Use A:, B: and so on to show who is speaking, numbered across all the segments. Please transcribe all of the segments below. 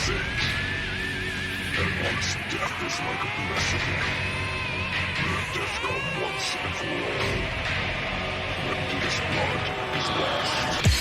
A: sick. And once death is like a blessing, let death come once and for all. When this blood is lost.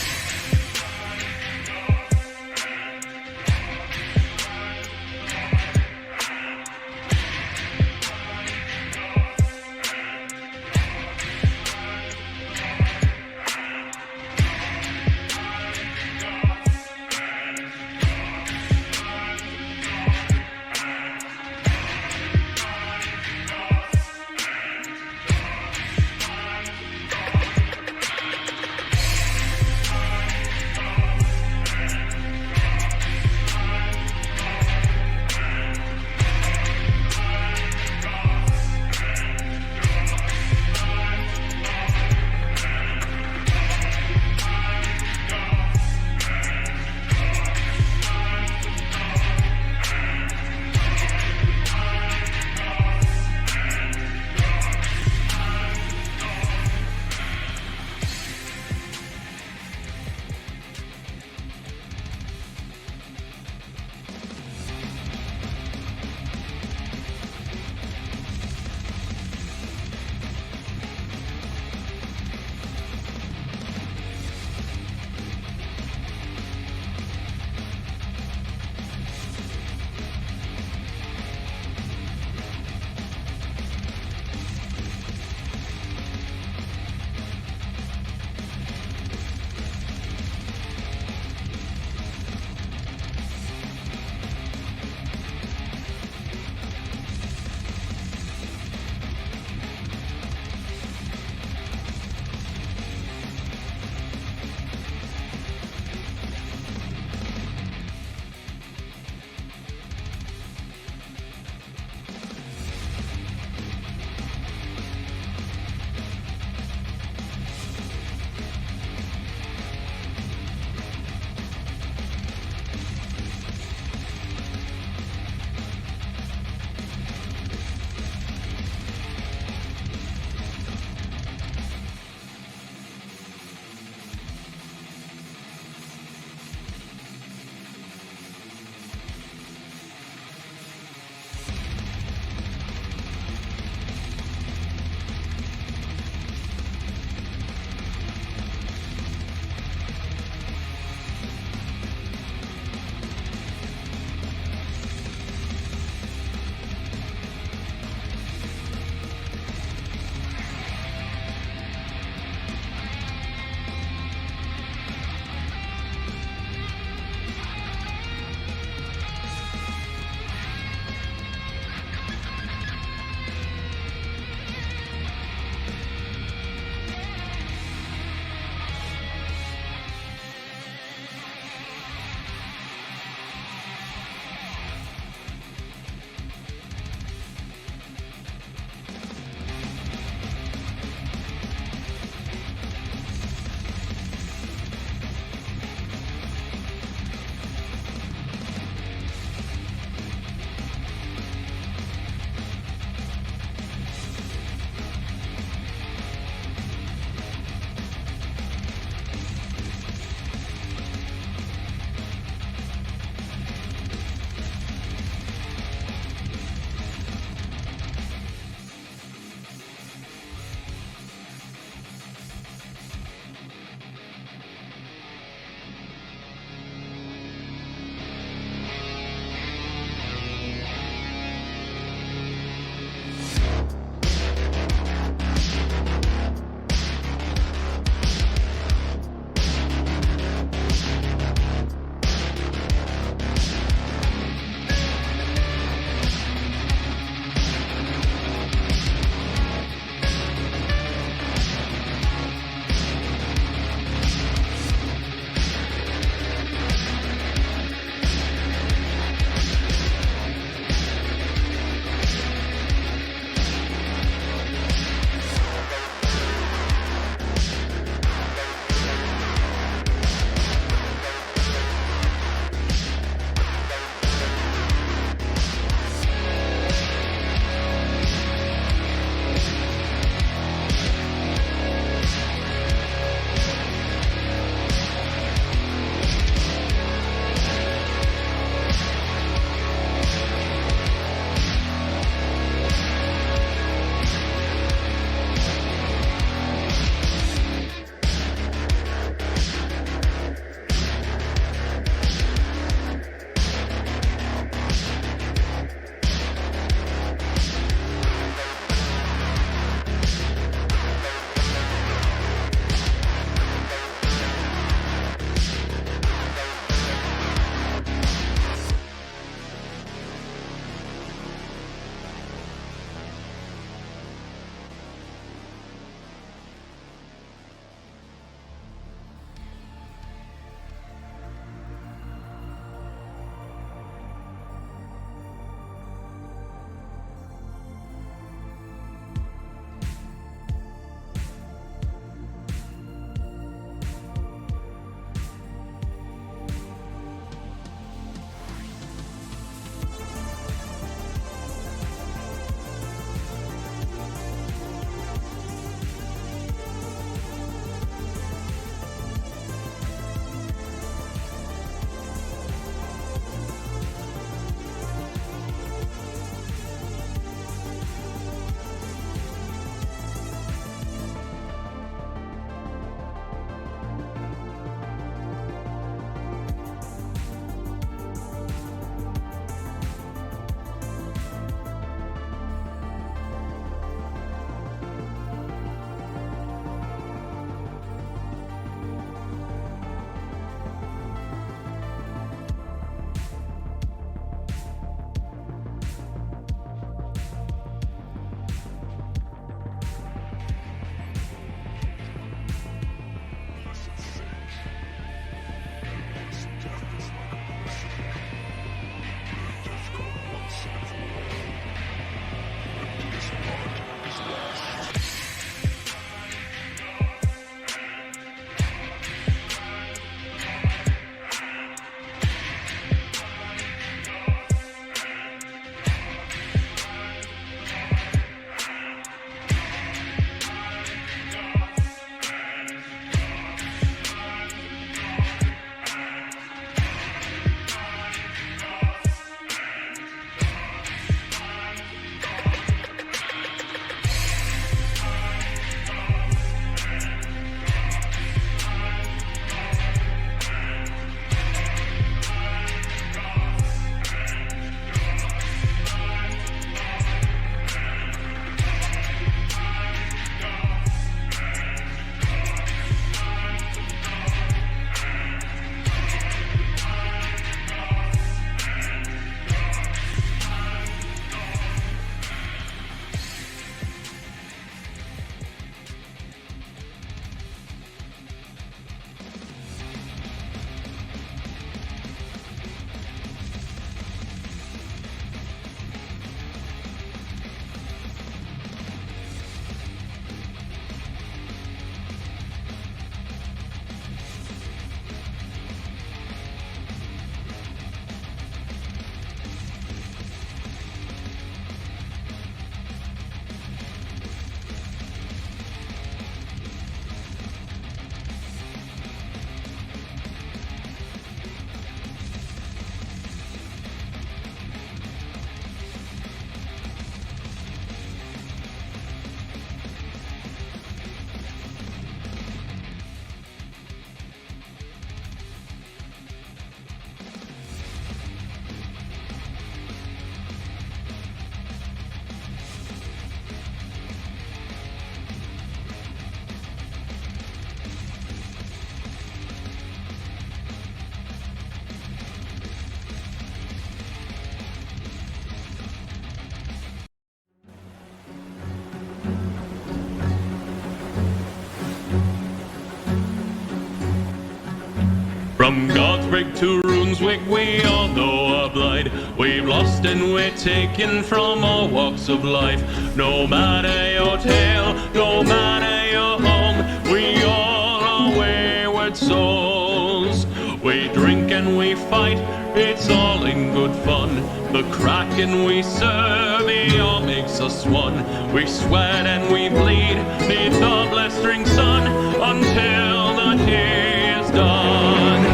B: Some gods break to Runeswick, we all know a blight. We've lost and we're taken from all walks of life. No matter your tale, no matter your home, we all are wayward souls. We drink and we fight, it's all in good fun. The Kraken we serve, he all makes us one. We sweat and we bleed, neath the blistering sun, until the day is done.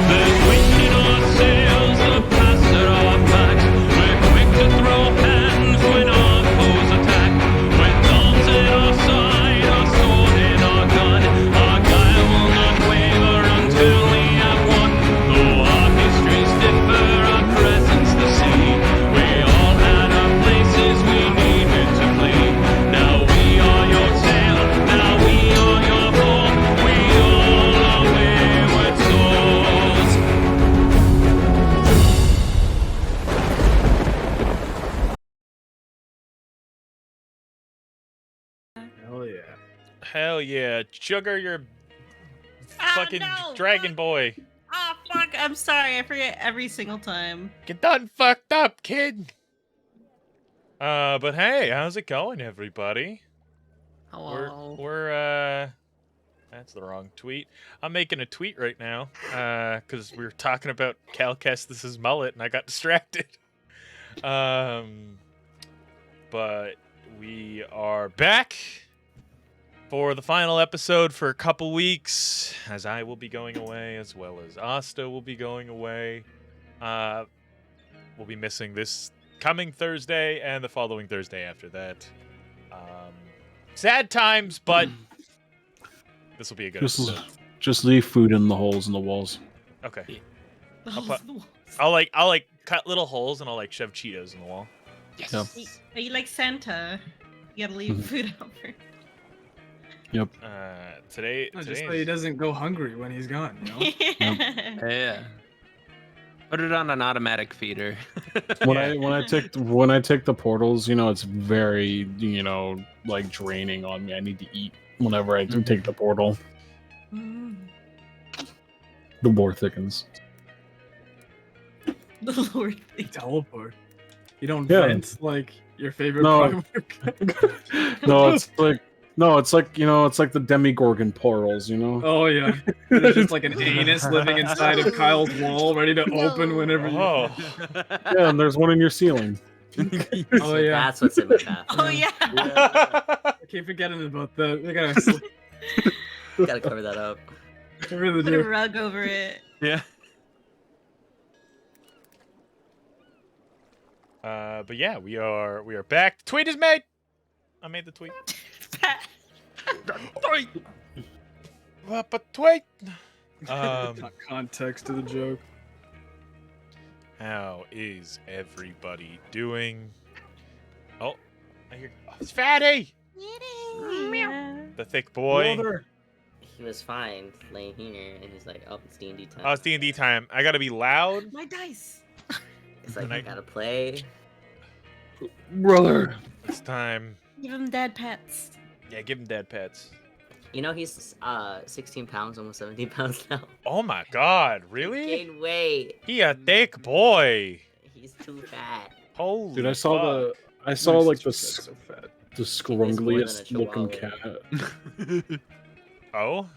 B: There's wind in our sails, the past at our backs. We're quick to throw hands when our foes attack. With arms at our side, our sword in our gun, our guile will not waver until we have won. Though our histories differ, our presence the same. We all had our places we needed to play. Now we are your tale, now we are your home. We all are wayward souls.
C: Hell yeah.
D: Hell yeah. Sugar, you're fucking
E: no,
D: dragon
E: fuck.
D: boy.
E: Oh, fuck. I'm sorry. I forget every single time.
D: Get done fucked up, kid. But hey, how's it going, everybody?
E: Hello.
D: We're that's the wrong tweet. I'm making a tweet right now, because we were talking about Cal Kestis's mullet and I got distracted. But we are back for the final episode for a couple weeks, as I will be going away, as well as Asta will be going away. We'll be missing this coming Thursday and the following Thursday after that. Sad times, but this will be a good episode.
C: Just leave food in the holes in the walls.
D: Okay.
E: The
D: I'll
E: holes
D: put-
E: in the walls.
D: I'll cut little holes and I'll shove Cheetos in the wall.
C: Yes.
E: Are you like Santa? You gotta leave food out for.
C: Yep.
D: Today
F: Just so he doesn't go hungry when he's gone, you know?
G: Yeah. Put it on an automatic feeder.
C: When I take the portals, it's very like draining on me. I need to eat whenever I do take the portal.
E: Mm.
C: The lore thickens.
E: The Lord.
F: Teleport. You don't
C: Yeah.
F: vent like your favorite
C: No.
F: Pokemon.
C: It's like the Demigorgon portals,
F: Oh yeah. There's just like an anus living inside of Kyle's wall, ready to open whenever you.
D: Oh,
C: Yeah, and there's one in your ceiling.
F: Oh yeah.
H: That's what's in my bathroom.
E: Oh yeah.
F: I keep forgetting about that. I gotta
H: Gotta cover that up.
F: I really
E: Put a
F: do.
E: rug over it.
G: Yeah.
D: but yeah, we are back. The tweet is made. I made the tweet. But tweet.
F: Context to the joke.
D: How is everybody doing? Oh, I hear. Oh, it's Fatty, the thick boy.
F: Brother.
H: He was fine laying here, and he's like, "Oh, it's D&D time."
D: Oh, it's D&D time. I gotta be loud.
E: My dice.
H: It's like,
D: and
H: I
D: I-
H: gotta play.
C: Brother.
D: It's time.
E: Give him dad pets.
D: Yeah, give him dead pets.
H: You know, he's 16 pounds, almost 17 pounds now.
D: Oh my God,
H: He's
D: really?
H: gained weight.
D: He a thick boy.
H: He's too fat.
D: Holy.
C: Dude, I saw
F: My
C: like
F: sister
C: the
F: said so fat.
C: the
H: more than a
C: scrungliest looking
H: chihuahua.
C: cat.
D: Oh.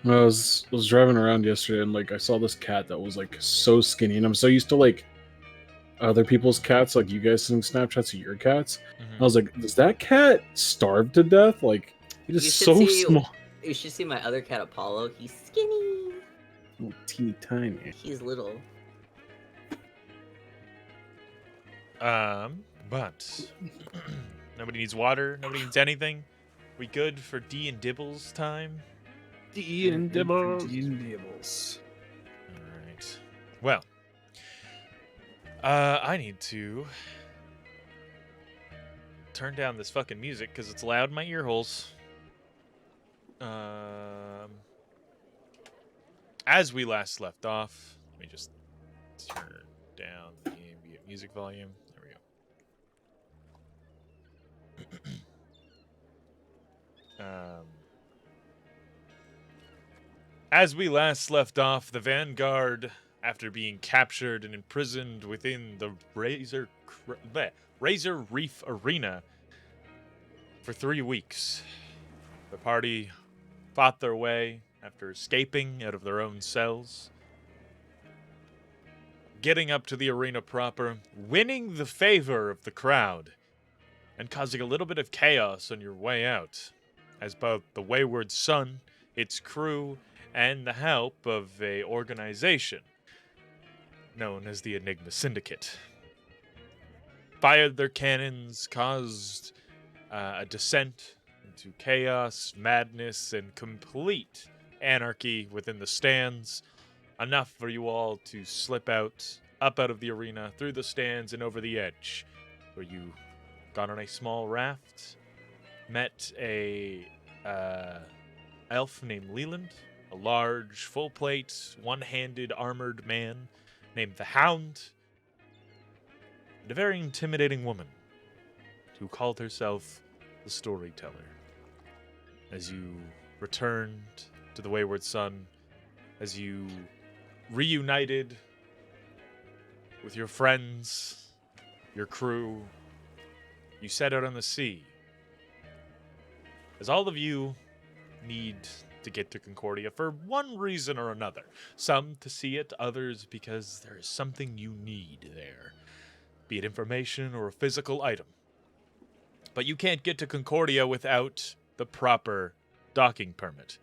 C: I was driving around yesterday and like I saw this cat that was like so skinny, and I'm so used to like other people's cats, like you guys sending Snapchats of your cats. I was like, does that cat starve to death? Like it
H: You
C: is
H: should
C: so
H: see-
C: small,
H: You should see my other cat, Apollo. He's skinny.
C: oh, teeny tiny.
H: He's little.
D: But nobody needs water. Nobody needs anything. We good for D and Dibbles time?
G: D and Dibbles.
F: Dibbles.
D: All right. Well, I need to turn down this fucking music because it's loud in my ear holes. As we last left off, let me just turn down the ambient music volume. There we go. As we last left off, the Vanguard, after being captured and imprisoned within the Razor Reef Arena for 3 weeks, the party fought their way after escaping out of their own cells, getting up to the arena proper, winning the favor of the crowd, and causing a little bit of chaos on your way out, as both the Wayward Sun, its crew, and the help of a organization known as the Enigma Syndicate fired their cannons, caused a descent into chaos, madness, and complete anarchy within the stands, enough for you all to slip out, up out of the arena, through the stands, and over the edge, where you got on a small raft, met a elf named Leland, a large, full-plate, one-handed armored man named the Hound, and a very intimidating woman who called herself the Storyteller. As you returned to the Wayward Sun, as you reunited with your friends, your crew, you set out on the sea. As all of you need to get to Concordia for one reason or another. Some to see it, others because there is something you need there, be it information or a physical item. But you can't get to Concordia without the proper docking permit.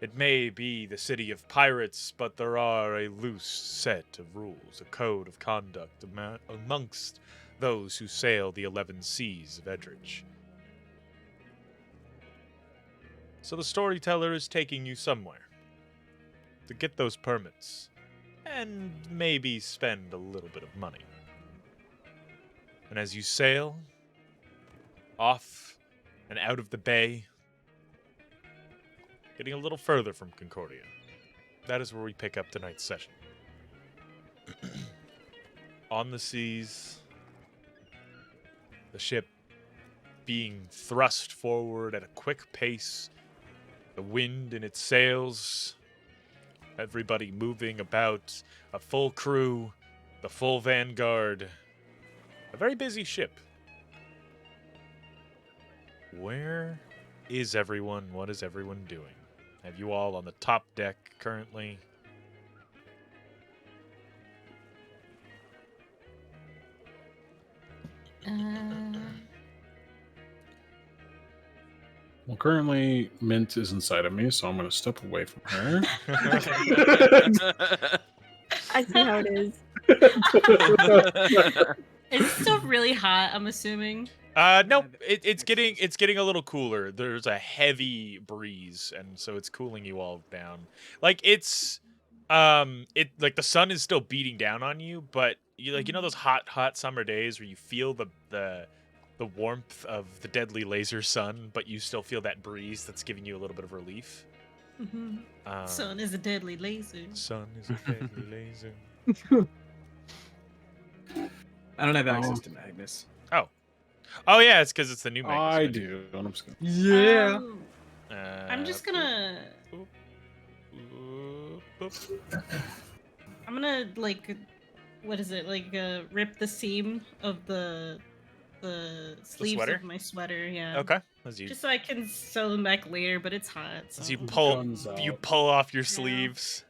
D: It may be the city of pirates, but there are a loose set of rules, a code of conduct amongst those who sail the 11 seas of Edrich. So the Storyteller is taking you somewhere to get those permits and maybe spend a little bit of money. And as you sail off and out of the bay, getting a little further from Concordia, that is where we pick up tonight's session. On the seas, the ship being thrust forward at a quick pace, the wind in its sails, everybody moving about, a full crew, the full Vanguard, a very busy ship. Where is everyone? What is everyone doing? Have you all on the top deck currently?
C: Well, currently, Mint is inside of me, so I'm going to step away from her.
I: I see how it is.
E: Is it still really hot? I'm assuming.
D: No, it's getting a little cooler. There's a heavy breeze, and so it's cooling you all down. Like it's like the sun is still beating down on you, but you like, you know those hot summer days where you feel the warmth of the deadly laser sun, but you still feel that breeze that's giving you a little bit of relief.
E: Mm-hmm. Sun is a deadly laser.
D: Sun is a deadly laser.
F: I don't have access to Magnus.
D: Oh yeah, it's because it's the new Magnus.
C: I do. I'm just gonna...
F: Yeah.
E: I'm just gonna. I'm gonna like, what is it like? Rip the seam of the sleeves
D: sweater?
E: of my sweater. Yeah.
D: Okay. As you
E: Just so I can sew them back later, but it's hot. So.
D: as you
C: Guns out.
D: pull off your sleeves.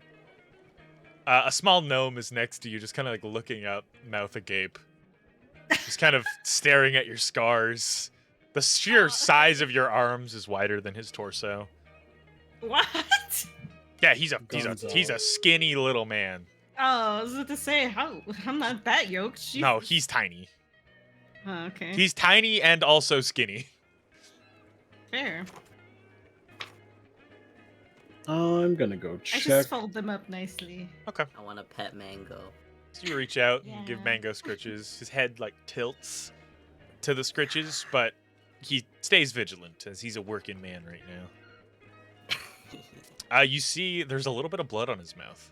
D: A small gnome is next to you, just kind of like looking up, mouth agape. Just kind of staring at your scars. The sheer size of your arms is wider than his torso.
E: What?
D: Yeah, he's
C: Guns
D: a
C: out.
D: skinny little man.
E: Oh, I was about to say, how? I'm not that yoked. Jesus.
D: No, he's tiny.
E: Oh, okay.
D: He's tiny and also skinny.
E: Fair.
C: I'm gonna go
E: I
C: check.
E: just fold them up nicely.
D: Okay.
H: I want a pet mango.
D: So you reach out and give
E: Yeah.
D: Mango scritches. His head like tilts to the scritches, but he stays vigilant as he's a working man right now. You see there's a little bit of blood on his mouth.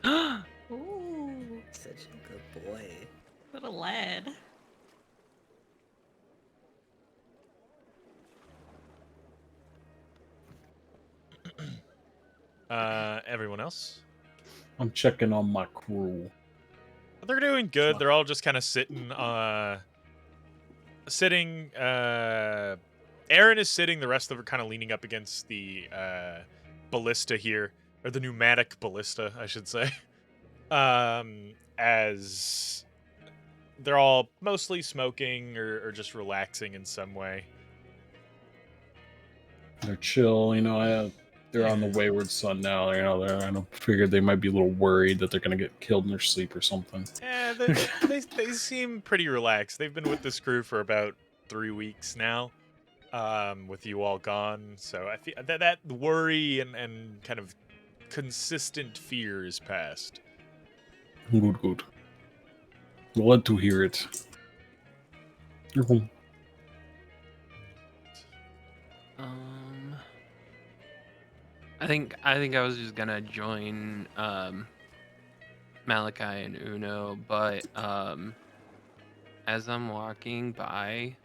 H: Oh,
E: Ooh,
H: such a good boy.
E: what a lad.
D: Everyone else?
C: I'm checking on my crew.
D: They're doing good. They're all just kind of sitting. Aaron is sitting. The rest of them are kind of leaning up against the ballista here, or the pneumatic ballista, I should say. As they're all mostly smoking or just relaxing in some way.
C: They're chill, you know. They're on the Wayward Sun now. You know, I figured they might be a little worried that they're gonna get killed in their sleep or something.
D: Yeah, they seem pretty relaxed. They've been with this crew for about 3 weeks now, with you all gone. So I feel that worry and kind of consistent fear is past.
C: Good. Glad to hear it.
G: I think I was just gonna join Malachi and Uno, but as I'm walking by,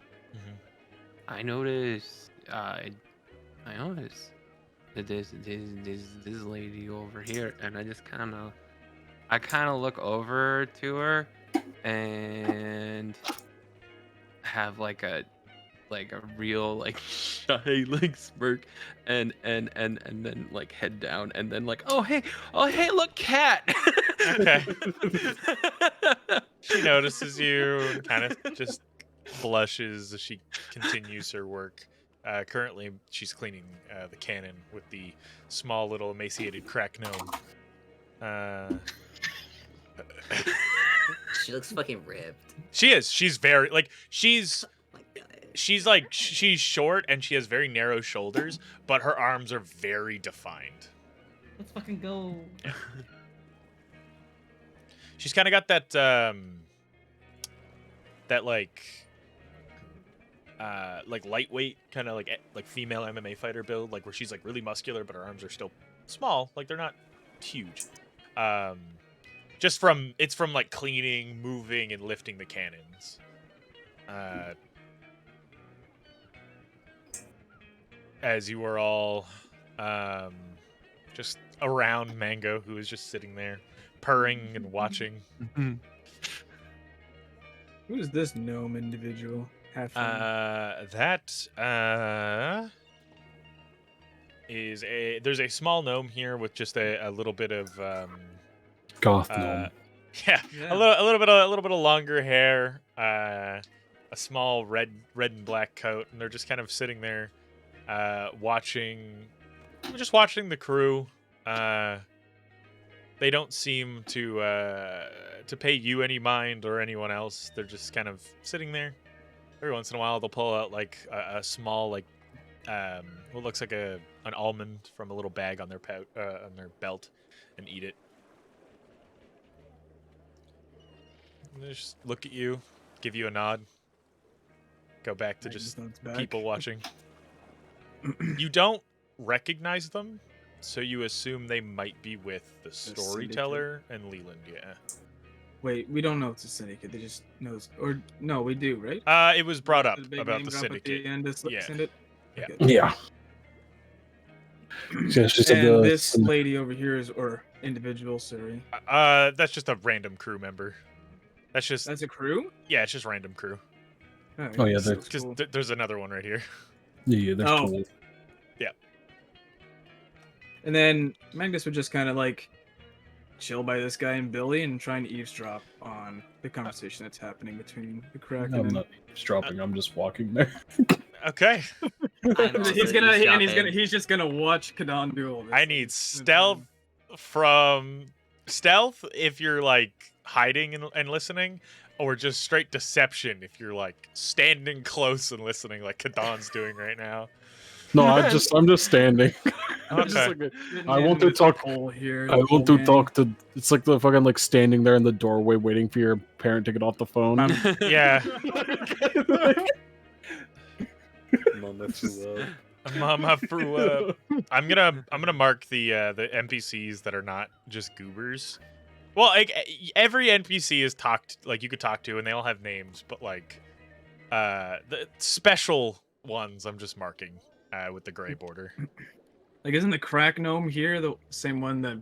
G: I notice that there's this lady over here, and I kind of look over to her and have like a real shy smirk and then head down and then oh hey look, cat.
D: Okay. She notices you and kind of just blushes as she continues her work. Currently, she's cleaning the cannon with the small little emaciated crack gnome.
H: She looks fucking ripped.
D: She is. She's very she's short and she has very narrow shoulders, but her arms are very defined.
E: Let's fucking go.
D: She's kind of got that lightweight kind of like female MMA fighter build, where she's really muscular but her arms are still small, they're not huge. Just from cleaning, moving, and lifting the cannons. As you are all just around Mango, who is just sitting there, purring and watching.
F: Who is this gnome individual?
D: There's a small gnome here with just a little bit of
C: goth gnome.
D: Yeah, a little bit of longer hair, a small red and black coat, and they're just kind of sitting there, watching the crew. They don't seem to pay you any mind or anyone else. They're just kind of sitting there. Every once in a while, they'll pull out a small what looks like an almond from a little bag on their belt, and eat it. And they just look at you, give you a nod, go back to just people watching. You don't recognize them, so you assume they might be with the storyteller and Leland. Yeah.
F: Wait, we don't know it's a syndicate. They just knows, or no, we do, right?
D: It was brought up about the syndicate.
F: Yeah.
D: Yeah.
F: Okay.
C: Yeah.
F: And this lady over here is, or individual, sorry.
D: That's just a random crew member. That's
F: a crew?
D: Yeah, it's just random crew.
C: Oh yeah,
D: because
F: cool.
D: There's another one right here.
C: Yeah, they're cool.
D: Yeah.
F: And then Magnus would just kind of chill by this guy and Billy and trying to eavesdrop on the conversation that's happening between the Kraken.
C: I'm not eavesdropping. I'm just walking there.
D: Okay.
F: He's just gonna watch Kadan do all this.
D: I need stealth if you're hiding and listening, or just straight deception if you're standing close and listening like Kadan's doing right now.
C: No, I'm just standing.
D: Okay.
C: I want to talk.
F: Here,
C: I want to talk to. It's like the fucking standing there in the doorway waiting for your parent to get off the phone.
D: Yeah.
A: Mama threw up.
D: I'm gonna mark the NPCs that are not just goobers. Well, every NPC is you could talk to, and they all have names, but the special ones I'm just marking with the gray border.
F: Like, isn't the crack gnome here the same one that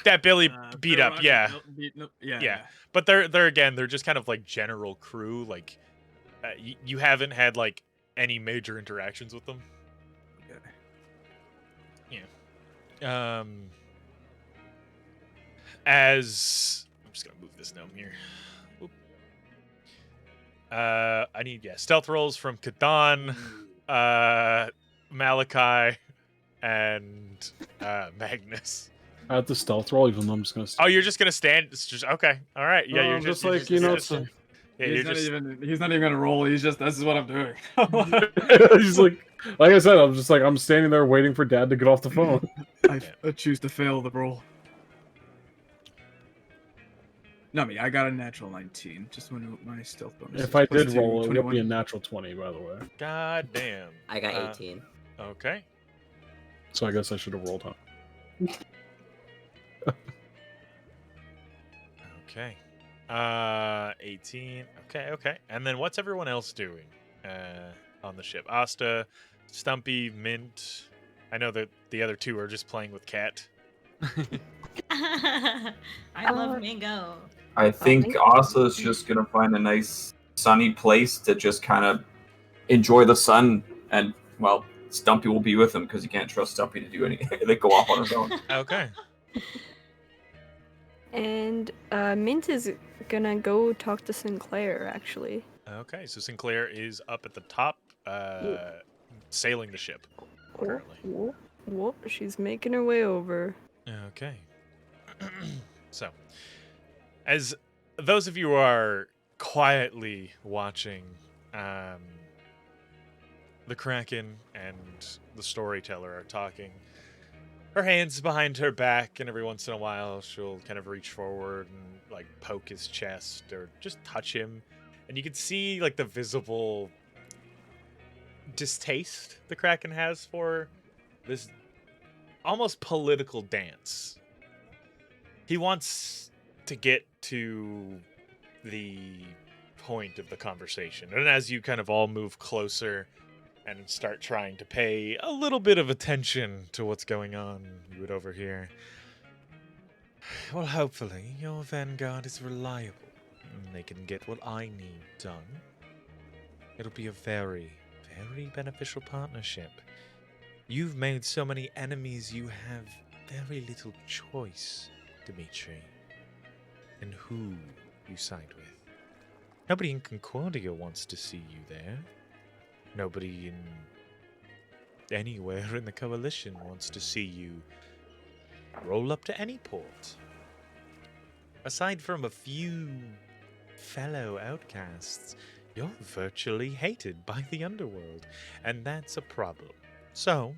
D: That Billy beat up,
F: Roger
D: yeah.
F: Yeah.
D: Yeah. But they're just kind of like general crew. Like, you haven't had like any major interactions with them.
F: Okay.
D: Yeah. As I'm just gonna move this gnome here. Oop. I need stealth rolls from Kadan, Malachi, and Magnus.
C: I have to stealth roll, even though I'm just gonna.
D: Oh, you're just gonna stand? It's just okay. All right. Yeah,
C: No,
D: you're
C: I'm
D: just
C: like,
D: you're
C: you know,
D: just-
C: it's
D: yeah,
F: He's
D: you're
F: not even gonna roll. He's just, this is what I'm doing.
C: he's like I said, I'm standing there waiting for Dad to get off the phone.
F: I choose to fail the roll. Not me. I got a natural 19. Just when my stealth bonus.
C: If
F: is
C: I
F: plus
C: did
F: 2,
C: roll, it would
F: 21.
C: be a natural 20, by the way.
D: God damn.
H: I got 18.
D: Okay.
C: So I guess I should have rolled, huh?
D: Okay. 18. Okay. And then what's everyone else doing on the ship? Asta, Stumpy, Mint. I know that the other two are just playing with Cat.
E: I love Mingo.
J: I think Asa's just gonna find a nice sunny place to just kind of enjoy the sun, and well, Stumpy will be with him because you can't trust Stumpy to do anything. They go off on his own.
D: Okay.
I: And Mint is gonna go talk to Sinclair, actually.
D: Okay, so Sinclair is up at the top, sailing the ship currently.
I: Whoop, she's making her way over.
D: Okay. So, as those of you who are quietly watching the Kraken and the storyteller are talking, her hands behind her back, and every once in a while she'll kind of reach forward and like poke his chest or just touch him, and you can see like the visible distaste the Kraken has for this almost political dance. He wants to get to the point of the conversation, and as you kind of all move closer and start trying to pay a little bit of attention to what's going on, you would overhear, well, hopefully your vanguard is reliable and they can get what I need done. It'll be a very, very beneficial partnership. You've made so many enemies, you have very little choice, Dimitri, in who you side with. Nobody in Concordia wants to see you there. Nobody in anywhere in the Coalition wants to see you roll up to any port. Aside from a few fellow outcasts, you're virtually hated by the underworld, and that's a problem. So,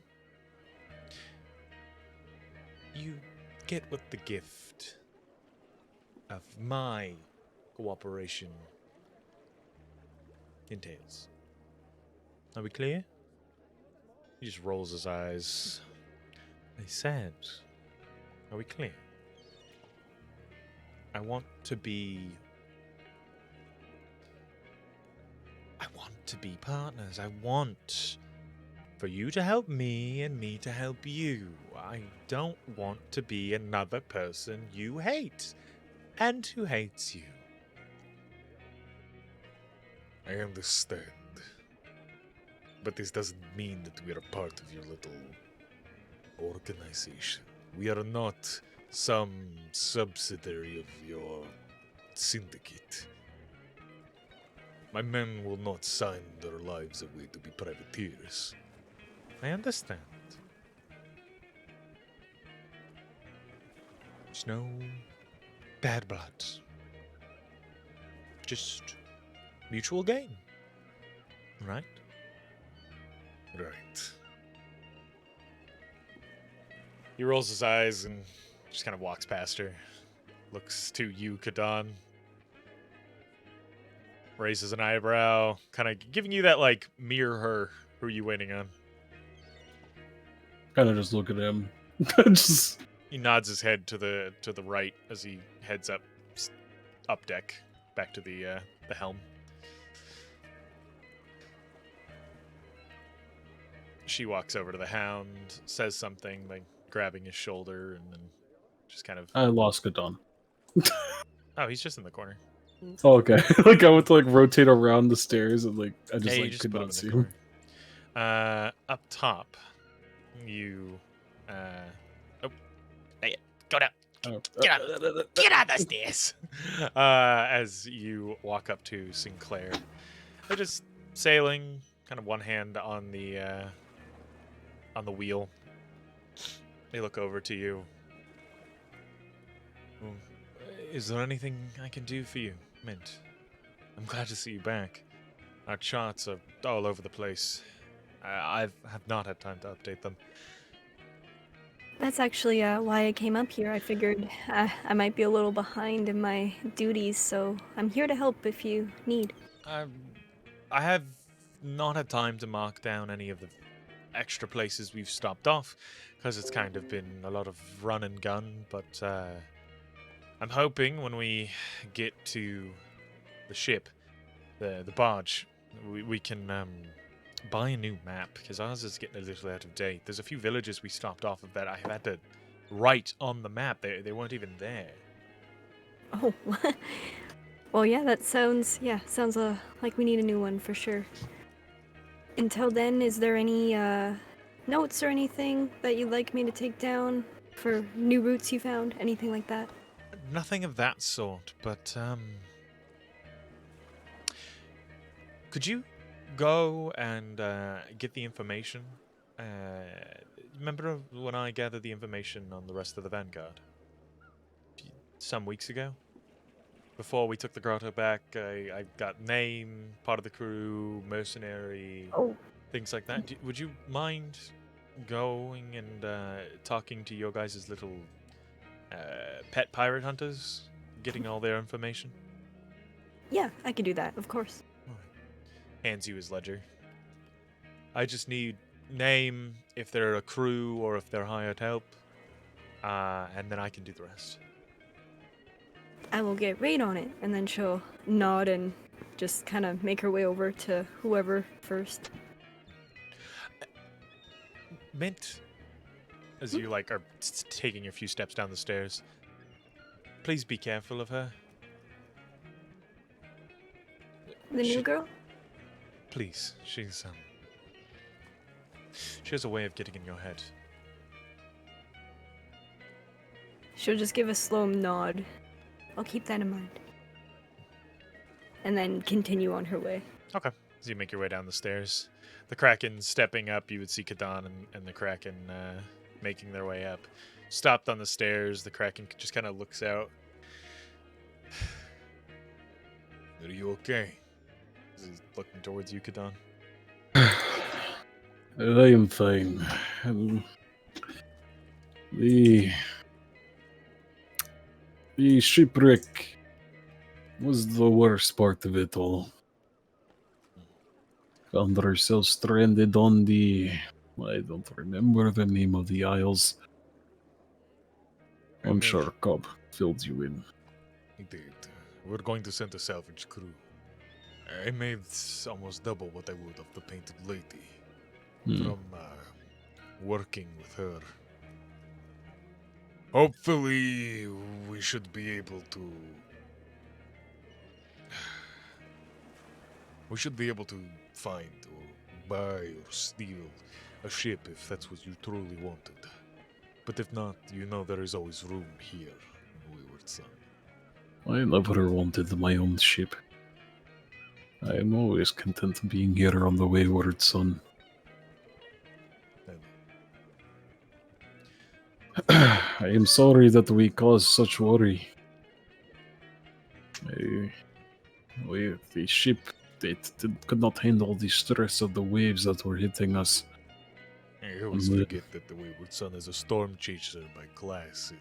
D: you get what the gift of my cooperation entails. Are we clear? He just rolls his eyes. I said, are we clear? I want to be partners. I want for you to help me and me to help you. I don't want to be another person you hate and who hates you.
A: I understand. But this doesn't mean that we are part of your little organization. We are not some subsidiary of your syndicate. My men will not sign their lives away to be privateers.
D: I understand. There's no bad blood. Just mutual gain. Right?
A: Right.
D: He rolls his eyes and just kind of walks past her. Looks to you, Kadan. Raises an eyebrow, kind of giving you that, like, mirror her. Who are you waiting on?
C: Kind of just look at him. Just
D: He nods his head to the right as he heads up deck, back to the helm. She walks over to the hound, says something, like grabbing his shoulder, and then just kind of.
C: I lost Gadon.
D: Oh, he's just in the corner.
C: Oh, okay. Like I went to like rotate around the stairs and like I just
D: Yeah, you
C: like
D: just
C: could
D: put him
C: not
D: in
C: see
D: the
C: him.
D: corner. Up top, you. Oh, hey, go down.
C: Oh,
D: Get on the stairs. As you walk up to Sinclair, they're just sailing, kind of one hand on the wheel. They look over to you. Well, is there anything I can do for you, Mint? I'm glad to see you back. Our charts are all over the place. I have not had time to update them.
I: That's actually why I came up here. I figured I might be a little behind in my duties, so I'm here to help if you need.
D: I have not had time to mark down any of the extra places we've stopped off, because it's kind of been a lot of run and gun, but I'm hoping when we get to the ship, the barge, we can buy a new map, because ours is getting a little out of date. There's a few villages we stopped off of that I had to write on the map. They weren't even there.
I: Oh, well, yeah, that sounds like we need a new one for sure. Until then, is there any notes or anything that you'd like me to take down for new routes you found? Anything like that?
D: Nothing of that sort, but could you go and get the information? Remember when I gathered the information on the rest of the Vanguard? Some weeks ago? Before we took the grotto back, I got name, part of the crew, mercenary, things like that. Would you mind going and talking to your guys' little pet pirate hunters, getting all their information?
I: Yeah, I could do that, of course.
D: Hands you his ledger. I just need name, if they're a crew or if they're hired help, and then I can do the rest.
I: I will get right on it, and then she'll nod and just kind of make her way over to whoever first.
D: Mint, as you like are taking a few steps down the stairs, please be careful of her.
I: The new girl?
D: Please, she has a way of getting in your head.
I: She'll just give a slow nod. I'll keep that in mind. And then continue on her way.
D: Okay. As you make your way down the stairs, the Kraken stepping up, you would see Kadan and the Kraken making their way up. Stopped on the stairs, the Kraken just kind of looks out. Are you okay? He's looking towards you, Kadan.
C: I am fine. The shipwreck was the worst part of it all. Found ourselves stranded on the... I don't remember the name of the isles. I'm sure Cobb filled you in.
A: Indeed. We're going to send a salvage crew. I made almost double what I would of the Painted Lady from working with her. Hopefully, we should be able to... We should be able to find or buy or steal a ship if that's what you truly wanted. But if not, you know there is always room here in Wayward Sun.
C: I never wanted my own ship. I am always content being here on the Wayward Sun. I am sorry that we caused such worry. The ship could not handle the stress of the waves that were hitting us.
A: I always forget that the Wayward Sun is a storm chaser by class.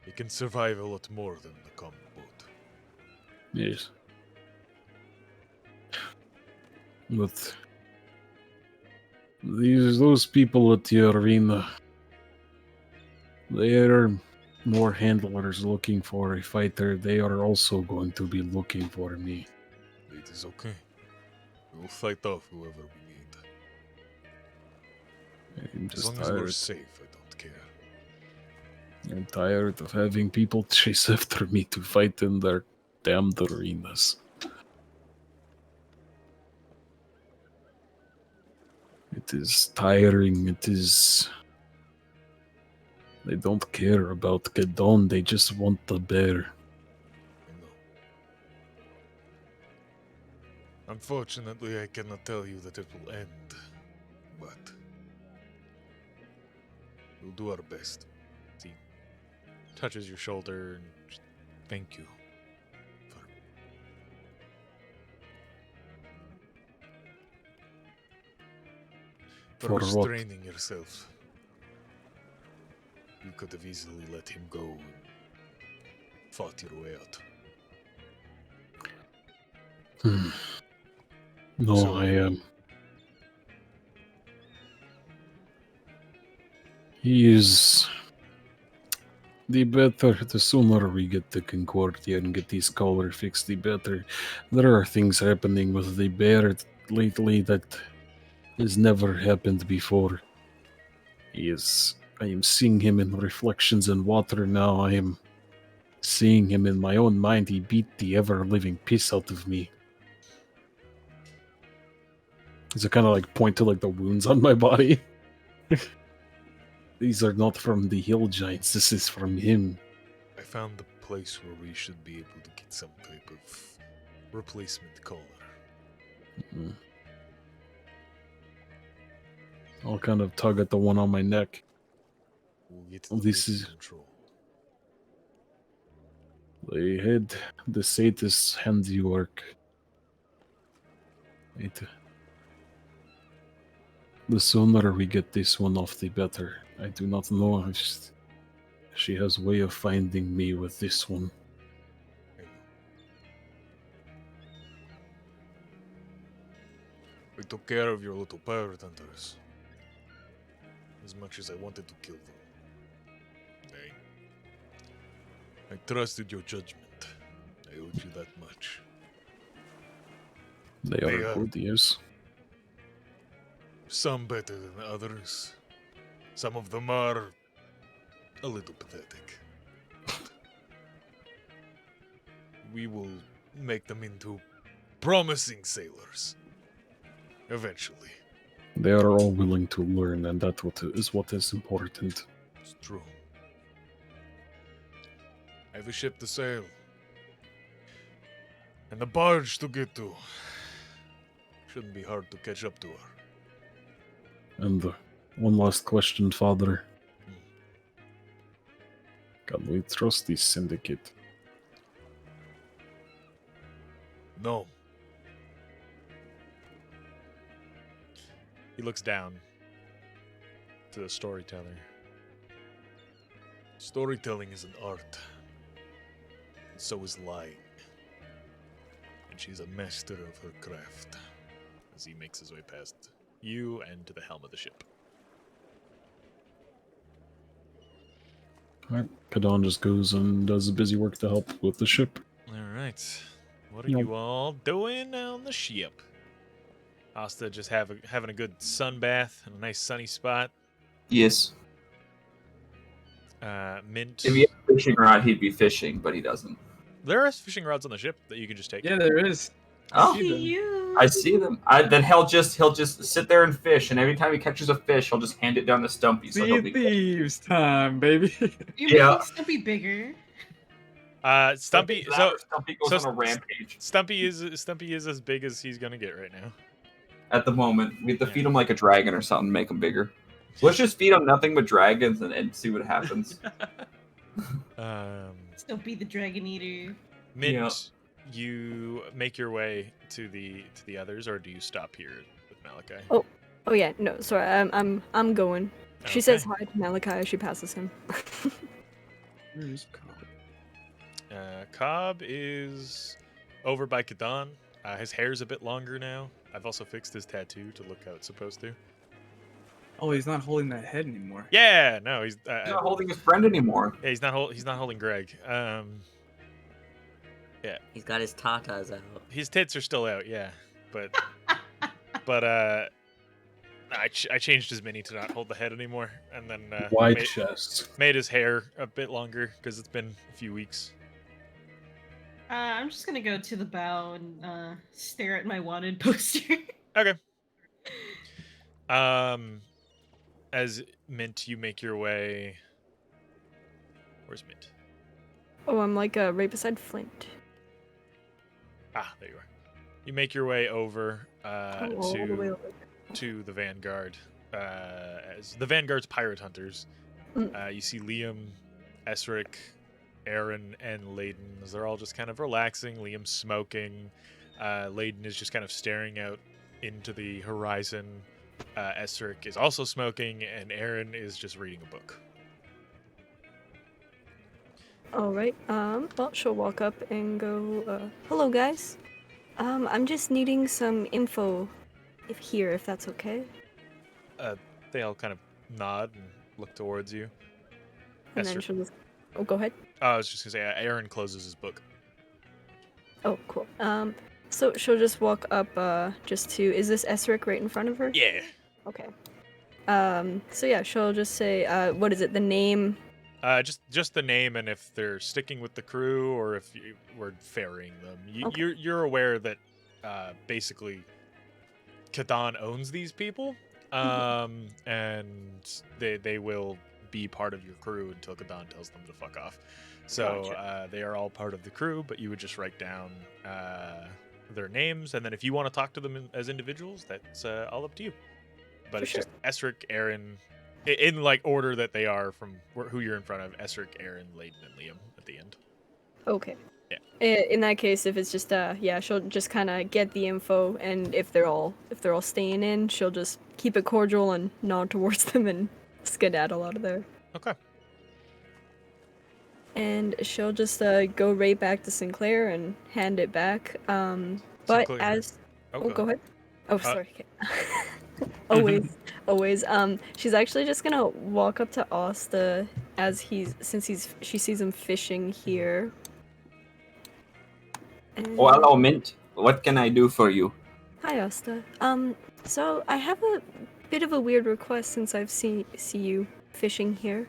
A: It can survive a lot more than the common boat.
C: Yes. But those people at the arena, they are more handlers looking for a fighter. They are also going to be looking for me.
A: It is okay. We'll fight off whoever we need.
C: I'm
A: As
C: just
A: long as we're
C: tired.
A: safe, I don't care.
C: I'm tired of having people chase after me to fight in their damned arenas. It is tiring. It is. They don't care about Gedon. They just want the bear.
A: I know. Unfortunately, I cannot tell you that it will end, but we'll do our best.
D: He touches your shoulder and just, thank you for
C: For what?
A: restraining yourself. You could have easily let him go and fought your way out.
C: No,
A: So-
C: I am. He is. The better, the sooner we get to Concordia and get these color fixed, the better. There are things happening with the bear lately that has never happened before. I am seeing him in reflections in water now. I am seeing him in my own mind. He beat the ever-living piss out of me. Does it kind of like point to like the wounds on my body? These are not from the hill giants. This is from him.
A: I found the place where we should be able to get some type of replacement collar.
C: Mm. I'll kind of tug at the one on my neck.
A: We'll get
C: Oh,
A: the
C: this
A: place
C: is-
A: in control.
C: They had the Satis handiwork. The sooner we get this one off, the better. I do not know if she has a way of finding me with this one.
A: I know. We took care of your little pirate hunters. As much as I wanted to kill them. I trusted your judgment. I owed you that much.
C: They
A: They
C: are
A: are-
C: good, yes.
A: Some better than others. Some of them are a little pathetic. We will make them into promising sailors. Eventually.
C: They are all willing to learn, and that what is important.
A: It's true. I have a ship to sail. And a barge to get to. Shouldn't be hard to catch up to her.
C: And one last question, Father. Can we trust this syndicate?
A: No.
D: He looks down to the storyteller.
A: Storytelling is an art. And so is lying. And she's a master of her craft.
D: As he makes his way past you and to the helm of the ship.
C: Alright, Kadon just goes and does the busy work to help with the ship.
D: Alright. What are
C: Yep.
D: you all doing on the ship? Asta just having a good sun bath in a nice sunny spot.
J: Yes.
D: Mint.
J: If he had a fishing rod, he'd be fishing, but he doesn't.
D: There are fishing rods on the ship that you can just take.
F: Yeah, there is.
J: Oh,
F: See them.
E: You.
J: I see them. Then he'll just sit there and fish, and every time he catches a fish, he'll just hand it down to Stumpy. So he'll
F: See
J: be
F: thieves time, baby.
E: You're
J: Yeah.
E: making Stumpy bigger.
D: Stumpy.
J: That
D: So
J: or Stumpy goes
D: so
J: on a rampage.
D: Stumpy is as big as he's gonna get right now.
J: At the moment, we have to
D: Yeah.
J: feed him like a dragon or something, make him bigger. Let's just feed him nothing but dragons and see what happens.
E: Stumpy the Dragon Eater.
D: Mint,
J: Yeah.
D: you make your way to the others, or do you stop here with Malachi?
I: Oh yeah, no, sorry, I'm going. She says hi to Malachi as she passes him.
F: Where's Cobb?
D: Cobb is over by Kadon. His hair's a bit longer now. I've also fixed his tattoo to look how it's supposed to.
F: Oh, he's not holding that head anymore.
D: Yeah, no, he's
J: He's not holding his friend anymore.
D: yeah, he's not holding Greg.
H: He's got his tatas out.
D: His tits are still out, yeah, but I changed his mini to not hold the head anymore, and then
C: Wide chest.
D: made his hair a bit longer because it's been a few weeks.
E: I'm just gonna go to the bow and stare at my wanted poster.
D: Okay. As Mint, you make your way. Where's Mint?
I: Oh, I'm like right beside Flint.
D: Ah, there you are. You make your way over
I: All the way over.
D: to the Vanguard. As the Vanguard's pirate hunters, you see Liam, Esric, Aaron, and Layden. As they're all just kind of relaxing. Liam's smoking. Layden is just kind of staring out into the horizon. Esric is also smoking, and Aaron is just reading a book.
I: All right. Well, she'll walk up and go, hello, guys. I'm just needing some info if that's okay.
D: They all kind of nod and look towards you.
I: And then she'll just... Oh, go ahead.
D: I was just going to say, Aaron closes his book.
I: Oh, cool. So she'll just walk up, just to... Is this Esric right in front of her?
D: Yeah.
I: Okay. So yeah, she'll just say, what is it, the name...
D: Just the name, and if they're sticking with the crew or if we're ferrying them.
I: Okay.
D: You're aware that basically Kadan owns these people, and they will be part of your crew until Kadan tells them to fuck off. So
I: Gotcha.
D: they are all part of the crew, but you would just write down their names, and then if you want to talk to them as individuals, that's all up to you. But
I: For
D: it's
I: sure.
D: just Esric, Aaron. In like order that they are from who you're in front of: Esric, Aaron, Layden, and Liam at the end.
I: Okay.
D: Yeah.
I: In that case, if it's just yeah, she'll just kind of get the info, and if they're all staying in, she'll just keep it cordial and nod towards them and skedaddle out of there.
D: Okay.
I: And she'll just go right back to Sinclair and hand it back. But
D: Sinclair.
I: as
D: Oh,
I: go ahead. Oh, sorry. Always. She's actually just gonna walk up to Asta she sees him fishing here. And...
J: Oh, hello, Mint. What can I do for you?
I: Hi, Asta. So I have a bit of a weird request since I've see you fishing here.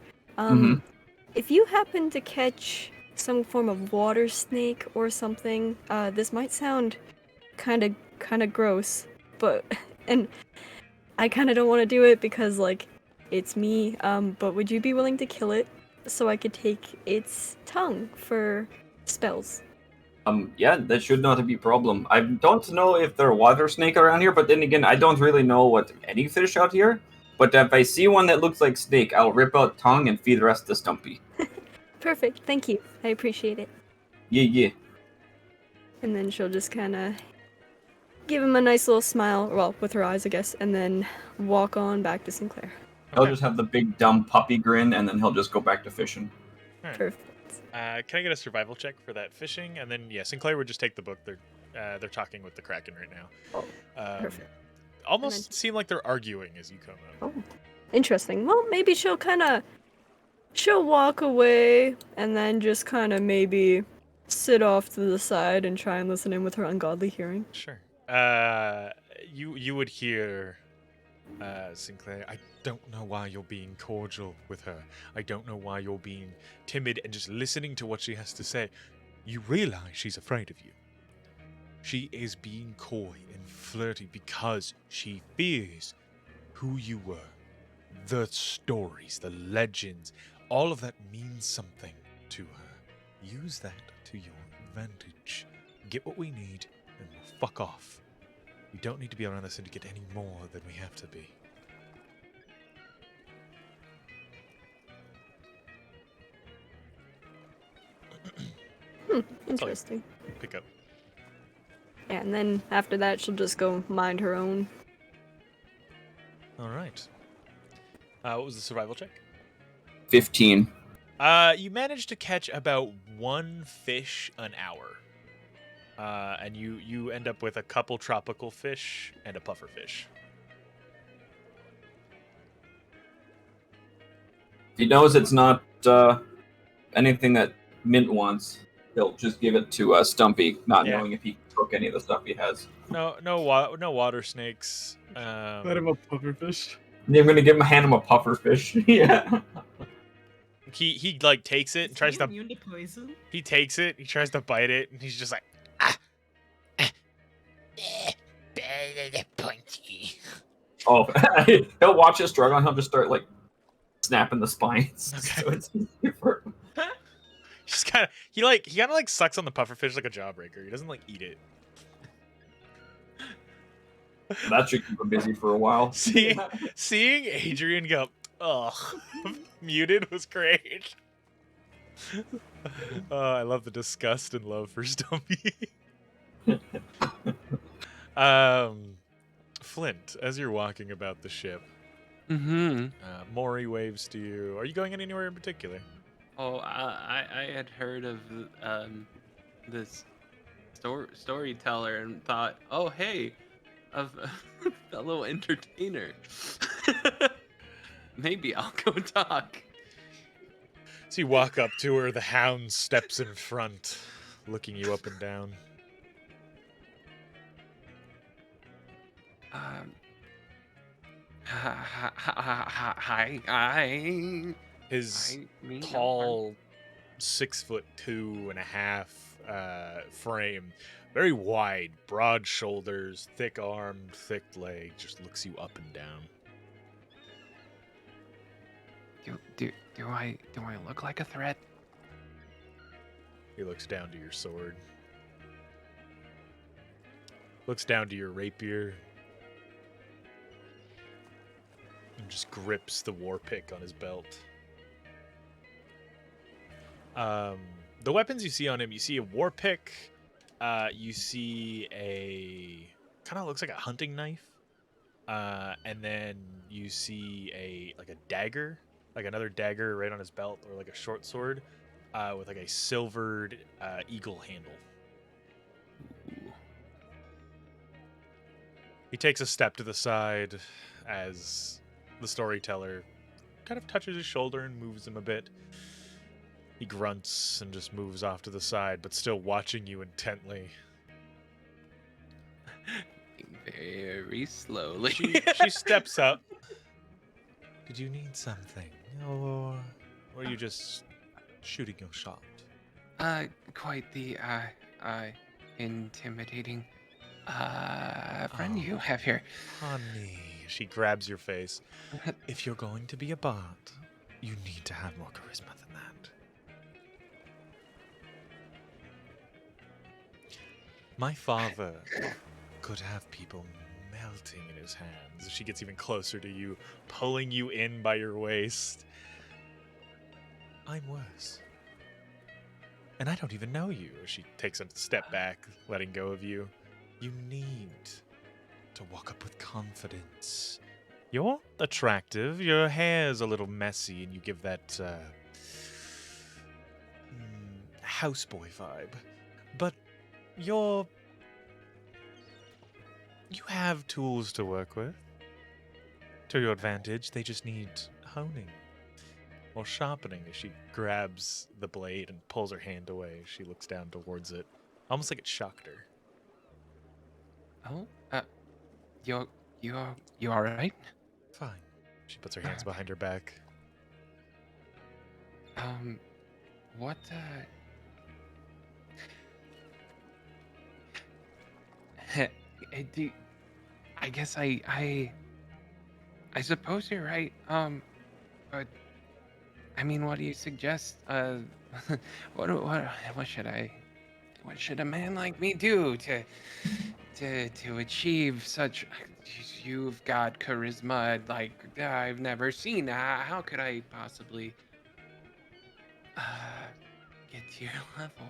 I: If you happen to catch some form of water snake or something, this might sound kind of gross, and I kind of don't want to do it because like it's me. But would you be willing to kill it so I could take its tongue for spells?
J: Yeah, that should not be a problem. I don't know if there are water snake around here, but then again, I don't really know what any fish out here. But if I see one that looks like snake, I'll rip out tongue and feed the rest to Stumpy.
I: Perfect, thank you. I appreciate it.
J: Yeah.
I: And then she'll just kind of give him a nice little smile, well, with her eyes, I guess, and then walk on back to Sinclair.
J: He'll just have the big dumb puppy grin, and then he'll just go back to fishing.
D: Alright.
I: Perfect.
D: Can I get a survival check for that fishing? And then Sinclair would just take the book. They're talking with the Kraken right now.
I: Oh, perfect.
D: Almost seem like they're arguing as you come up.
I: Oh, interesting. Well, maybe she'll walk away and then just kind of maybe sit off to the side and try and listen in with her ungodly hearing.
D: Sure. You would hear Sinclair, I don't know why you're being cordial with her. I don't know why you're being timid and just listening to what she has to say. You realize she's afraid of you. She is being coy and flirty because she fears who you were. The stories, the legends, all of that means something to her. Use that to your advantage. Get what we need, and we'll fuck off. We don't need to be around the syndicate any more than we have to be.
I: Interesting.
D: Pick up.
I: Yeah, and then after that, she'll just go mind her own.
D: All right. What was the survival check?
J: 15.
D: You managed to catch about one fish an hour. And you end up with a couple tropical fish and a puffer fish.
J: If he knows it's not anything that Mint wants, he'll just give it to Stumpy, not knowing if he can cook any of the stuff he has.
D: No water snakes.
F: Let him a pufferfish.
J: I'm gonna hand him a puffer fish. Yeah.
D: He like takes it and tries to.
E: immune to poison?
D: He takes it. He tries to bite it, and he's just like, ah, pointy.
J: Oh, he'll watch it struggle, and he'll just start like snapping the spines.
D: Okay.
J: So it's easier for him.
D: Just kind of he kind of like sucks on the pufferfish like a jawbreaker. He doesn't like eat it.
J: That should keep him busy for a while.
D: Seeing Adrian go, ugh, muted was great. Oh, I love the disgust and love for Stumpy. Flint, as you're walking about the ship, Maury waves to you. Are you going anywhere in particular?
G: Oh, I had heard of this storyteller and thought, oh hey, a fellow entertainer. Maybe I'll go talk.
D: So you walk up to her. The hound steps in front, looking you up and down.
G: Hi.
D: His tall, 6'2.5" frame, very wide, broad shoulders, thick armed, thick leg, just looks you up and down.
G: Do I look like a threat?
D: He looks down to your sword. Looks down to your rapier. And just grips the war pick on his belt. The weapons you see on him, you see a war pick. You see a kind of looks like a hunting knife. And then you see a dagger, like another dagger right on his belt, or like a short sword, with like a silvered eagle handle.
G: Ooh.
D: He takes a step to the side as the storyteller kind of touches his shoulder and moves him a bit. He grunts and just moves off to the side, but still watching you intently.
G: Very slowly.
D: She steps up. Did you need something? Or are you just shooting your shot?
G: Quite the intimidating friend you have here.
D: Honey, she grabs your face. If you're going to be a bard, you need to have more charisma than that. My father could have people melting in his hands. She gets even closer to you, pulling you in by your waist. I'm worse. And I don't even know you. She takes a step back, letting go of you. You need to walk up with confidence. You're attractive. Your hair's a little messy, and you give that houseboy vibe. But you have tools to work with. To your advantage, they just need honing or sharpening. As she grabs the blade and pulls her hand away, she looks down towards it, almost like it shocked her.
G: Oh, you all right?
D: Fine. She puts her hands behind her back.
G: What, I guess I suppose you're right, but, I mean, what do you suggest, what should a man like me do to achieve such? You've got charisma like I've never seen. How could I possibly get to your level?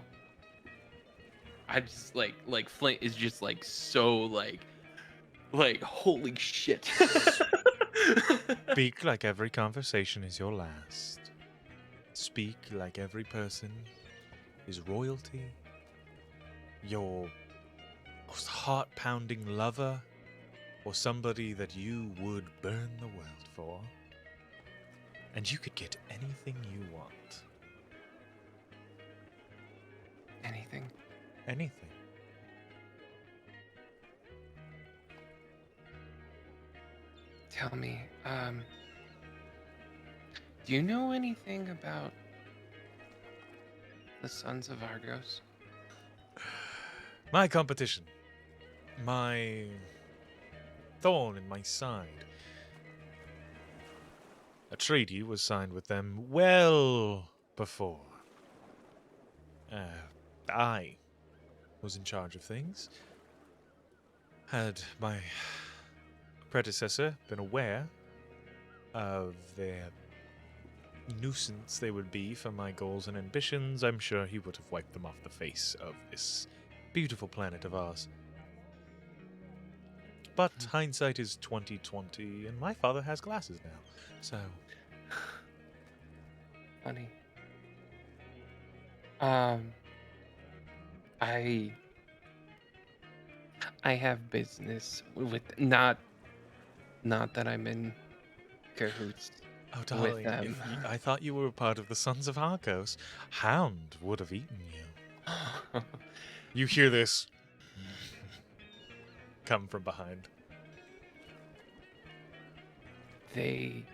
G: I just like Flint is just like so like holy shit.
D: Speak like every conversation is your last. Speak like every person is royalty. Your most heart-pounding lover, or somebody that you would burn the world for. And you could get anything you want.
G: Anything?
D: Anything.
G: tell me, do you know anything about the Sons of Argos?
A: My competition. My thorn in my side. A treaty was signed with them well before I was in charge of things. Had my predecessor been aware of their nuisance they would be for my goals and ambitions, I'm sure he would have wiped them off the face of this beautiful planet of ours. But hindsight is 20/20, and my father has glasses now, so
G: Funny. I have business with not that I'm in cahoots
A: oh,
G: with
A: darling,
G: them.
A: I thought you were a part of the Sons of Arcos. Hound would have eaten you. You hear this come from behind.
G: They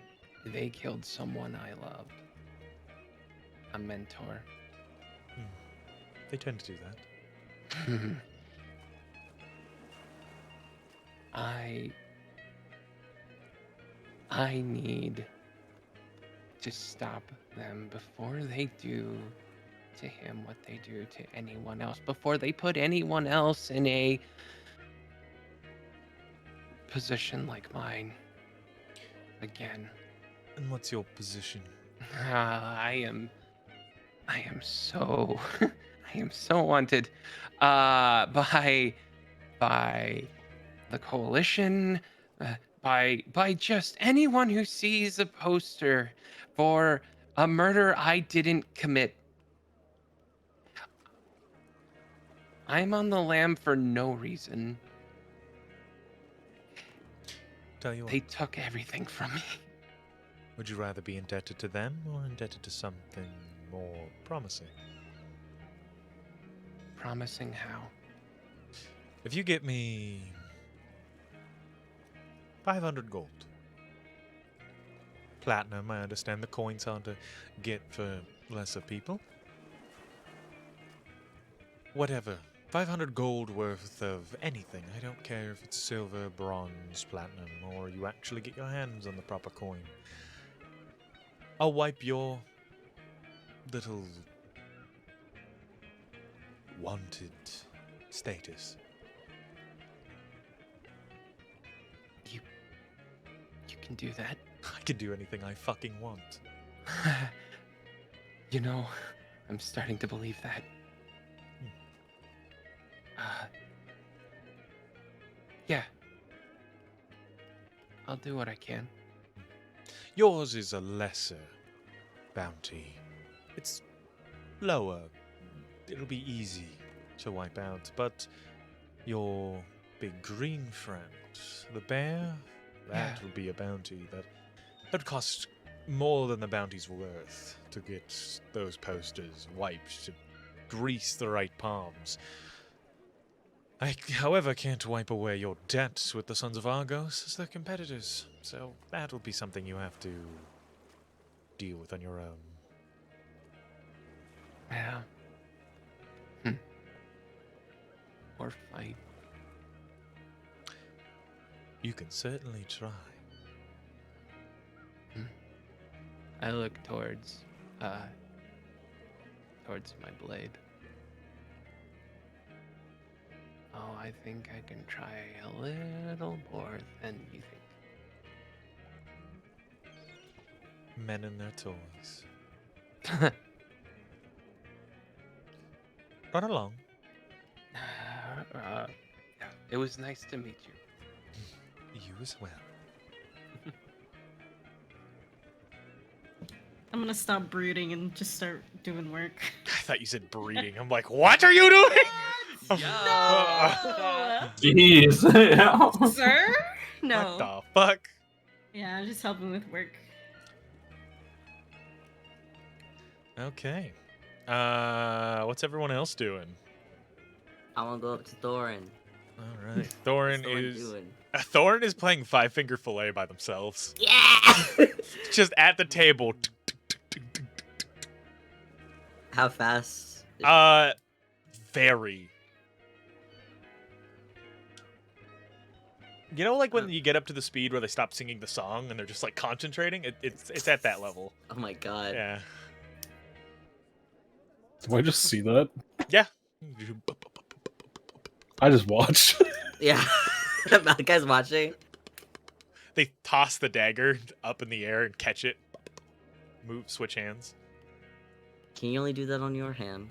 G: killed someone I loved. A mentor.
A: They tend to do that.
G: I need to stop them before they do to him what they do to anyone else, before they put anyone else in a position like mine again.
A: And what's your position?
G: I am so I am so wanted by the coalition, by just anyone who sees a poster for a murder I didn't commit. I'm on the lam for no reason.
A: Tell you what.
G: They took everything from me.
A: Would you rather be indebted to them or indebted to something more promising?
G: Promising how?
A: If you get me 500 gold. Platinum, I understand the coin's hard to get for lesser people. Whatever. 500 gold worth of anything. I don't care if it's silver, bronze, platinum, or you actually get your hands on the proper coin. I'll wipe your little wanted status.
G: You can do that?
A: I can do anything I fucking want.
G: You know, I'm starting to believe that. Yeah. I'll do what I can.
A: Yours is a lesser bounty. It's lower. It'll be easy to wipe out, but your big green friend, the bear, that will be a bounty that would cost more than the bounty's worth to get those posters wiped, to grease the right palms. I, however, can't wipe away your debts with the Sons of Argos as their competitors, so that'll be something you have to deal with on your own.
G: Yeah. Or fight.
A: You can certainly try.
G: I look towards my blade. Oh, I think I can try a little more than you think.
A: Men and their toys. Run along.
G: Yeah, it was nice to meet you.
A: You as well.
E: I'm gonna stop brooding and just start doing work.
A: I thought you said breeding. I'm like, what are you doing?
E: No!
J: Jeez.
E: Sir? No.
A: What the fuck?
E: Yeah, I'm just helping with work.
A: Okay. What's everyone else doing?
H: I want to go up to Thorin.
A: All right. Thorin
H: What's Thorin
A: is
H: doing?
D: Thorn is playing Five Finger Fillet by themselves.
H: Yeah.
D: Just at the table.
H: How fast?
D: Very. You know, like when you get up to the speed where they stop singing the song and they're just like concentrating? It's at that level.
H: Oh my god.
D: Yeah.
C: Do I just see that?
D: Yeah.
C: I just watched.
H: Yeah. That guy's watching.
D: They toss the dagger up in the air and catch it. Switch hands.
H: Can you only do that on your hand?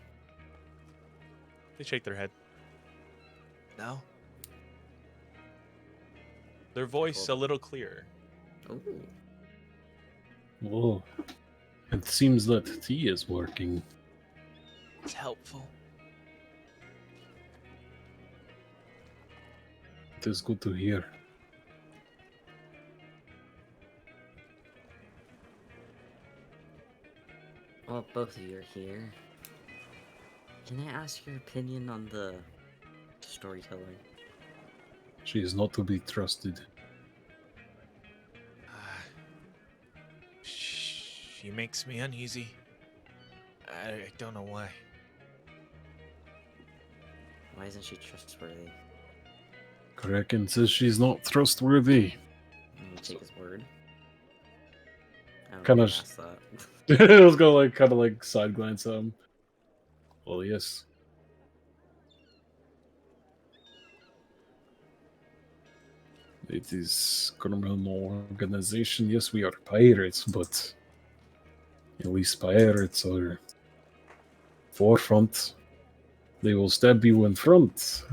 D: They shake their head. No. Their voice a little clearer.
H: Ooh.
C: Oh, it seems that tea is working.
D: It's helpful.
C: It is good to hear.
H: Well, both of you are here. Can I ask your opinion on the storytelling?
C: She is not to be trusted.
D: She makes me uneasy. I don't know why.
H: Why isn't she trustworthy?
C: Kraken says she's not trustworthy.
H: Can you take his word? I don't
C: Kinda
H: know if I asked that.
C: I was gonna kind of like side glance at him. Well, yes. It is criminal organization. Yes, we are pirates, but at least pirates are forefront. They will stab you in front.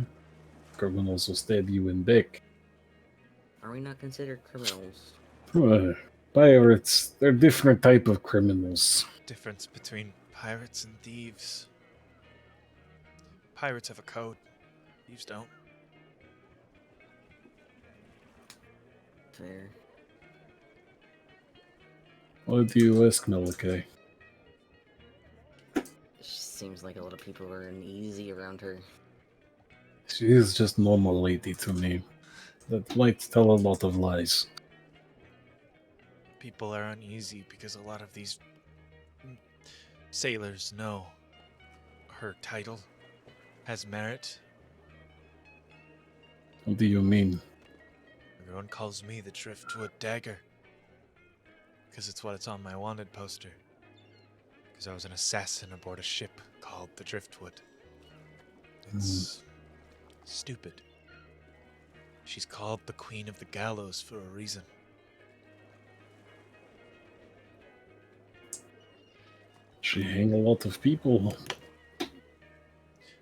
C: Criminals will stab you in back.
H: Are we not considered criminals?
C: Pirates, they're different type of criminals.
D: Difference between pirates and thieves. Pirates have a code. Thieves don't.
H: Fair.
C: What do you ask, Malachi?
H: She seems like a lot of people are uneasy around her.
C: She is just normal lady to me. That might tell a lot of lies.
D: People are uneasy because a lot of these sailors know her title has merit.
C: What do you mean?
D: Everyone calls me the Driftwood Dagger because it's what it's on my wanted poster. Because I was an assassin aboard a ship called the Driftwood. It's stupid. She's called the Queen of the Gallows for a reason.
C: She hang a lot of people.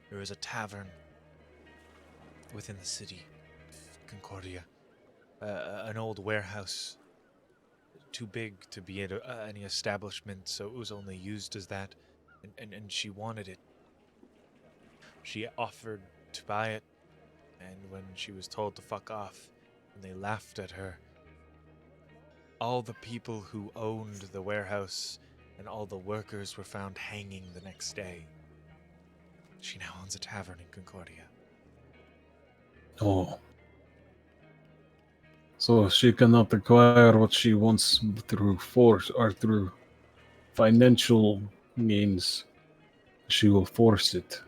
D: There is a tavern within the city of Concordia. An old warehouse. Too big to be any establishment, so it was only used as that. And she wanted it. She offered to buy it, and when she was told to fuck off, and they laughed at her, all the people who owned the warehouse and all the workers were found hanging the next day. She now owns a tavern in Concordia.
C: Oh. So she cannot acquire what she wants through force or through financial means. She will force it.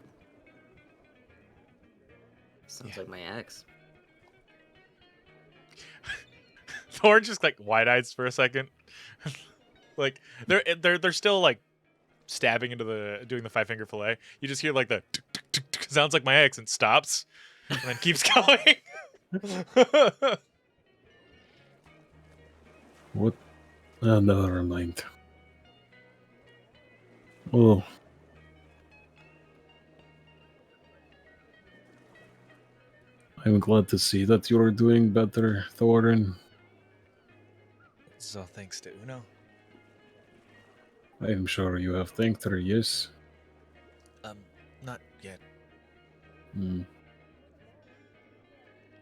H: Sounds like my ex.
D: Thor just like wide eyes for a second. Like they're still like stabbing into doing the five finger fillet. You just hear like the tuk, tuk, tuk, tuk, sounds like my ex and stops and then keeps going.
C: What? Never mind. Oh. I'm glad to see that you're doing better, Thorin.
D: This is all thanks to Uno.
C: I'm sure you have thanked her, yes?
D: Not yet.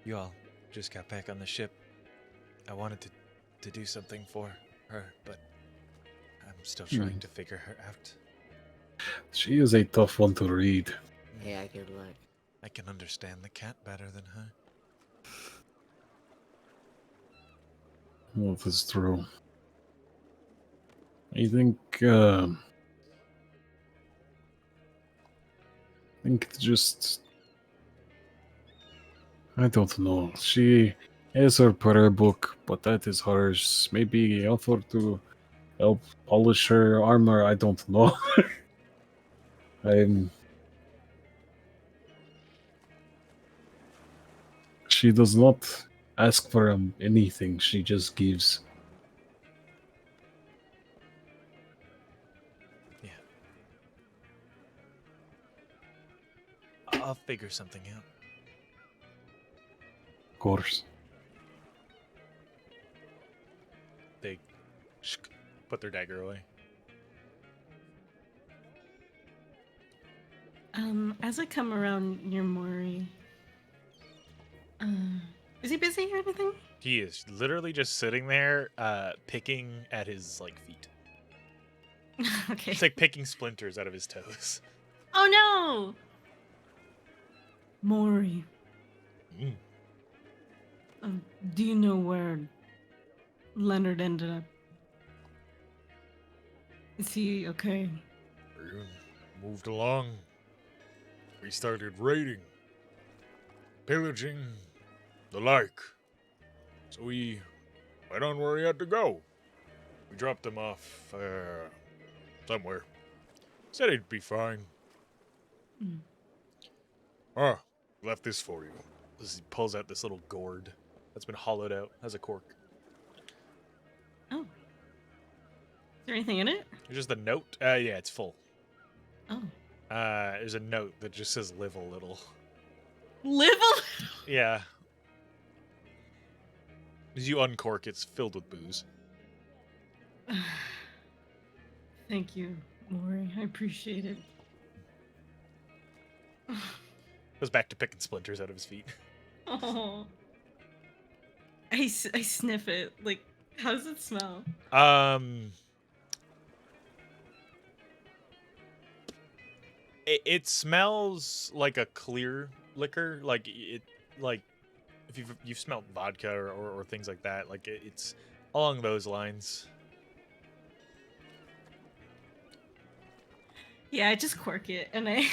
D: You all just got back on the ship. I wanted to do something for her, but I'm still trying to figure her out.
C: She is a tough one to read.
H: Yeah, good luck.
D: I can understand the cat better than her.
C: Well, that's true. I think it's just, I don't know. She has her prayer book, but that is hers. Maybe offer to help polish her armor. I don't know. I'm. She does not ask for anything. She just gives.
D: I'll figure something out.
C: Of course.
D: They put their dagger away.
E: As I come around near Maury, is he busy or anything?
D: He is literally just sitting there, picking at his feet.
E: Okay.
D: It's like picking splinters out of his toes.
E: Oh no! Maury, do you know where Leonard ended up? Is he okay?
A: We moved along. We started raiding, pillaging, the like. So we went on where he had to go. We dropped him off somewhere. Said he'd be fine. Ah, left this for you.
D: He pulls out this little gourd that's been hollowed out. Has a cork.
E: Oh. Is there anything in it?
D: There's just a note. Yeah, it's full.
E: Oh.
D: There's a note that just says "live a little."
E: Live a little?
D: Yeah. As you uncork, it's filled with booze.
E: Thank you, Maury. I appreciate it.
D: Goes back to picking splinters out of his feet.
E: Oh. I sniff it. Like, how does it smell?
D: It smells like a clear liquor. Like if you've smelled vodka or things like that. Like it's along those lines.
E: Yeah, I just cork it and I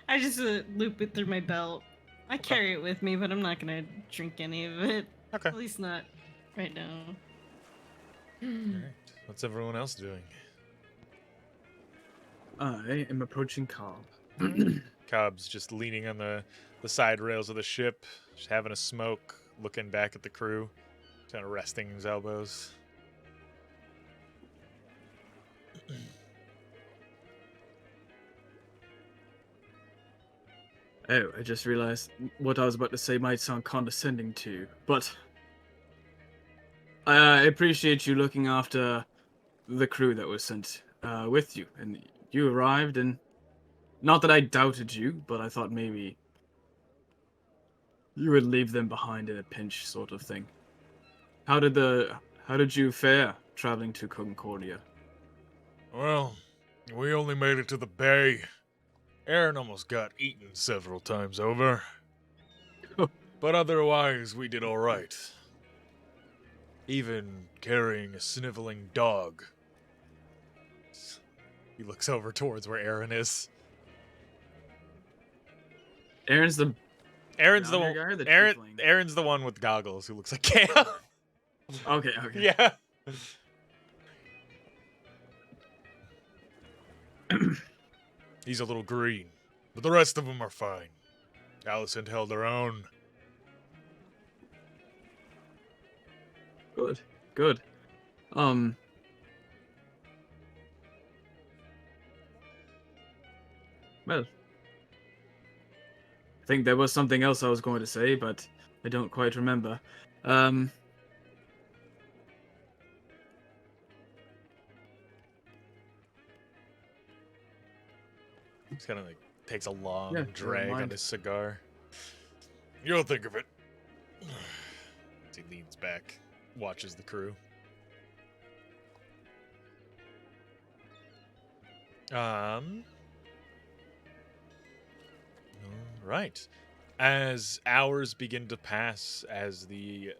E: I just loop it through my belt. I carry it with me, but I'm not gonna drink any of it.
D: Okay.
E: At least not right now.
D: All right. What's everyone else doing?
F: I am approaching Cobb.
D: Cobb's just leaning on the side rails of the ship, just having a smoke, looking back at the crew, kind of resting his elbows.
F: Oh, I just realized what I was about to say might sound condescending to you, but I appreciate you looking after the crew that was sent with you. And you arrived, and not that I doubted you, but I thought maybe you would leave them behind in a pinch, sort of thing. How did you fare traveling to Concordia?
A: Well, we only made it to the bay. Aaron almost got eaten several times over. But otherwise, we did all right. Even carrying a sniveling dog.
D: He looks over towards where Aaron is.
F: Aaron's the
D: Aaron's the
F: Down
D: one.
F: here guy or the
D: Aaron,
F: tiefling?
D: Aaron's the one with goggles who looks like Cam.
F: Okay.
D: Yeah.
A: He's a little green, but the rest of them are fine. Allison held her own.
F: Good. Well, I think there was something else I was going to say, but I don't quite remember.
D: He's kind of takes a long
F: Yeah,
D: drag
F: never
D: on
F: mind.
D: his cigar.
A: You'll think of it.
D: As he leans back, watches the crew. All right. As hours begin to pass, as the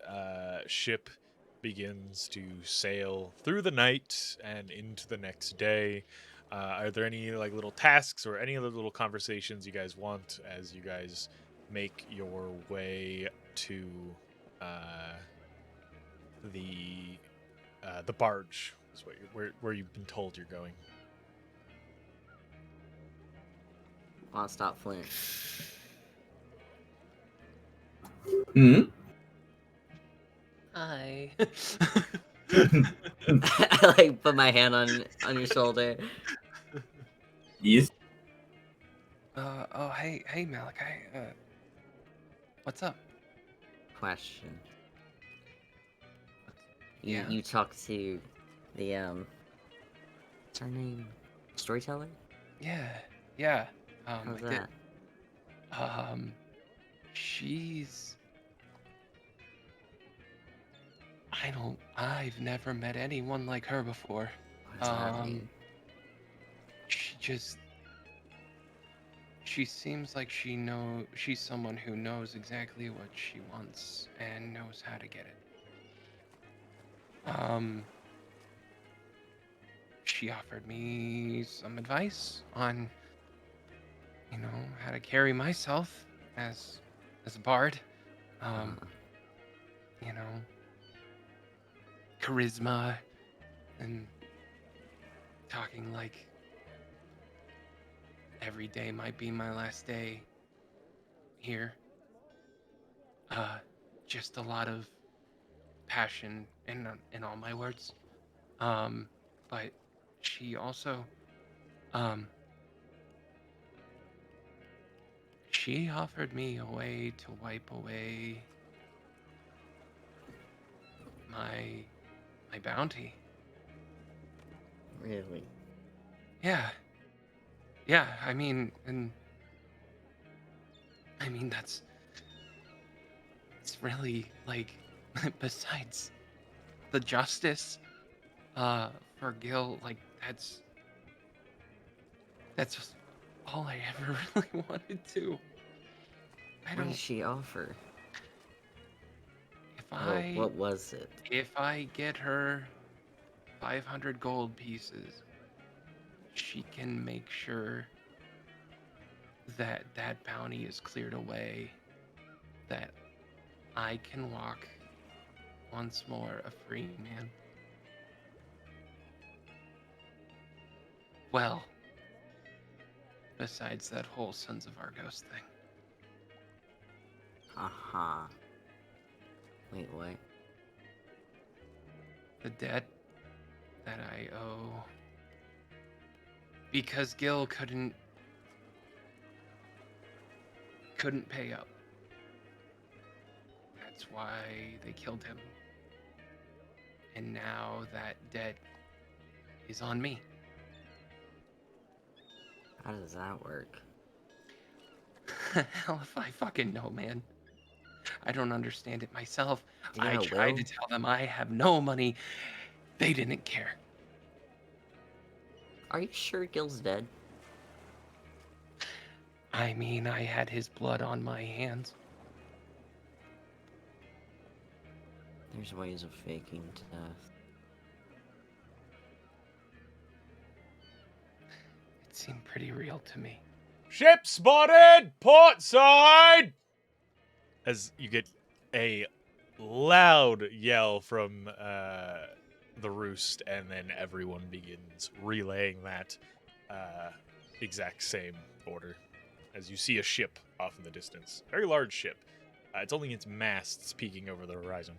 D: ship begins to sail through the night and into the next day. Are there any like little tasks or any other little conversations you guys want as you guys make your way to the barge? Is what where you've been told you're going.
H: I'll stop Flint.
J: Hmm.
G: Hi.
H: I like put my hand on your shoulder.
J: Yes.
G: Oh, hey, Malachi. What's up?
H: Question.
G: Yeah.
H: You talked to the what's her name? Storyteller?
G: Yeah.
H: How's
G: I did.
H: that?
G: She's. I've never met anyone like her before.
H: What does that mean?
G: She seems like she's someone who knows exactly what she wants and knows how to get it. She offered me some advice on, how to carry myself as a bard. Charisma and talking like every day might be my last day here. Just a lot of passion in all my words. But she also, she offered me a way to wipe away my bounty.
H: Really?
G: Yeah, I mean, that's, it's really, like, besides the justice, for Gil, like, that's all I ever really wanted to.
H: What did she offer?
G: If
H: What was it?
G: If I get her 500 gold pieces, she can make sure that bounty is cleared away, that I can walk once more a free man. Well, besides that whole Sons of Argos thing.
H: Uh-huh. Wait, what?
G: The debt that I owe. Because Gil couldn't pay up. That's why they killed him. And now that debt is on me.
H: How does that work?
G: Hell if I fucking know, man. I don't understand it myself.
H: Do you
G: I
H: know
G: tried
H: Will?
G: to tell them I have no money. They didn't care.
H: Are you sure Gil's dead?
G: I mean, I had his blood on my hands.
H: There's ways of faking death.
G: It seemed pretty real to me.
D: Ship spotted! Port side! As you get a loud yell from the roost, and then everyone begins relaying that exact same order. As you see a ship off in the distance. Very large ship. It's only its masts peeking over the horizon.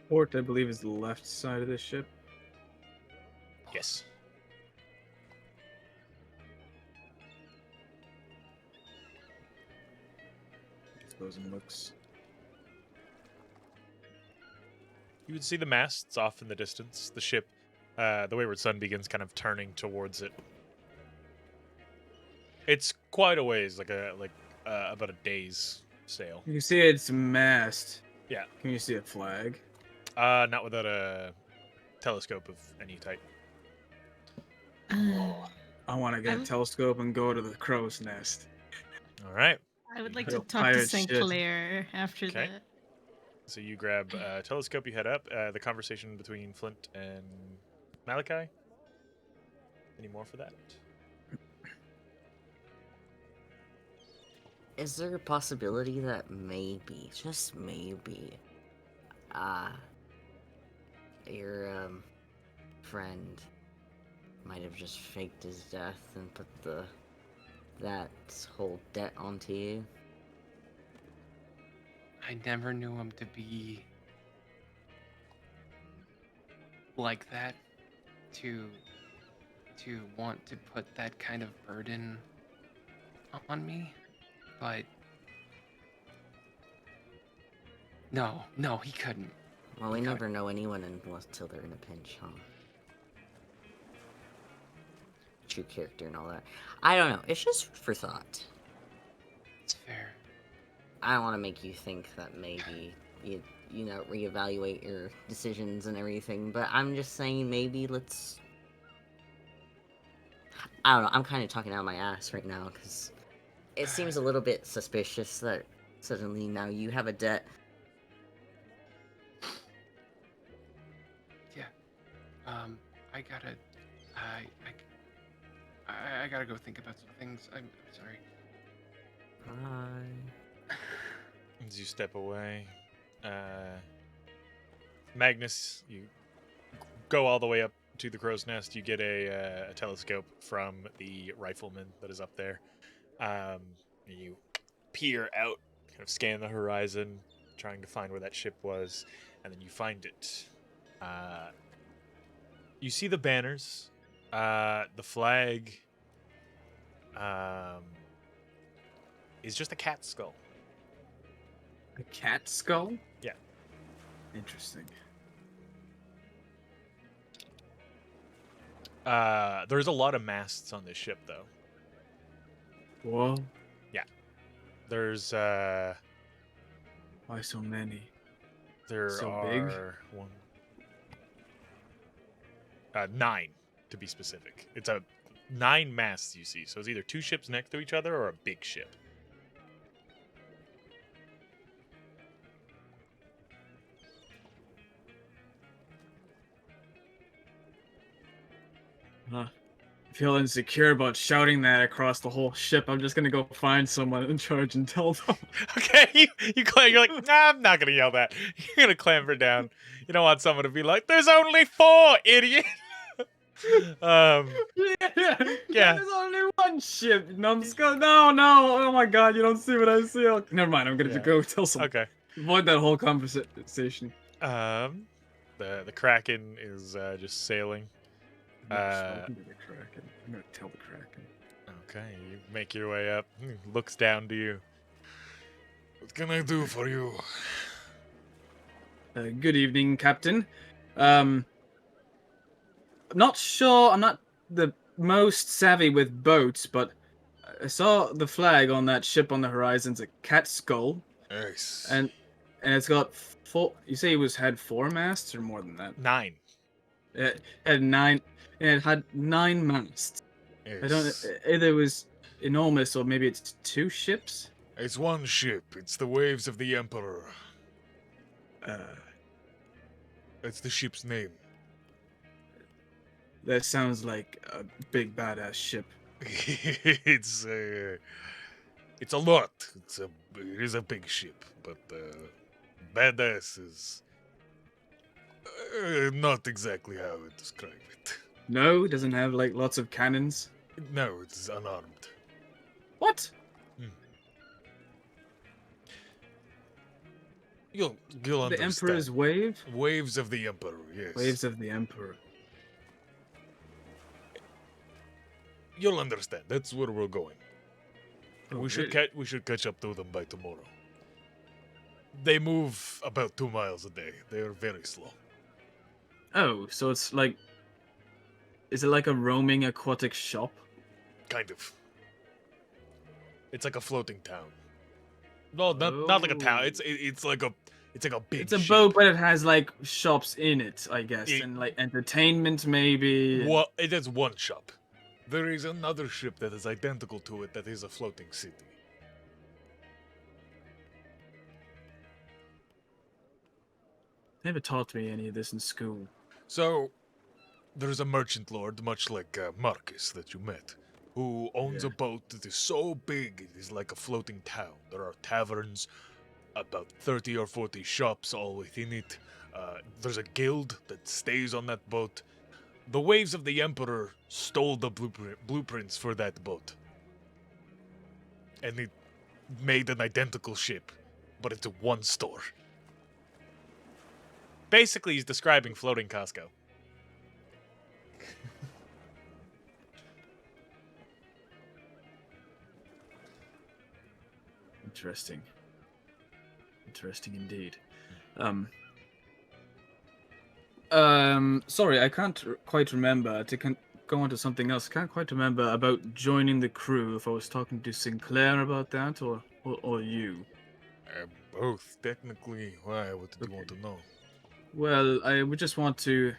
F: Port, I believe, is the left side of this ship.
D: Yes.
F: Exposing looks.
D: You would see the masts off in the distance. The ship, the Wayward Sun begins kind of turning towards it. It's quite a ways, about a day's sail.
F: You can see its mast.
D: Yeah.
F: Can you see a flag?
D: Not without a telescope of any type.
F: I want to get a
E: I'm-
F: telescope and go to the crow's nest.
D: All right.
E: I would like
F: Real
E: to talk to
F: pirate
E: St.
F: shit.
E: Clair after
D: Okay.
E: that.
D: So you grab a telescope, you head up. The conversation between Flint and Malachi. Any more for that?
H: Is there a possibility that maybe, just maybe, your friend might have just faked his death and put that whole debt onto you?
G: I never knew him to be like that, to want to put that kind of burden on me, but no, he couldn't.
H: Well, we
G: He
H: never know anyone until they're in a pinch, huh? True character and all that. I don't know. It's just for thought.
G: It's fair.
H: I don't want to make you think that maybe you know, reevaluate your decisions and everything, but I'm just saying maybe let's... I don't know, I'm kind of talking out of my ass right now, because it seems a little bit suspicious that suddenly now you have a debt.
G: Yeah. I gotta go think about some things. I'm sorry.
H: Bye.
D: As you step away, Magnus, you go all the way up to the crow's nest. You get a telescope from the rifleman that is up there. You peer out, kind of scan the horizon, trying to find where that ship was, and then you find it. You see the banners, the flag. Is just a cat skull.
F: A cat skull?
D: Yeah.
F: Interesting.
D: There's a lot of masts on this ship, though.
F: Whoa.
D: There's
F: Why so many?
D: there
F: So
D: are
F: big?
D: 9 to be specific. It's 9 masts you see, so it's either 2 ships next to each other or a big ship.
F: I feel insecure about shouting that across the whole ship. I'm just gonna go find someone in charge and tell them.
D: Okay, you're like, nah, I'm not gonna yell that. You're gonna clamber down. You don't want someone to be like, "There's only 4, idiot."
F: Yeah.
D: Yeah.
F: There's only one ship. Numbskull. No. Oh my god, you don't see what I see. Oh, never mind. I'm gonna
D: Yeah.
F: go tell someone.
D: Okay.
F: Avoid that whole conversation.
D: The Kraken is just sailing.
F: I'm not spoken to the Kraken. I'm gonna tell the Kraken.
D: Okay, you make your way up. Looks down to you. What can I do for you?
F: Good evening, Captain. I'm not sure. I'm not the most savvy with boats, but I saw the flag on that ship on the horizon. It's a cat skull,
A: Nice.
F: and it's got 4. You say it had 4 masts or more than that?
D: 9.
F: It had 9. And it had 9 masts. I don't.
A: Yes.
F: Either it was enormous or maybe it's 2 ships.
A: It's one ship. It's the Waves of the Emperor. That's the ship's name.
F: That sounds like a big badass ship.
A: It's a lot. It is a big ship, but badass is not exactly how I would describe it.
F: No, it doesn't have like lots of cannons.
A: No, it's unarmed.
F: What?
A: You'll
F: The
A: understand.
F: Emperor's wave?
A: Waves of the Emperor. Yes.
F: Waves of the Emperor.
A: You'll understand. That's where we're going.
F: Oh,
A: we should
F: really?
A: we should catch up to them by tomorrow. They move about 2 miles a day. They are very slow.
F: Oh, so it's like. Is it like a roaming aquatic shop?
A: Kind of. It's like a floating town. No, not like a town. It's like a big.
F: It's a
A: ship.
F: boat, but it has like shops in it, I guess,
A: It-
F: and like entertainment maybe.
A: Well, it is one shop. There is another ship that is identical to it that is a floating city.
F: Never taught me any of this in school.
A: So, there's a merchant lord, much like Marcus that you met, who owns a boat that is so big it is like a floating town. There are taverns, about 30 or 40 shops all within it. There's a guild that stays on that boat. The waves of the Emperor stole the blueprints for that boat. And it made an identical ship, but it's a one store.
D: Basically, he's describing floating Costco.
F: Interesting. Interesting indeed. Sorry, I can't quite remember. To go on to something else, can't quite remember about joining the crew. If I was talking to Sinclair about that, or you.
A: Both, technically. Why? What did you want to know?
F: Well, I would just want to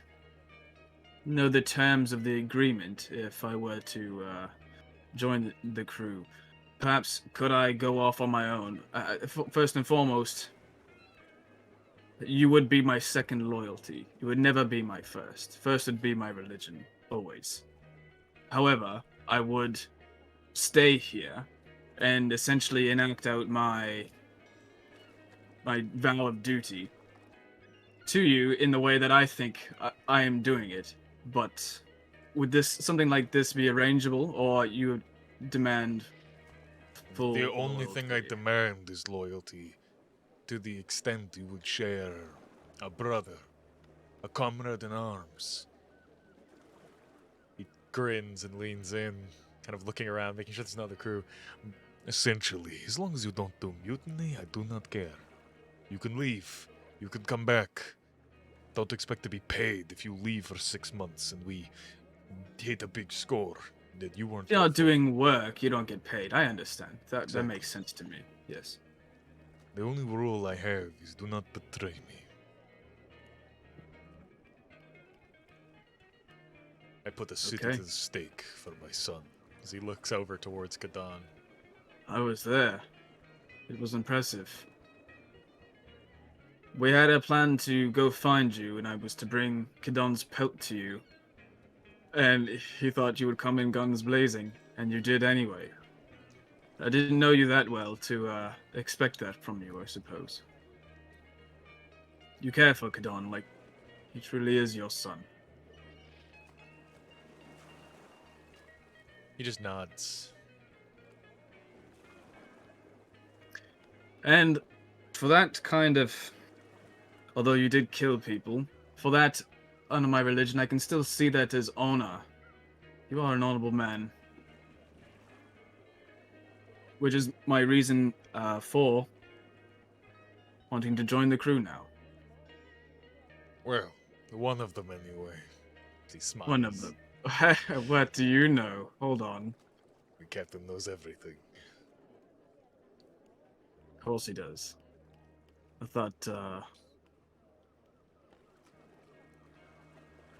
F: know the terms of the agreement if I were to join the crew. Perhaps could I go off on my own? First and foremost, you would be my second loyalty. You would never be my first. First would be my religion, always. However, I would stay here and essentially enact out my vow of duty to you in the way that I think I am doing it. But would something like this be arrangeable, or you demand full
A: The only
F: loyalty?
A: thing I demand is loyalty, to the extent you would share a brother, a comrade in arms.
D: He grins and leans in, kind of looking around, making sure there's no other crew.
A: Essentially, as long as you don't do mutiny, I do not care. You can leave. You can come back. Don't expect to be paid if you leave for 6 months and we hit a big score that you weren't.
F: If you're not doing work, you don't get paid. I understand. That
A: Exactly.
F: makes sense to me. Yes.
A: The only rule I have is do not betray me.
D: I put a city
F: Okay.
D: to the stake for my son as he looks over towards Kadan.
F: I was there. It was impressive. We had a plan to go find you, and I was to bring Kadon's pelt to you. And he thought you would come in guns blazing, and you did anyway. I didn't know you that well to expect that from you, I suppose. You care for Kadon like he truly is your son.
D: He just nods.
F: And for that kind of, although you did kill people, for that, under my religion, I can still see that as honor. You are an honorable man. Which is my reason for wanting to join the crew now.
A: Well, one of them anyway.
D: He smiles.
F: One of them. What do you know? Hold on.
A: The captain knows everything.
F: Of course he does. I thought,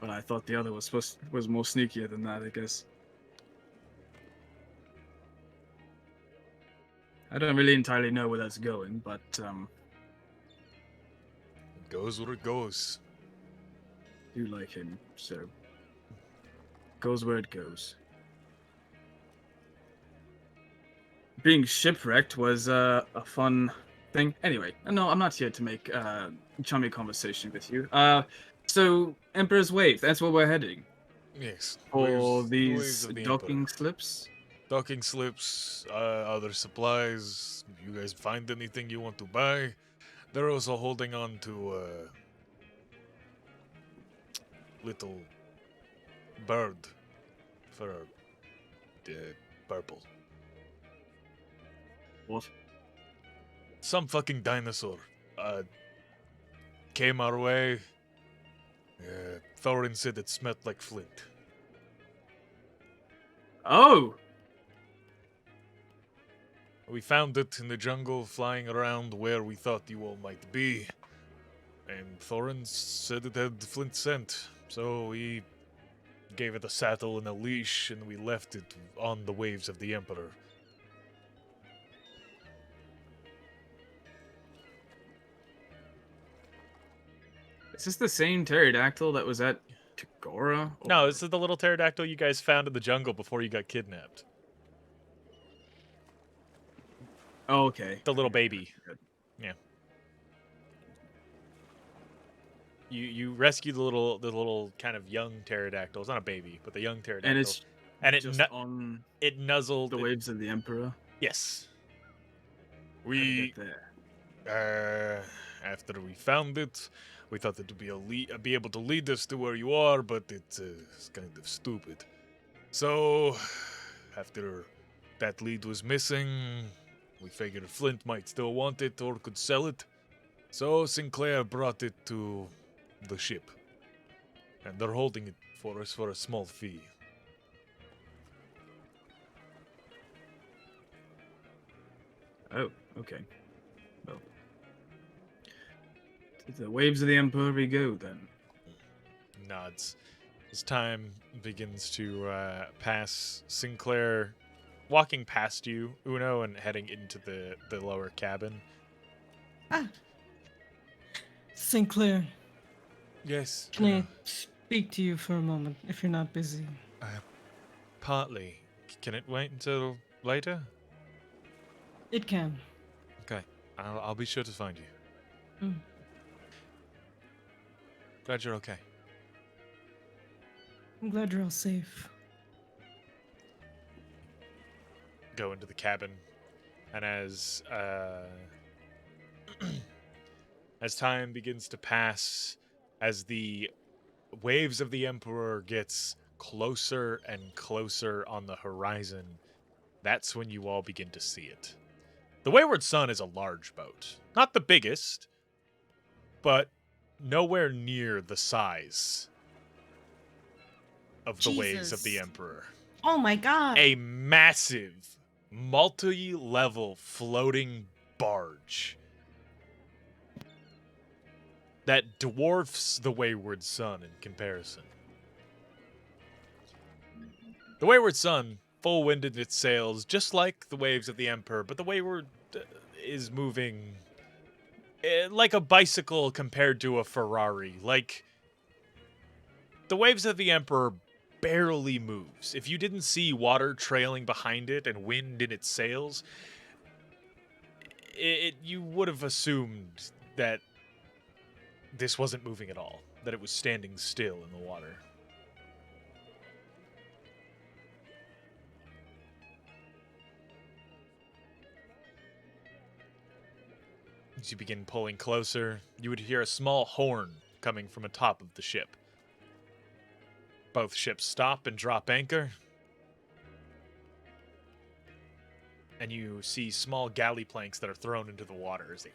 F: but I thought the other was more sneakier than that, I guess. I don't really entirely know where that's going, but
A: It goes where it goes.
F: do like him, so goes where it goes. Being shipwrecked was a fun thing. Anyway, no, I'm not here to make chummy conversation with you. So Emperor's Wave, that's where we're heading.
A: Yes.
F: For
A: waves
F: these
A: of the
F: docking
A: Emperor.
F: slips.
A: Docking slips, other supplies. If you guys find anything you want to buy, they're also holding on to little bird for purple.
F: What?
A: Some fucking dinosaur came our way. Thorin said it smelled like flint.
F: Oh!
A: We found it in the jungle, flying around where we thought you all might be. And Thorin said it had flint scent, so we gave it a saddle and a leash, and we left it on the waves of the Emperor.
F: Is this the same pterodactyl that was at Tagora?
D: No, this is the little pterodactyl you guys found in the jungle before you got kidnapped.
F: Oh, okay.
D: The little baby.
F: Good.
D: Yeah. You rescued the little kind of young pterodactyl. It's not a baby, but the young pterodactyl.
F: And it's
D: and it
F: just on
D: it nuzzled
F: the waves of the Emperor.
D: Yes.
F: How did it
A: We
F: get there?
A: after we found it, we thought it would be able to lead us to where you are, but it's kind of stupid. So, after that lead was missing, we figured Flint might still want it or could sell it. So Sinclair brought it to the ship. And they're holding it for us for a small fee.
F: Oh, okay. Well, to the waves of the Emperor we go then.
D: Nods. As time begins to pass, Sinclair walking past you, Uno, and heading into the lower cabin.
E: Ah. Sinclair,
A: Yes.
E: can I speak to you for a moment if you're not busy?
A: Partly. Can it wait until later?
E: It can.
A: Okay. I'll be sure to find you.
E: Mm.
A: Glad you're okay.
E: I'm glad you're all safe.
D: Go into the cabin, and as as time begins to pass, as the waves of the Emperor gets closer and closer on the horizon, that's when you all begin to see it. The Wayward Sun is a large boat, not the biggest, but nowhere near the size of the waves of the
E: Jesus.
D: Emperor.
E: Oh my god!
D: A massive, multi-level floating barge that dwarfs the Wayward Sun in comparison. The Wayward Sun, full-winded its sails, just like the waves of the Emperor, but the Wayward is moving like a bicycle compared to a Ferrari. Like, the waves of the Emperor barely moves. If you didn't see water trailing behind it and wind in its sails, you would have assumed that this wasn't moving at all, that it was standing still in the water. As you begin pulling closer, you would hear a small horn coming from atop of the ship. Both ships stop and drop anchor. And you see small galley planks that are thrown into the water as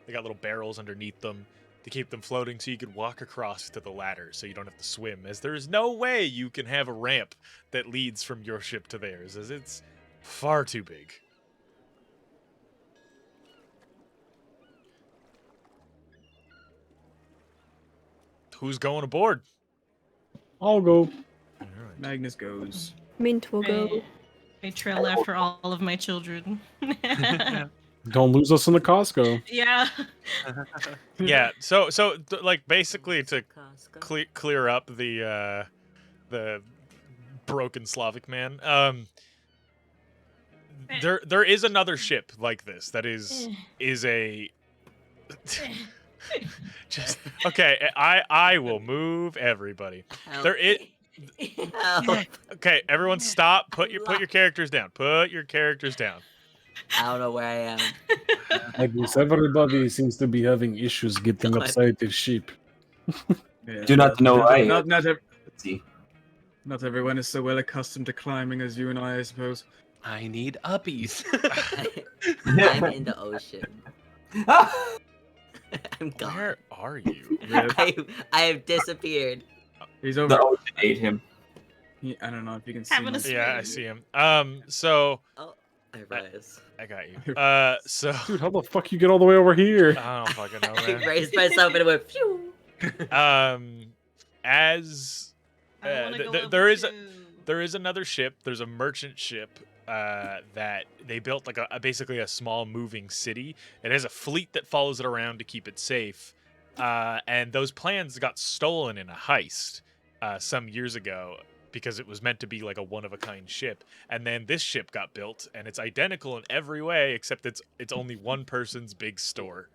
D: they got little barrels underneath them to keep them floating so you could walk across to the ladder so you don't have to swim, as there is no way you can have a ramp that leads from your ship to theirs, as it's far too big. Who's going aboard?
C: I'll go.
D: All right.
F: Magnus goes.
I: Mint will go.
E: I trail after all of my children.
C: Don't lose us in the Costco.
E: Yeah.
D: Yeah, so like basically to clear up the broken Slavic man. There is another ship like this that is a just okay. I will move everybody. There is. Okay, everyone stop. Put your characters down. Put your characters down.
H: I don't know where I am.
C: Like this, everybody seems to be having issues getting upside their ship.
F: Yeah,
J: Do not know I.
F: Not
J: Let's see.
F: everyone is so well accustomed to climbing as you and I suppose.
G: I need uppies.
H: I'm in the ocean. I'm gone.
D: Where are you?
H: I have disappeared.
F: He's
J: The
F: over.
J: ocean ate him.
F: I don't know if you can see
E: Having
F: him.
E: a
D: Yeah, I see him. So
H: Oh, I rise.
D: I got you. So
C: Dude, how the fuck you get all the way over here?
D: I don't fucking know,
H: I
D: man.
H: raised myself and it went phew.
D: as
E: I wanna go over
D: there is
E: too.
D: there is another ship. There's a merchant ship that they built like basically a small moving city. It has a fleet that follows it around to keep it safe. And those plans got stolen in a heist some years ago because it was meant to be like a one-of-a-kind ship. And then this ship got built, and it's identical in every way except it's only one person's big store.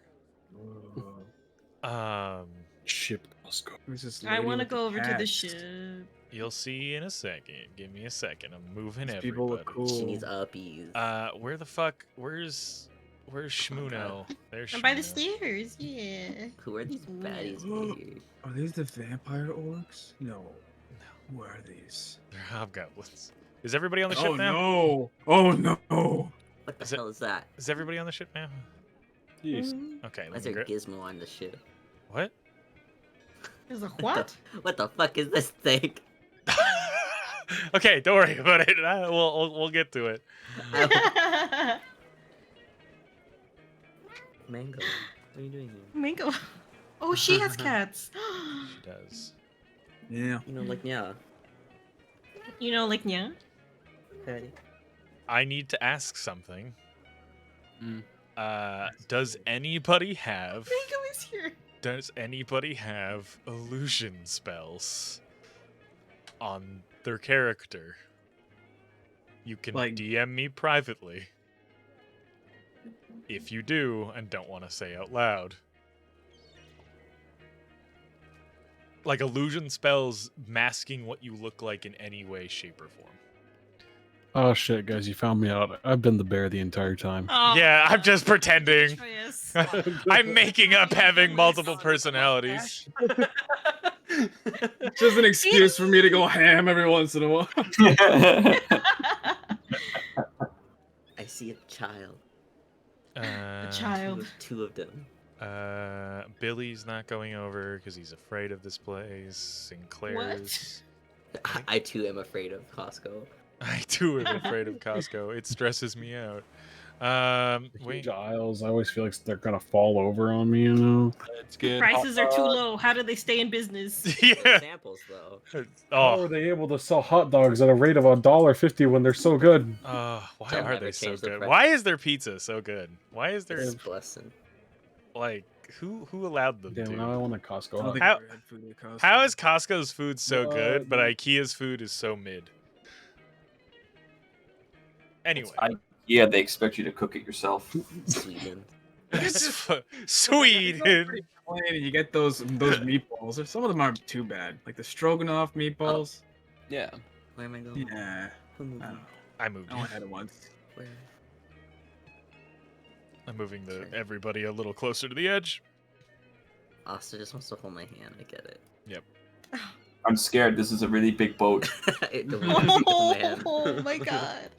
C: Ship Costco.
E: I want to go over to the ship.
D: You'll see in a second. Give me a second. I'm moving
F: These
D: everybody.
F: people look cool.
H: She needs uppies.
D: Where the fuck? Where's Shmuno? There's
E: I'm by the
D: Shmuno.
E: stairs. Yeah.
H: Who are these baddies here?
F: Are these the vampire orcs? No. Who are these?
D: They're hobgoblins. Is everybody on the ship
F: Oh
D: now?
F: no! Oh no!
H: What the hell is that?
D: Is everybody on the ship now?
C: Yes.
D: Okay.
H: Why
D: Let
H: is
D: me
H: there
D: grab.
H: Gizmo on the ship?
D: What?
E: There's a what?
H: What the fuck is this thing?
D: Okay, don't worry about it. We'll get to it.
H: Mango, what are you doing here?
E: Mango. Oh, she has cats.
D: She does.
F: Yeah.
H: You know, like, yeah.
E: You know, like, yeah.
H: Patty.
D: I need to ask something.
G: Mm.
D: Does anybody have?
E: Mango is here.
D: Does anybody have illusion spells on their character? You can
F: Like-
D: DM me privately if you do and don't want to say out loud. Like illusion spells masking what you look like in any way, shape, or form.
C: Oh shit, guys, you found me out. I've been the bear the entire time.
E: Oh,
D: Yeah, I'm just pretending.
E: Joyous.
D: I'm making up having multiple personalities.
F: Just an excuse for me to go ham every once in a while.
H: I see a child.
E: A child.
H: Two of them.
D: Billy's not going over because he's afraid of this place. Sinclair's.
H: I too am afraid of Costco.
D: I too am afraid of Costco. It stresses me out. Wait.
C: Giles, I always feel like they're gonna fall over on me, you know?
D: It's good.
E: Prices are too low. How do they stay in business?
D: Yeah.
H: Samples though.
C: How are
D: Oh.
C: they able to sell hot dogs at a rate of $1.50 when they're so good?
D: Why
H: They'll
D: are
H: never
D: they so
H: change the
D: good?
H: price.
D: Why is their pizza so good? Why is there
H: It's a blessing.
D: like who allowed them
C: Damn,
D: to?
C: now I want a
F: I
C: Costco.
F: don't
C: hot
F: think
D: How-
F: I've ever had food at Costco.
D: How is Costco's food so good, but
C: What?
D: IKEA's food is so mid? Anyway,
J: Yeah, they expect you to cook it yourself.
H: Sweden.
D: Sweden.
F: Pretty plain, and you get those meatballs. Some of them aren't too bad, like the stroganoff meatballs.
G: Yeah.
H: Where am I going?
F: Yeah,
H: Who moved
F: I
H: me?
F: don't know.
D: I moved.
F: I only had it once.
H: Where?
D: I'm moving everybody a little closer to the edge.
H: Asta just wants to hold my hand. I get it.
J: I'm scared. This is a really big boat.
H: It don't want to hold my hand.
E: Oh my god.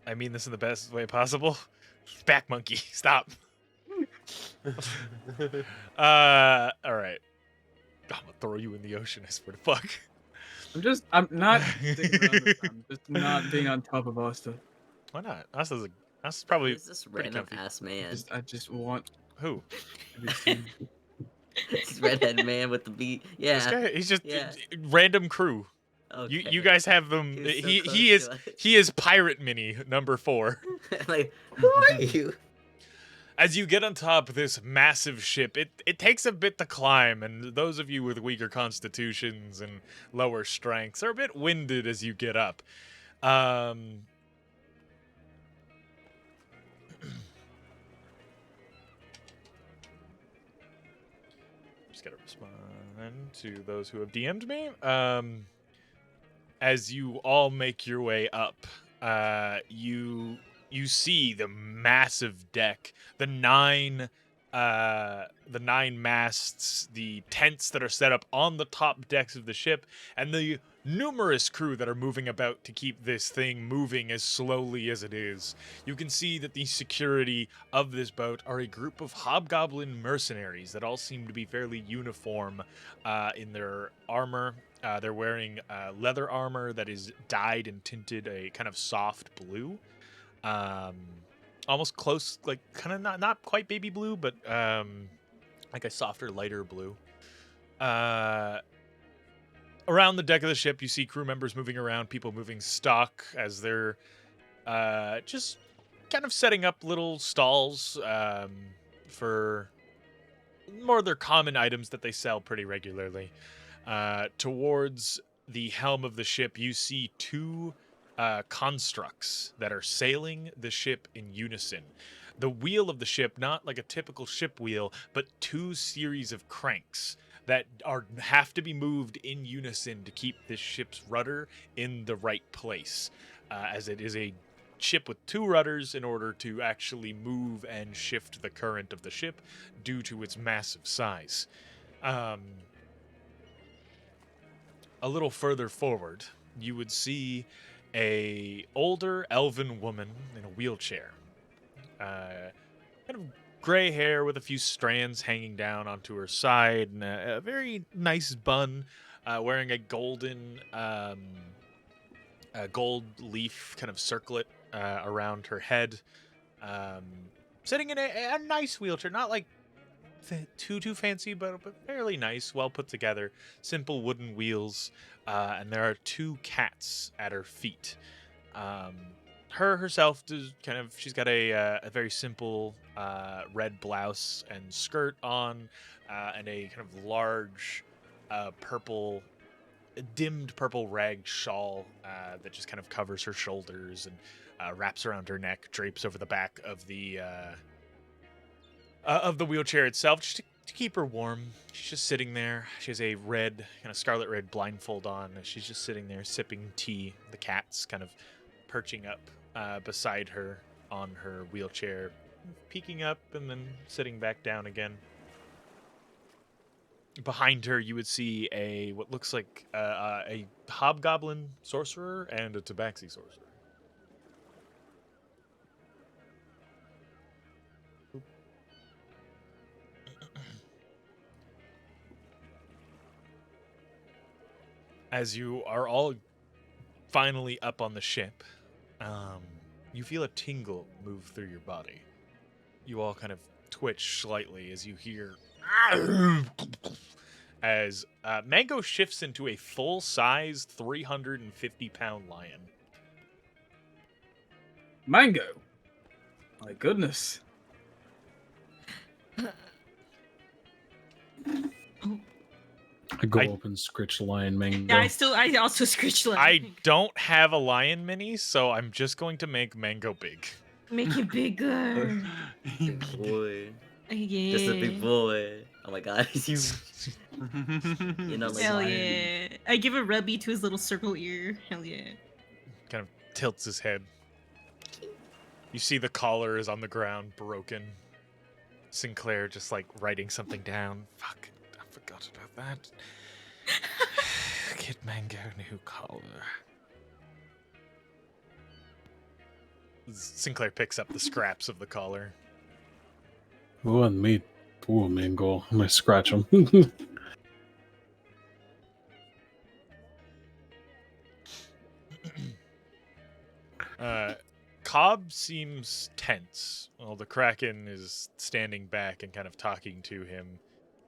D: I mean this in the best way possible. Back monkey, stop. All right. I'm gonna throw you in the ocean. I swear to fuck.
F: I'm not sticking around this time. Just not being on top of Asta.
D: Why not? That's probably
H: Who's this
D: pretty
H: random
D: comfy.
H: ass man?
F: I just want
D: Who?
F: to be seen.
H: This redhead man with the beat.
D: This
H: Yeah.
D: guy? He's just
H: Yeah.
D: random crew.
H: Okay.
D: You guys have them.
H: He was so
D: He
H: close
D: is
H: to us.
D: he is Pirate Mini number 4.
H: Like, who are you?
D: As you get on top of this massive ship, it takes a bit to climb, and those of you with weaker constitutions and lower strengths are a bit winded as you get up. Just gotta respond to those who have DM'd me. As you all make your way up, you see the massive deck, the nine masts, the tents that are set up on the top decks of the ship, and the numerous crew that are moving about to keep this thing moving as slowly as it is. You can see that the security of this boat are a group of hobgoblin mercenaries that all seem to be fairly uniform in their armor. They're wearing leather armor that is dyed and tinted a kind of soft blue. almost close, like kind of not quite baby blue, but like a softer, lighter blue. Around the deck of the ship, you see crew members moving around, people moving stock as they're just kind of setting up little stalls for more of their common items that they sell pretty regularly. Towards the helm of the ship, you see two constructs that are sailing the ship in unison. The wheel of the ship, not like a typical ship wheel, but two series of cranks that have to be moved in unison to keep this ship's rudder in the right place, as it is a ship with two rudders in order to actually move and shift the current of the ship due to its massive size. A little further forward, you would see a older elven woman in a wheelchair. Kind of gray hair with a few strands hanging down onto her side, and a very nice bun, wearing a golden gold leaf kind of circlet around her head, sitting in a nice wheelchair, not like too fancy, but fairly nice, well put together, simple wooden wheels, and there are two cats at her feet. Herself does she's got a very simple red blouse and skirt on, and a kind of large dimmed purple rag shawl that just kind of covers her shoulders and wraps around her neck, drapes over the back of the wheelchair itself, just to keep her warm. She's just sitting there. She has a red, kind of scarlet red blindfold on. She's just sitting there sipping tea. The cat's kind of perching up beside her on her wheelchair, peeking up and then sitting back down again. Behind her, you would see what looks like a hobgoblin sorcerer and a tabaxi sorcerer. As you are all finally up on the ship, you feel a tingle move through your body. You all kind of twitch slightly as you hear as Mango shifts into a full-sized 350-pound lion.
F: Mango? My goodness.
C: I go up and scritch lion Mango.
E: Yeah, I also scritch lion.
D: I don't have a lion mini, so I'm just going to make Mango big.
E: Make it bigger.
K: Big boy.
E: Yeah.
K: Just a big boy. Oh my god, he's huge. You know, like
E: Hell
K: lion.
E: yeah. I give a rubby to his little circle ear. Hell yeah.
D: Kind of tilts his head. You see the collar is on the ground, broken. Sinclair just like writing something down. Fuck, I forgot about that. Get Mango new collar. Sinclair picks up the scraps of the collar.
C: Oh, and me. Oh, Mango. I'm gonna scratch him.
D: Cobb seems tense while the Kraken is standing back and kind of talking to him,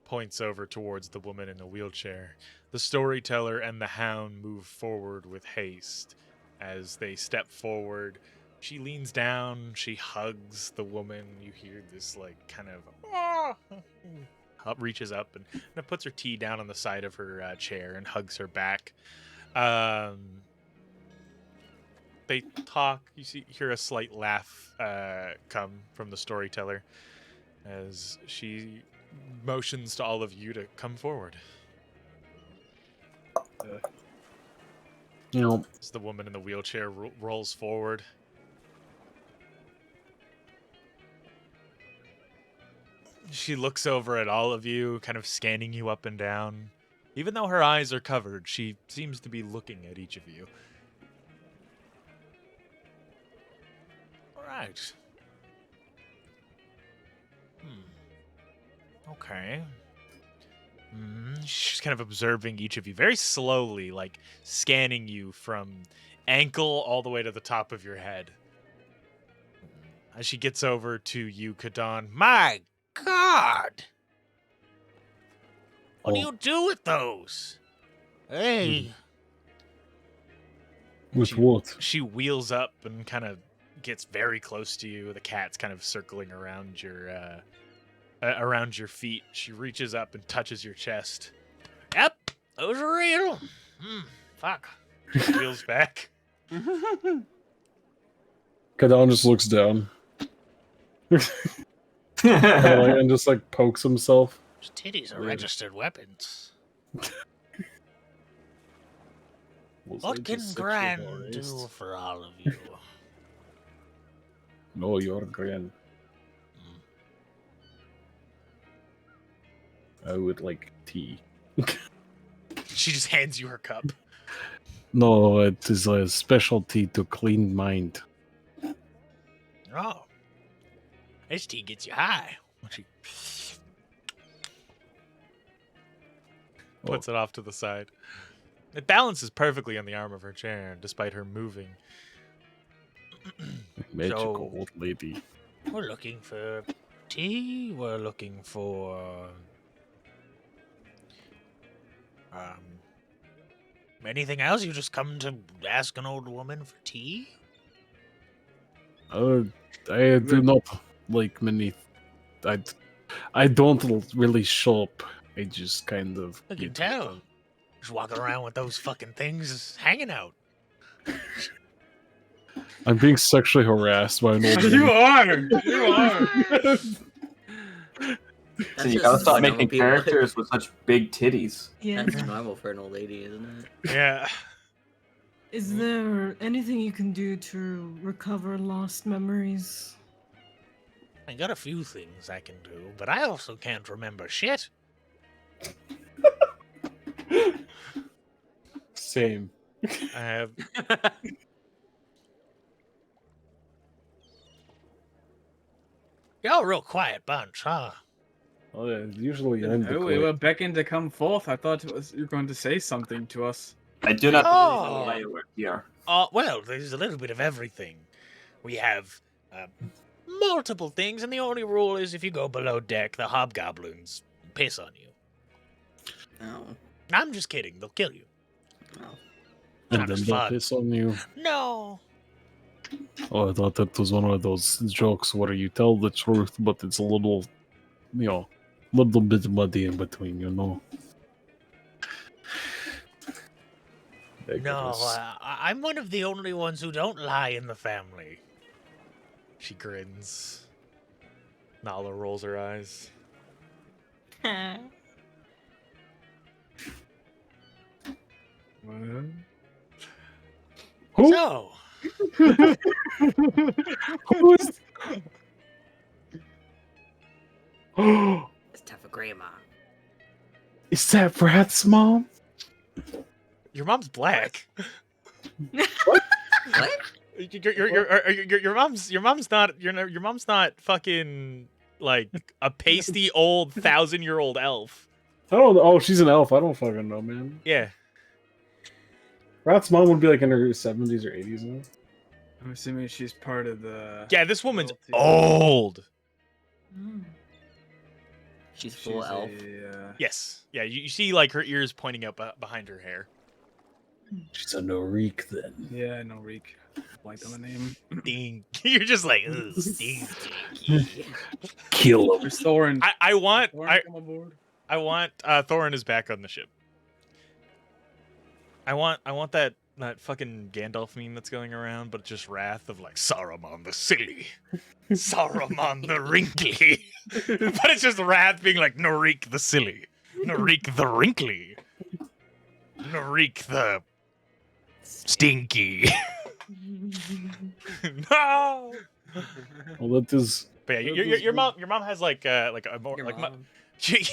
D: points over towards the woman in the wheelchair. The storyteller and the hound move forward with haste. As they step forward, she leans down, she hugs the woman. You hear this like kind of reaches up and puts her tea down on the side of her chair and hugs her back. They talk. You hear a slight laugh come from the storyteller as she motions to all of you to come forward. As the woman in the wheelchair rolls forward. She looks over at all of you, kind of scanning you up and down. Even though her eyes are covered, she seems to be looking at each of you. Right. Okay. She's kind of observing each of you very slowly, like scanning you from ankle all the way to the top of your head. As she gets over to you, Kadon. My God! What do you do with those? Hey.
C: With what?
D: She wheels up and kind of gets very close to you. The cat's kind of circling around your feet. She reaches up and touches your chest. Yep, those are real. Fuck. She wheels back.
C: Kadon just looks down. And just like pokes himself.
D: Titties are registered weapons.
C: Was
D: What
C: I
D: can
C: just
D: Gran
C: sexually
D: do
C: harassed?
D: for all of you?
C: No, you're Gran. I would like tea.
D: She just hands you her cup.
C: No, it is a specialty to clean mind.
D: Oh. This tea gets you high. She puts it off to the side. It balances perfectly on the arm of her chair, despite her moving.
C: Magical old lady.
D: We're looking for tea. We're looking for anything else? You just come to ask an old woman for tea?
C: I do not like many. I don't really shop. I just kind of.
D: I can tell. Just walking around with those fucking things, hanging out.
C: I'm being sexually harassed by an old woman.
F: You are. You are.
J: So you gotta stop making characters with such big titties.
E: Yeah.
K: That's normal for an old lady, isn't it?
D: Yeah.
E: Is there anything you can do to recover lost memories?
D: I got a few things I can do, but I also can't remember shit.
C: Same.
D: I have. Y'all a real quiet bunch, huh?
C: Oh yeah, usually I'm the
F: No, we
C: quiet.
F: were beckoned to come forth. I thought you were going to say something to us.
J: I do not
D: Oh.
J: believe why you were here.
D: Well, there's a little bit of everything. We have multiple things, and the only rule is if you go below deck, the hobgoblins piss on you.
K: Oh.
D: I'm just kidding. They'll kill you.
K: Oh.
C: And
D: Not
C: then
D: as
C: they'll
D: fun.
C: piss on you.
D: No.
C: Oh, I thought that was one of those jokes where you tell the truth, but it's a little, little bit muddy in between, you know.
D: No, I'm one of the only ones who don't lie in the family. She grins. Nala rolls her eyes.
C: Who?
D: So,
C: Who is?
K: It's tough for grandma.
C: Is that Brad's mom?
D: your mom's black.
K: What?
D: Your mom's not fucking like a pasty old 1,000-year-old elf.
C: I don't know. Oh, she's an elf. I don't fucking know, man.
D: Yeah.
C: Brad's mom would be like in her 70s or 80s now.
F: I'm assuming she's part of the.
D: Yeah, this woman's
F: royalty.
D: old.
K: She's full elf.
D: Yes. Yeah, you see like her ears pointing out behind her hair.
C: She's a Norik then.
F: Yeah, no reek. Like on the name.
D: Ding. You're just like, ugh, stinky.
C: Kill him.
F: Where's Thorin?
D: I want
F: Thorin, come aboard.
D: Thorin is back on the ship. I want that fucking Gandalf meme that's going around, but just Wrath of like Saruman the silly, Saruman the wrinkly, but it's just Wrath being like Norik the silly, Norik the wrinkly, Norik the stinky. No.
C: Well, that is.
D: But yeah, your mom has like a more
K: Your
D: like
K: mom.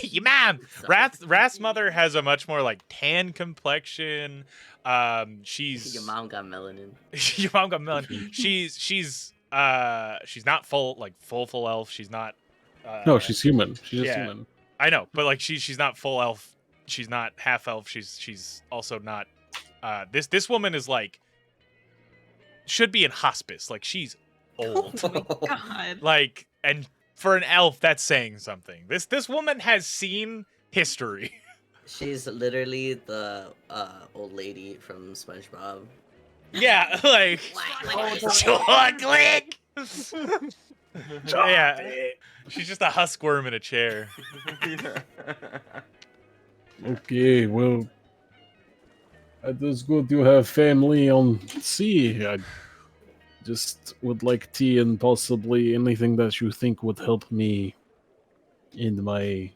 D: your mom. Wrath's mother has a much more like tan complexion. She's
K: Your mom got melanin.
D: your mom got melanin. She's not full elf. She's not.
C: No, she's human. She's just
D: yeah.
C: human.
D: I know, but like she's not full elf. She's not half elf. She's also not. This woman is like should be in hospice. Like she's old.
E: God.
D: Like, and for an elf, that's saying something. This woman has seen history.
K: She's literally the old lady from SpongeBob.
D: Yeah, like chocolate. Yeah, she's just a huskworm in a chair.
C: Okay, well, it is good to have family on sea. I just would like tea and possibly anything that you think would help me in my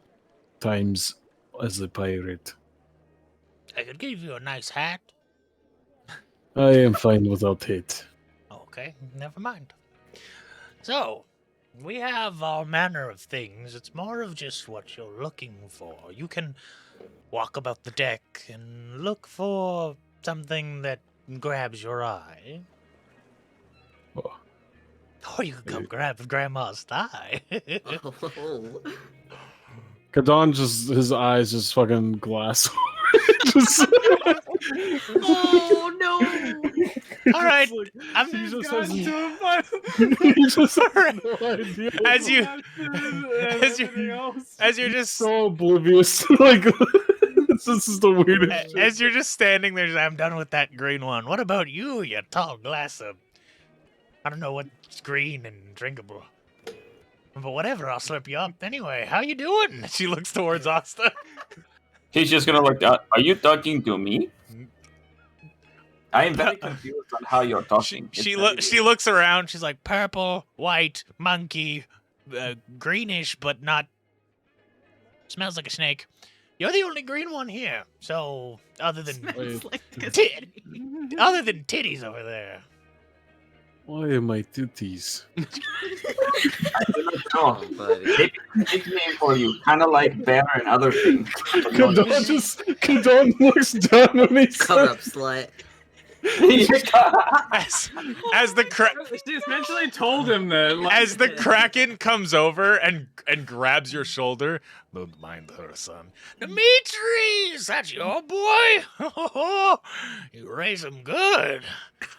C: times as a pirate.
L: I could give you a nice hat.
C: I am fine without it.
L: Okay, never mind. So, we have all manner of things. It's more of just what you're looking for. You can walk about the deck and look for something that grabs your eye.
C: Oh.
L: Or you can come grab Grandma's thigh.
C: Kadon just, his eyes just fucking glass. Just,
E: Oh no!
L: All right, I'm
C: he just
F: Got
C: has,
F: into a fight.
C: he just has no idea.
D: As you,
F: Else.
D: as you're just,
C: So oblivious. Like, this is the weirdest shit.
D: as you're just standing there,
L: I'm done with that green one. What about you, you tall glass of... I don't know what's green and drinkable. But whatever, I'll slurp you up. Anyway, how you doing?
D: she looks towards Asta.
J: He's just gonna look at. Are you talking to me? I am very confused on how you're talking.
D: She looks around. She's like purple, white, monkey, greenish, but not.
L: Smells like a snake. You're the only green one here. So, other than
E: Smells like a
L: other than titties over there.
C: Why am I titties?
J: I do not know.
K: Buddy.
J: Maybe a nickname for you, kind of like bear and other things.
C: Kadon looks down when he
K: Cover
C: said,
K: up, slut.
D: as the
F: She essentially told him that. Like,
D: as the kraken comes over and grabs your shoulder. Don't mind her, son.
L: Dimitri, is that your boy? You raise him good.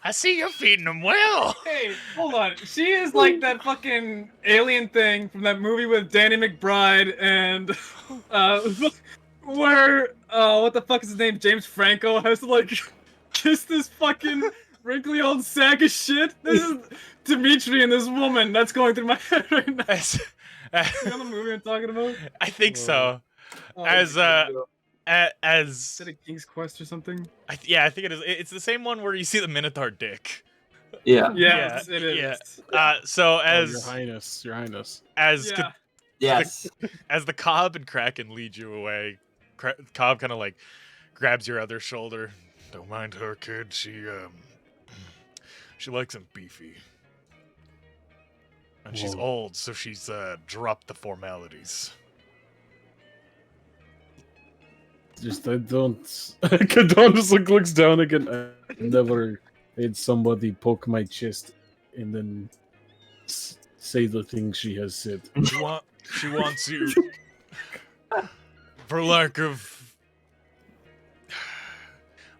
L: I see you're feeding him well.
F: hey, hold on. She is like that fucking alien thing from that movie with Danny McBride and where what the fuck is his name? James Franco has to like kiss this fucking wrinkly old sack of shit. This is Dimitri and this woman that's going through my head right now. You know the movie I'm talking about?
D: I think so.
F: Oh,
D: As
F: is it a King's Quest or something?
D: I think it is. It's the same one where you see the Minotaur dick.
J: Yeah.
F: Yes, it is.
D: Yeah. So as
C: Your Highness.
D: as
F: Yeah.
J: Yes.
D: as the Cobb and Kraken lead you away, Cobb kind of like grabs your other shoulder. Don't mind her, kid. She likes him beefy. And she's
C: Whoa.
D: old, so she's dropped the formalities.
C: Just I don't. Kadon just looks down again. I never had somebody poke my chest and then say the things she has said.
D: She wants you for lack of.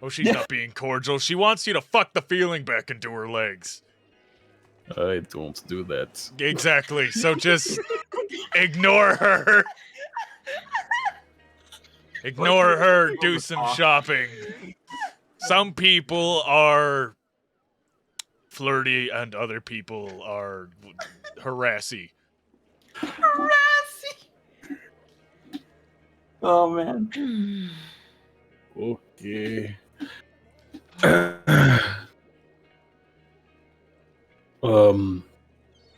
D: Oh, she's not being cordial. She wants you to fuck the feeling back into her legs.
C: I don't do that.
D: Exactly. So just ignore her. Ignore her. Do some shopping. Some people are flirty and other people are harassy.
J: Oh man.
C: Okay.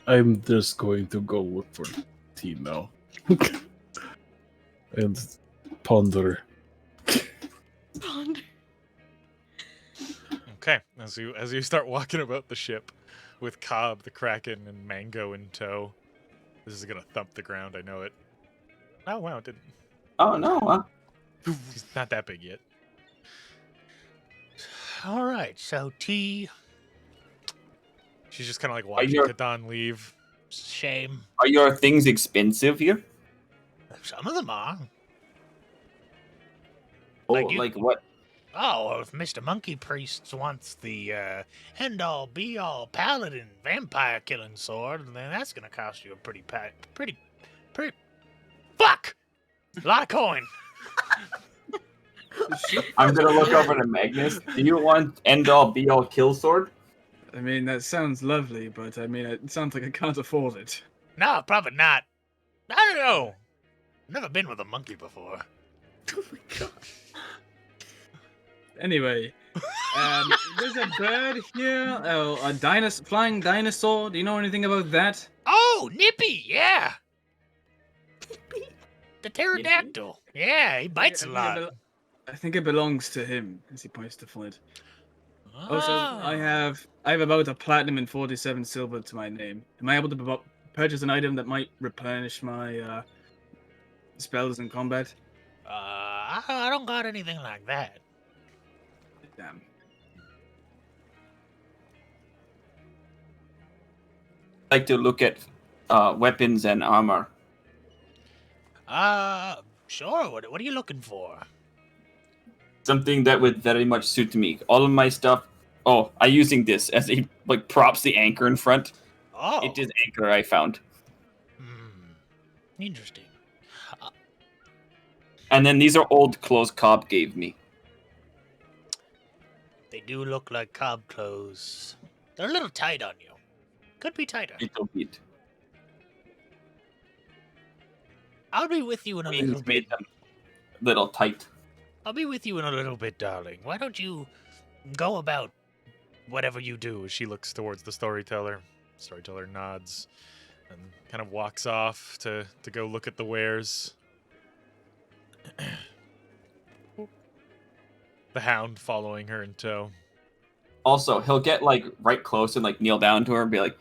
C: I'm just going to go look for tea now. And ponder.
D: Okay, as you start walking about the ship with Cobb, the Kraken, and Mango in tow. This is gonna thump the ground, I know it. Oh wow, it didn't.
J: Oh no.
D: He's not that big yet.
L: All right, so tea.
D: She's just kind of like watching
J: your-
D: Kadon leave.
L: Shame.
J: Are your things expensive here?
L: Some of them are.
J: Oh,
L: Like you-
J: like what?
L: Oh, well, if Mr. Monkey Priest wants the end-all, be-all paladin vampire killing sword, then that's gonna cost you a pretty. Fuck! A lot of coin.
J: I'm gonna look over to Magnus. Do you want end-all, be-all kill sword?
F: I mean, that sounds lovely, but I mean, it sounds like I can't afford it.
L: No, probably not. I don't know. Never been with a monkey before.
K: Oh my god.
F: Anyway, there's a bird here. Oh, a flying dinosaur. Do you know anything about that?
L: Oh, Nippy, yeah. The pterodactyl. Yeah, he bites a lot.
F: I think it belongs to him, as he points to Flint. Also,
L: Oh.
F: I have about a platinum and 47 silver to my name. Am I able to purchase an item that might replenish my spells in combat?
L: I don't got anything like that.
F: Damn.
J: I'd like to look at weapons and armor.
L: Sure. What are you looking for?
J: Something that would very much suit me. All of my stuff. Oh, I'm using this as a props the anchor in front.
L: Oh.
J: It is anchor I found.
L: Interesting.
J: And then these are old clothes Cobb gave me.
L: They do look like cob clothes. They're a little tight on you. Could be tighter.
J: Little bit.
L: I'll be with you in a
J: Means
L: little bit.
J: made them little tight.
L: I'll be with you in a little bit, darling. Why don't you go about whatever you do?
D: She looks towards the storyteller. Storyteller nods and kind of walks off to go look at the wares. The hound following her in tow.
J: Also, he'll get right close and kneel down to her and be like,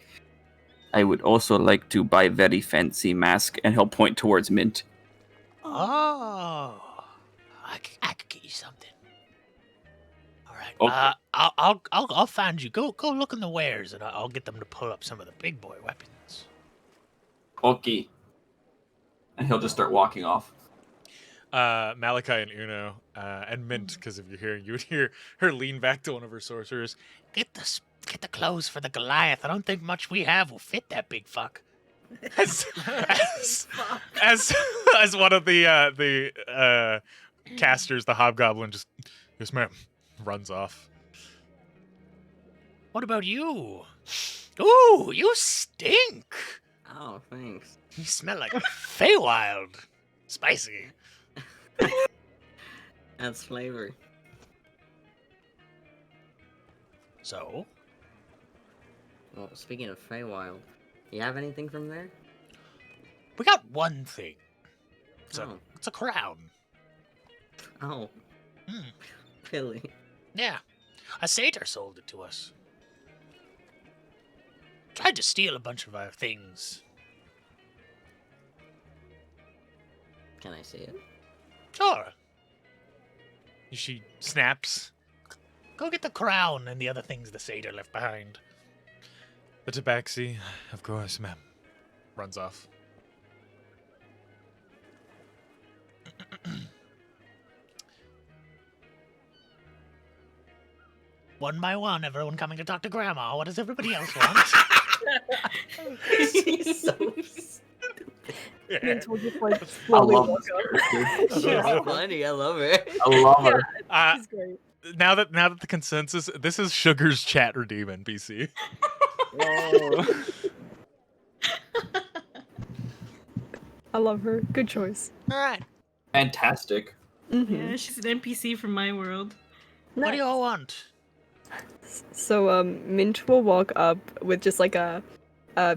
J: I would also like to buy very fancy mask, and he'll point towards Mint.
L: Oh, I could get you something. All right.
J: Okay.
L: I'll find you. Go look in the wares, and I'll get them to pull up some of the big boy weapons.
J: Okay. And he'll just start walking off.
D: Malachi and Uno and Mint, because if you're hearing, you would hear her lean back to one of her sorcerers.
L: Get the clothes for the Goliath. I don't think much we have will fit that big fuck.
D: As one of the casters, the hobgoblin, just, yes ma'am, runs off.
L: What about you? Ooh, you stink.
K: Oh, thanks.
L: You smell like Feywild. Spicy.
K: That's flavor.
L: So?
K: Well, speaking of Feywild, you have anything from there?
L: We got one thing.
K: Oh.
L: It's a crown.
K: Oh. Really?
L: Yeah. A satyr sold it to us. Tried to steal a bunch of our things.
K: Can I see it?
L: Sure.
D: She snaps.
L: Go get the crown and the other things the satyr left behind.
D: The tabaxi, of course, ma'am. Runs off.
L: One by one, everyone coming to talk to Grandma. What does everybody else want?
K: She's so
I: Mint will just like
J: I
I: slowly
J: love
I: walk
J: this
I: up.
J: character.
K: She's funny. I love her.
J: I love her.
I: She's great.
D: Now that the consensus, this is Sugar's chat redeem NPC.
F: Oh.
I: I love her. Good choice.
L: All right.
J: Fantastic.
I: Mm-hmm.
E: Yeah, she's an NPC from my world.
L: What do you all want?
I: So Mint will walk up with just like a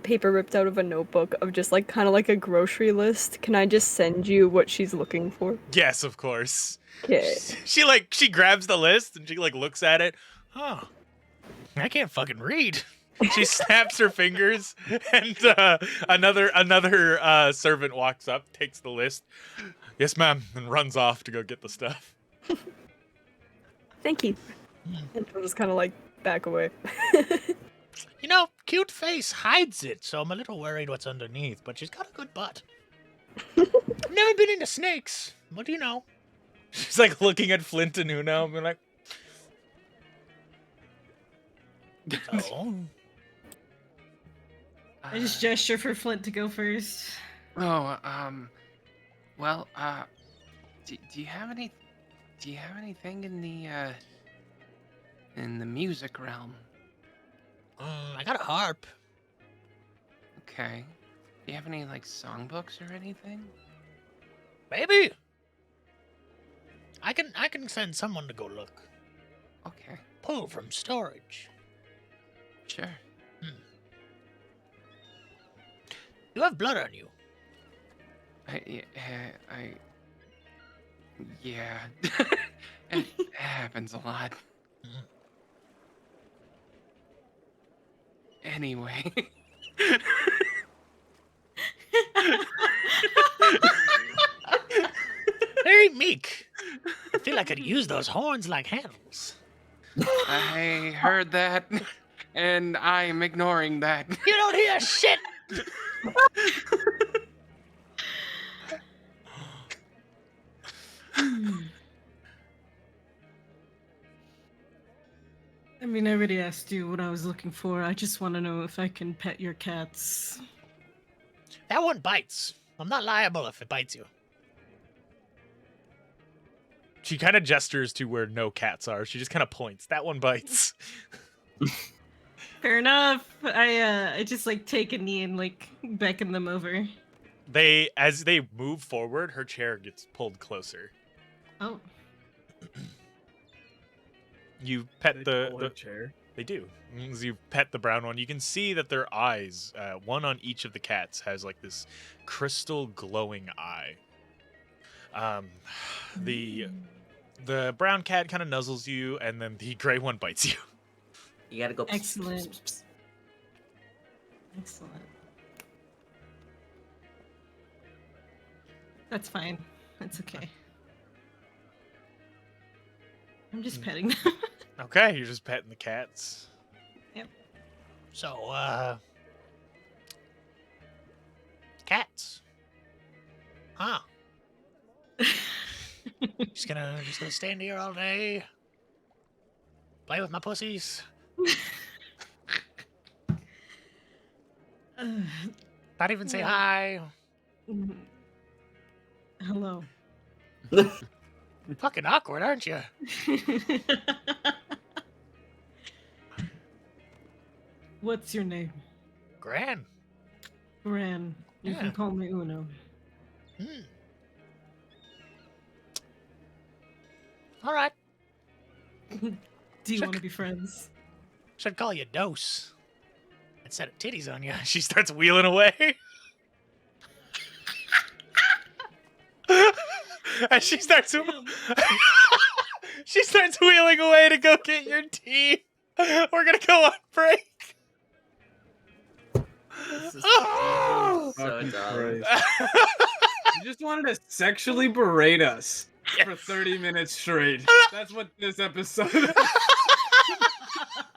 I: paper ripped out of a notebook of just like kind of like a grocery list. Can I just send you what she's looking for?
D: Yes, of course.
I: Okay.
D: She grabs the list and she looks at it.
L: Huh. I can't fucking read.
D: She snaps her fingers, and another servant walks up, takes the list. Yes, ma'am, and runs off to go get the stuff.
I: Thank you. And she'll just kind of like back away.
L: You know, cute face hides it, so I'm a little worried what's underneath, but she's got a good butt. Never been into snakes. What do you know?
D: She's like looking at Flint and Uno and being like,
L: So,
E: I just gesture for Flint to go first.
G: Oh, well, do you have anything in the music realm?
L: I got a harp.
G: Okay. Do you have any like songbooks or anything?
L: Maybe. I can send someone to go look.
G: Okay.
L: Pull from storage.
G: Sure.
L: You have blood on you.
G: Yeah. It happens a lot. Anyway.
L: Very meek. I feel I could use those horns like handles.
G: I heard that, and I'm ignoring that.
L: You don't hear shit.
E: I mean, I already asked you what I was looking for. I just want to know if I can pet your cats.
L: That one bites. I'm not liable if it bites you.
D: She kind of gestures to where no cats are. She just kind of points. That one bites.
E: Fair enough. I just like take a knee and like beckon them over.
D: As they move forward, her chair gets pulled closer.
E: Oh.
D: You pet the
C: chair.
D: They do. As you pet the brown one, you can see that their eyes, one on each of the cats, has like this crystal glowing eye. The brown cat kind of nuzzles you, and then the gray one bites you.
K: You gotta go.
E: Excellent. Excellent. That's fine. That's okay. I'm just petting them.
D: Okay, you're just petting the cats.
E: Yep.
L: So, cats. Huh. just gonna stand here all day. Play with my pussies. Not even say hi.
E: Hello.
L: Fucking awkward, aren't you?
E: What's your name?
L: Gran.
E: Gran. You
L: Yeah.
E: can call me Uno.
L: All right.
E: Do you want to be friends?
L: Should call you Dose. Instead of titties on you.
D: She starts wheeling away. And she starts wheeling away to go get your tea. We're gonna go on break.
K: This is
F: Oh!
K: so
C: Fucking
K: dumb.
C: Christ.
F: You just wanted to sexually berate us for 30 minutes straight. That's what this episode is.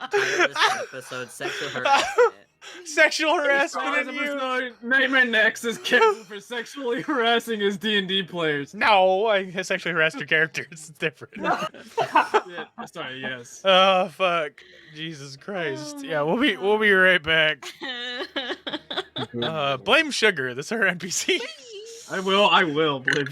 K: Title of this episode: sexual harassment.
D: Sexual harassment
F: This
D: of you.
F: episode, NightmareNexus canceled for sexually harassing his D&D players.
D: No, I sexually harassed your characters. It's different.
F: Yeah, sorry, yes.
D: Oh fuck! Jesus Christ! Yeah, we'll be right back. Blame Sugar. That's our NPC.
F: I will, believe.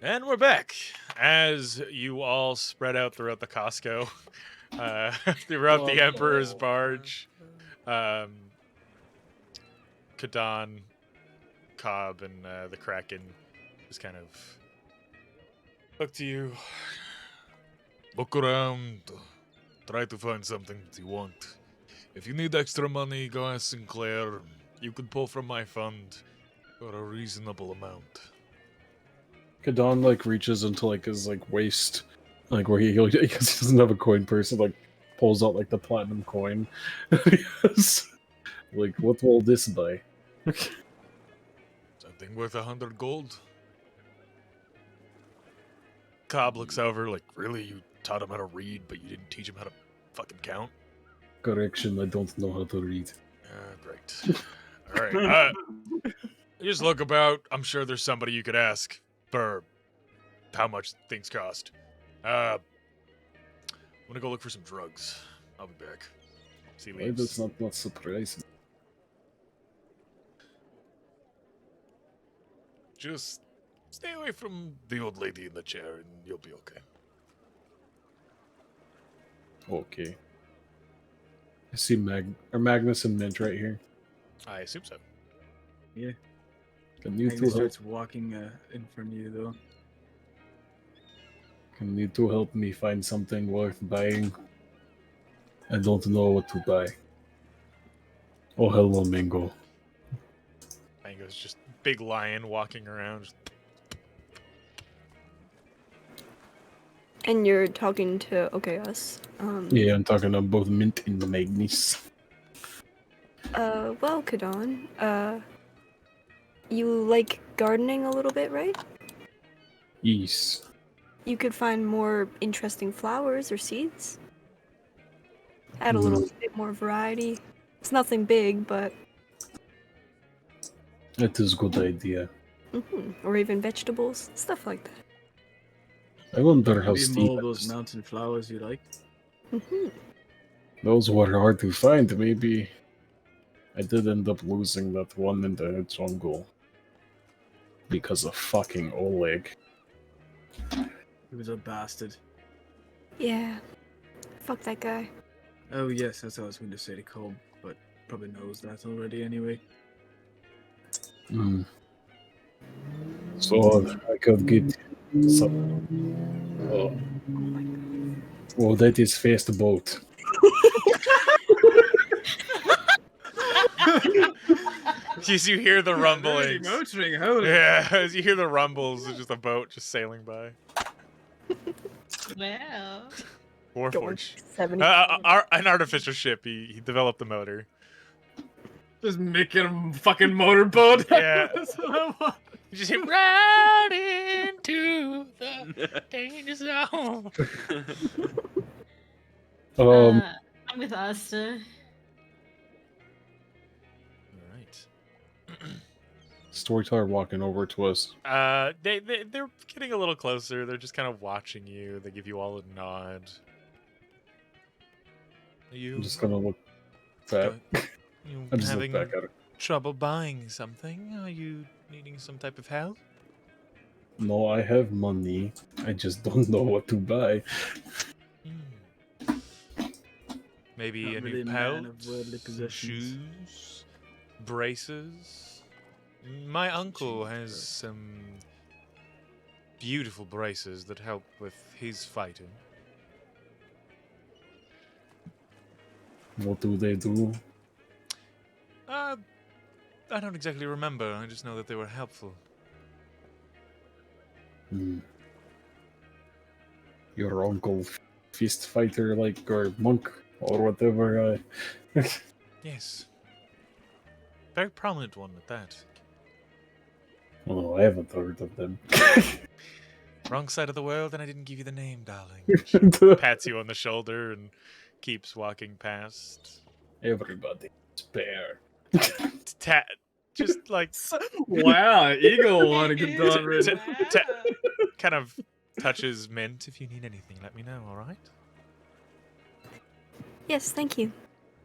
D: And we're back as you all spread out throughout the Costco, throughout the Emperor's Barge. Kadan, Cobb, and the Kraken just kind of look to you.
A: Look around. Try to find something that you want. If you need extra money, go ask Sinclair. You can pull from my fund for a reasonable amount.
C: Kadan like reaches into like his like waist, like where he because he doesn't have a coin purse, and like pulls out like the platinum coin. Like, what will this buy?
A: Something worth 100 gold.
D: Cobb looks over like, really? You taught him how to read, but you didn't teach him how to fucking count?
C: Correction, I don't know how to read.
D: Great. All right. Just look about. I'm sure there's somebody you could ask for how much things cost. I'm gonna go look for some drugs. I'll be back. See you later.
C: That's not surprising.
A: Just stay away from the old lady in the chair and you'll be okay.
C: Okay. I see Magnus and Mint right here.
D: I assume so.
F: Yeah.
C: Can you two
F: Magnus
C: help?
F: starts walking in front of you, though.
C: Can you two help me find something worth buying? I don't know what to buy. Oh, hello, Mango.
D: Mango's just big lion walking around. Just...
I: And you're talking to us.
C: Yeah, I'm talking about both Mint and Magnus.
I: Well, Kadan, you like gardening a little bit, right?
C: Yes.
I: You could find more interesting flowers or seeds. Add a little bit more variety. It's nothing big, but...
C: That is a good idea.
I: Or even vegetables, stuff like that.
C: I wonder how
F: Maybe
C: Steve...
F: all those mountain flowers you like.
C: Those were hard to find. Maybe I did end up losing that one in the jungle. Because of fucking Oleg.
F: He was a bastard.
I: Yeah. Fuck that guy.
F: Oh yes, that's what I was going to say to Cole, but probably knows that already anyway.
C: So I could get some... Oh, that is fast boat.
D: As you hear the rumblings.
F: Motoring, holy.
D: Yeah, as you hear the rumbles, it's just a boat just sailing by.
E: Wow.
D: Warforged.
I: 70.
D: An artificial ship. He developed the motor.
F: Just making a fucking motorboat.
D: Yeah.
F: That's what I want.
L: You just hit right into the danger zone.
E: I'm with Asta.
C: Storyteller walking over to us.
D: They're getting a little closer. They're just kind of watching you. They give you all a nod. You
C: I'm just gonna look back.
D: You
C: I'm just
D: having
C: look back at her.
D: trouble buying something? Are you needing some type of help?
C: No, I have money. I just don't know what to buy.
D: Maybe
F: Not
D: a
F: really
D: new
F: a man of
D: pelt,
F: worldly
D: some
F: possessions.
D: shoes, braces. My uncle has some beautiful braces that help with his fighting.
C: What do they do?
D: I don't exactly remember. I just know that they were helpful.
C: Your uncle, fist fighter, like, or monk, or whatever.
D: Yes. Very prominent one at that.
C: Oh, I haven't heard of them.
D: Wrong side of the world, and I didn't give you the name, darling. She pats you on the shoulder and keeps walking past.
C: Everybody, spare.
D: Just like
F: Wow, Eagle wanted to get done with.
D: kind of touches Mint. If you need anything, let me know. All right.
I: Yes, thank you.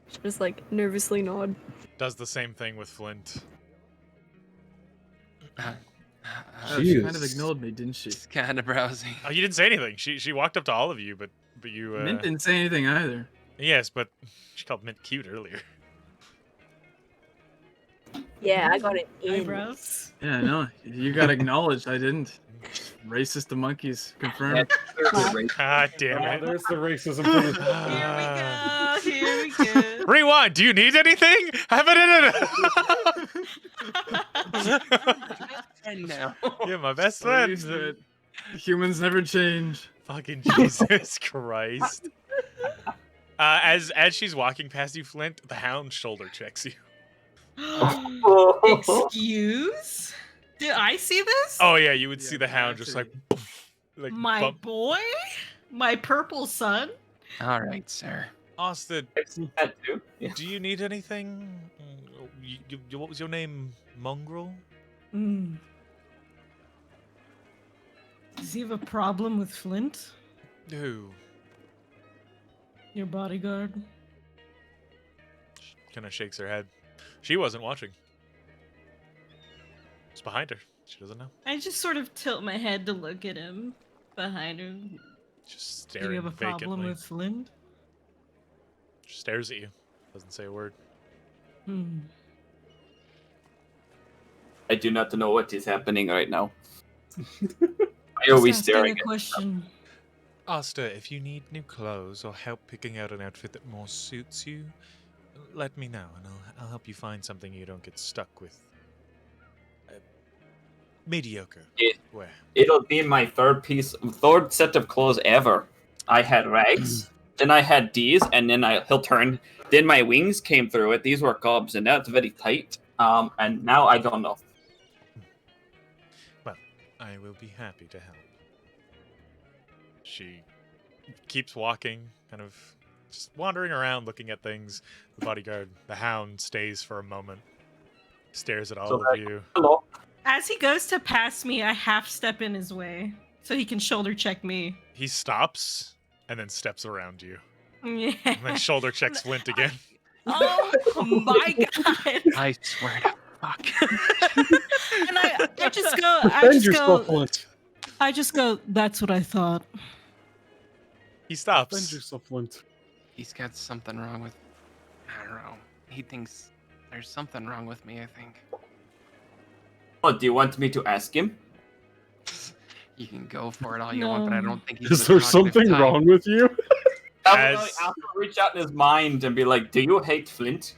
I: She just like nervously nod.
D: Does the same thing with Flint.
F: She kind of ignored me, didn't she?
G: Just kind of browsing.
D: Oh, you didn't say anything. She walked up to all of you, but you.
F: Mint didn't say anything either.
D: Yes, but she called Mint cute earlier.
M: Yeah, I got it in.
E: Eyebrows.
F: Yeah, no, you got acknowledged. I didn't. Racist to monkeys. Confirmed.
D: God damn it.
C: There's the racism.
E: Here we go.
D: Rewind. Do you need anything?
G: And now.
D: Yeah, my best
F: So
D: friend.
F: used to it. Humans never change.
D: Fucking Jesus Christ. As she's walking past you, Flint, the hound shoulder checks you.
E: Excuse? Did I see this?
D: Oh yeah, you would see the hound just like, like
E: My
D: bump.
E: boy? My purple son?
G: All right, sir.
D: Austin,
J: I've seen that too. Yeah.
D: do you need anything? What was your name? Mongrel?
E: Mm. Does he have a problem with Flint?
D: Who?
E: Your bodyguard?
D: Kind of shakes her head. She wasn't watching. It's behind her. She doesn't know.
E: I just sort of tilt my head to look at him behind her.
D: Just
E: Do
D: staring
E: you have a problem
D: vacantly.
E: with Flint?
D: She stares at you. Doesn't say a word.
E: Hmm.
J: I do not know what is happening right now. I
E: Just
J: always
E: asking
J: staring
E: a
J: at
E: question.
D: Asta, if you need new clothes or help picking out an outfit that more suits you, let me know, and I'll help you find something you don't get stuck with. Mediocre. Where?
J: It'll be my third set of clothes ever. I had rags, then I had these, and then he'll turn. Then my wings came through it. These were cobs, and that's very tight. And now I don't know.
D: Well, I will be happy to help. She keeps walking, kind of just wandering around, looking at things. The bodyguard, the hound, stays for a moment, stares at all of you.
J: Hello.
E: As he goes to pass me, I half step in his way so he can shoulder check me.
D: He stops and then steps around you,
E: Yeah.
D: and then shoulder checks Flint again.
E: Oh my god.
G: I swear to fuck.
E: And I just go,
C: Defend yourself, Flint.
E: I just go, that's what I thought.
D: He stops.
C: Defend yourself, Flint.
G: He's got something wrong with. I don't know. He thinks there's something wrong with me, I think.
J: Oh, do you want me to ask him?
G: You can go for it all you want, but I don't think he's.
C: Is
G: the
C: there
G: talkative
C: something
G: type.
C: wrong with you?
J: I'll reach out in his mind and be like, do you hate Flint?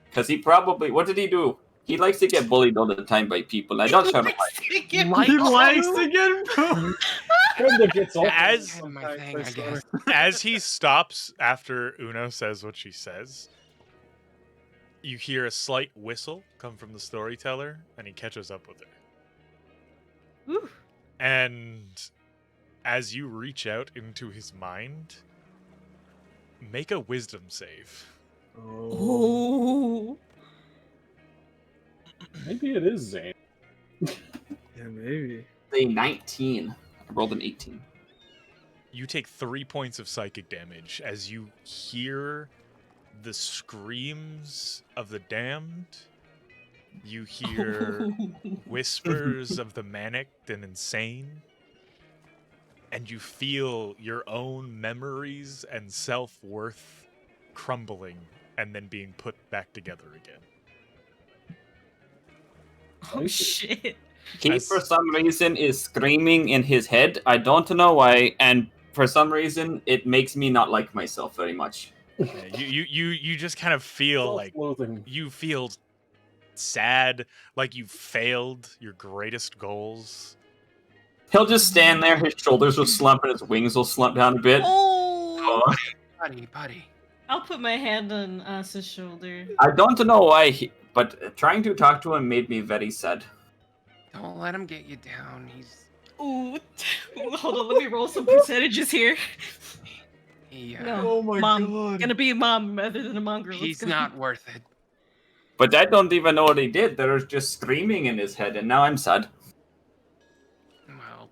J: Because he probably... What did he do? He likes to get bullied all the time by people. I don't try to like...
F: He likes to get
D: As
G: My thing, I guess.
D: as he stops after Uno says what she says, you hear a slight whistle come from the storyteller, and he catches up with her.
E: Ooh.
D: And as you reach out into his mind, make a wisdom save.
E: Oh.
C: Maybe it is Zane.
F: Yeah, maybe.
J: Say 19. I rolled an 18.
D: You take 3 points of psychic damage as you hear the screams of the damned. You hear whispers of the manicked and insane. And you feel your own memories and self-worth crumbling and then being put back together again.
E: Oh shit.
J: He, for some reason, is screaming in his head. I don't know why, and for some reason, it makes me not like myself very much.
D: Yeah, you just kind of feel like you feel sad, like you failed your greatest goals.
J: He'll just stand there, his shoulders will slump, and his wings will slump down a bit.
E: Oh.
G: Buddy.
E: I'll put my hand on Asa's shoulder.
J: I don't know why, but trying to talk to him made me very sad.
G: Don't let him get you down. He's.
E: Ooh. Hold on, let me roll some percentages here.
G: He,
E: No,
F: Oh my
E: mom.
F: god.
E: Gonna be a mom rather than a mongrel. Let's
G: he's
E: go.
G: not worth it.
J: But I don't even know what he did. There was just screaming in his head, and now I'm sad.
G: Well,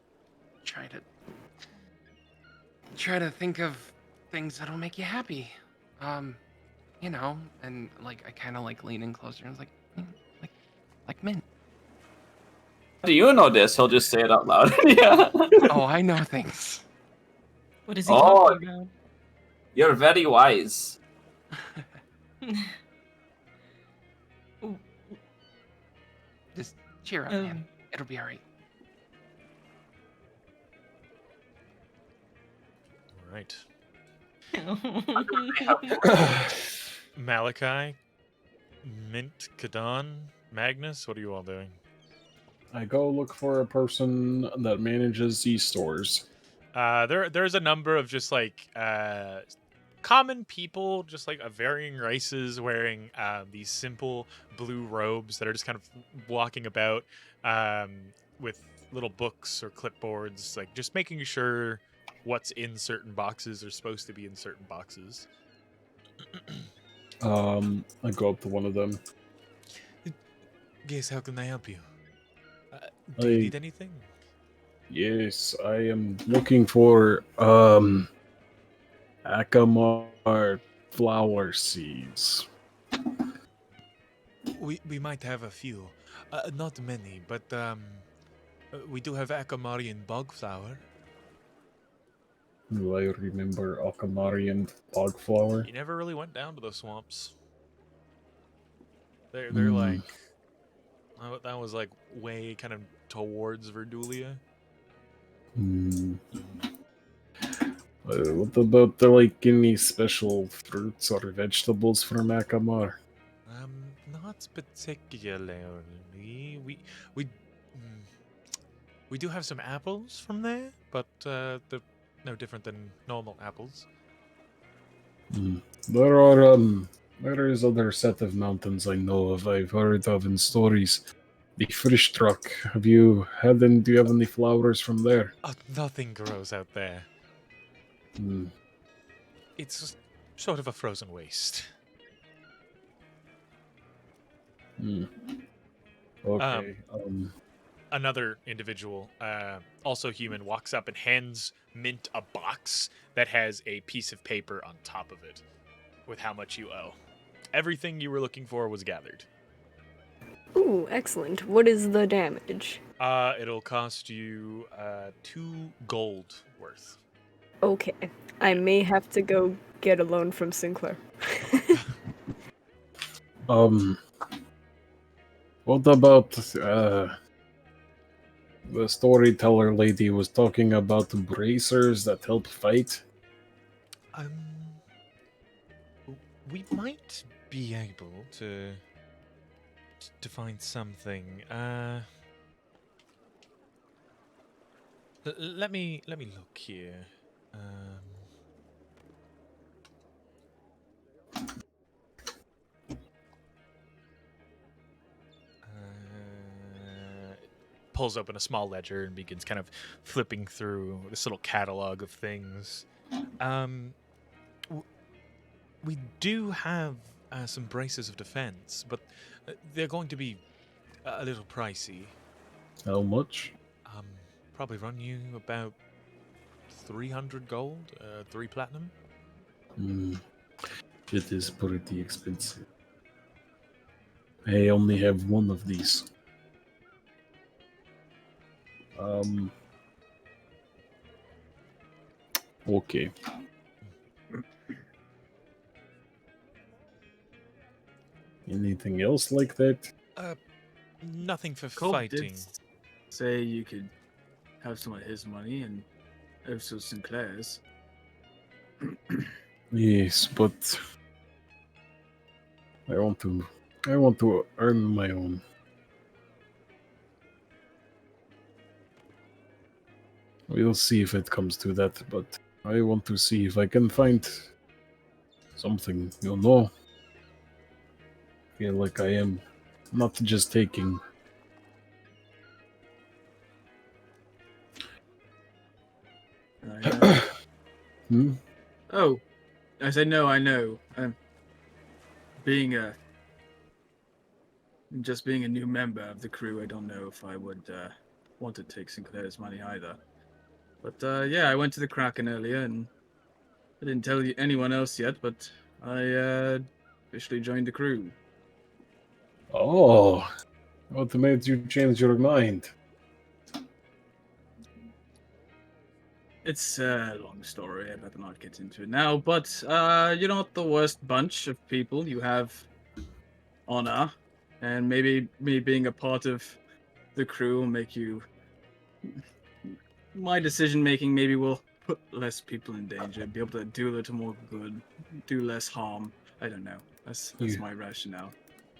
G: try to think of things that'll make you happy. You know, and like I kind of like lean in closer and was like Mint.
J: do you know this? He'll just say it out loud. Yeah.
G: Oh, I know things.
E: What is he
J: Oh.
E: talking about?
J: You're very wise.
G: Just cheer up, man. It'll be alright.
D: All right. Malachi, Mint, Kadan, Magnus, what are you all doing?
C: I go look for a person that manages these stores.
D: There's a number of just like common people, just like varying races, wearing these simple blue robes that are just kind of walking about with little books or clipboards, like just making sure what's in certain boxes are supposed to be in certain boxes.
C: I go up to one of them.
D: Yes, how can I help you? Do you need anything?
C: Yes, I am looking for Akamar flower seeds.
D: We might have a few, not many, but we do have Akamarian bogflower.
C: Do I remember Akamarian bogflower?
D: You never really went down to the swamps. They're like, that was like way kind of towards Verdulia.
C: What about like any special fruits or vegetables from Akamar?
D: Not particularly. We do have some apples from there, but they're no different than normal apples.
C: There is other set of mountains I know of. I've heard of in stories. The Frisch Truck. Do you have any flowers from there?
D: Oh, nothing grows out there. It's sort of a frozen waste.
C: Okay.
D: Another individual, also human, walks up and hands Mint a box that has a piece of paper on top of it with how much you owe. Everything you were looking for was gathered.
I: Ooh, excellent. What is the damage?
D: It'll cost you 2 gold worth.
I: Okay. I may have to go get a loan from Sinclair.
C: What about the storyteller lady was talking about bracers that help fight?
D: We might be able to find something. Let me look here. Pulls open a small ledger and begins kind of flipping through this little catalog of things. We do have some braces of defense, but they're going to be a little pricey.
C: How much?
D: Probably run you about 300 gold, 3 platinum.
C: It is pretty expensive. I only have one of these. Okay. Anything else like that?
D: Nothing for
F: Colt
D: fighting.
F: did say you could have some of his money and also Sinclair's.
C: Yes, but I want to earn my own. We'll see if it comes to that, but I want to see if I can find something, you know. Feel like I am not just taking.
F: Oh, I said no. I know. Being a new member of the crew, I don't know if I would want to take Sinclair's money either. But yeah, I went to the Kraken earlier, and I didn't tell anyone else yet. But I officially joined the crew.
C: Oh, what made you change your mind?
F: It's a long story. I'd rather not get into it now. But you're not the worst bunch of people. You have honor, and maybe me being a part of the crew will make you. My decision making maybe will put less people in danger, be able to do a little more good, do less harm. I don't know. That's my rationale.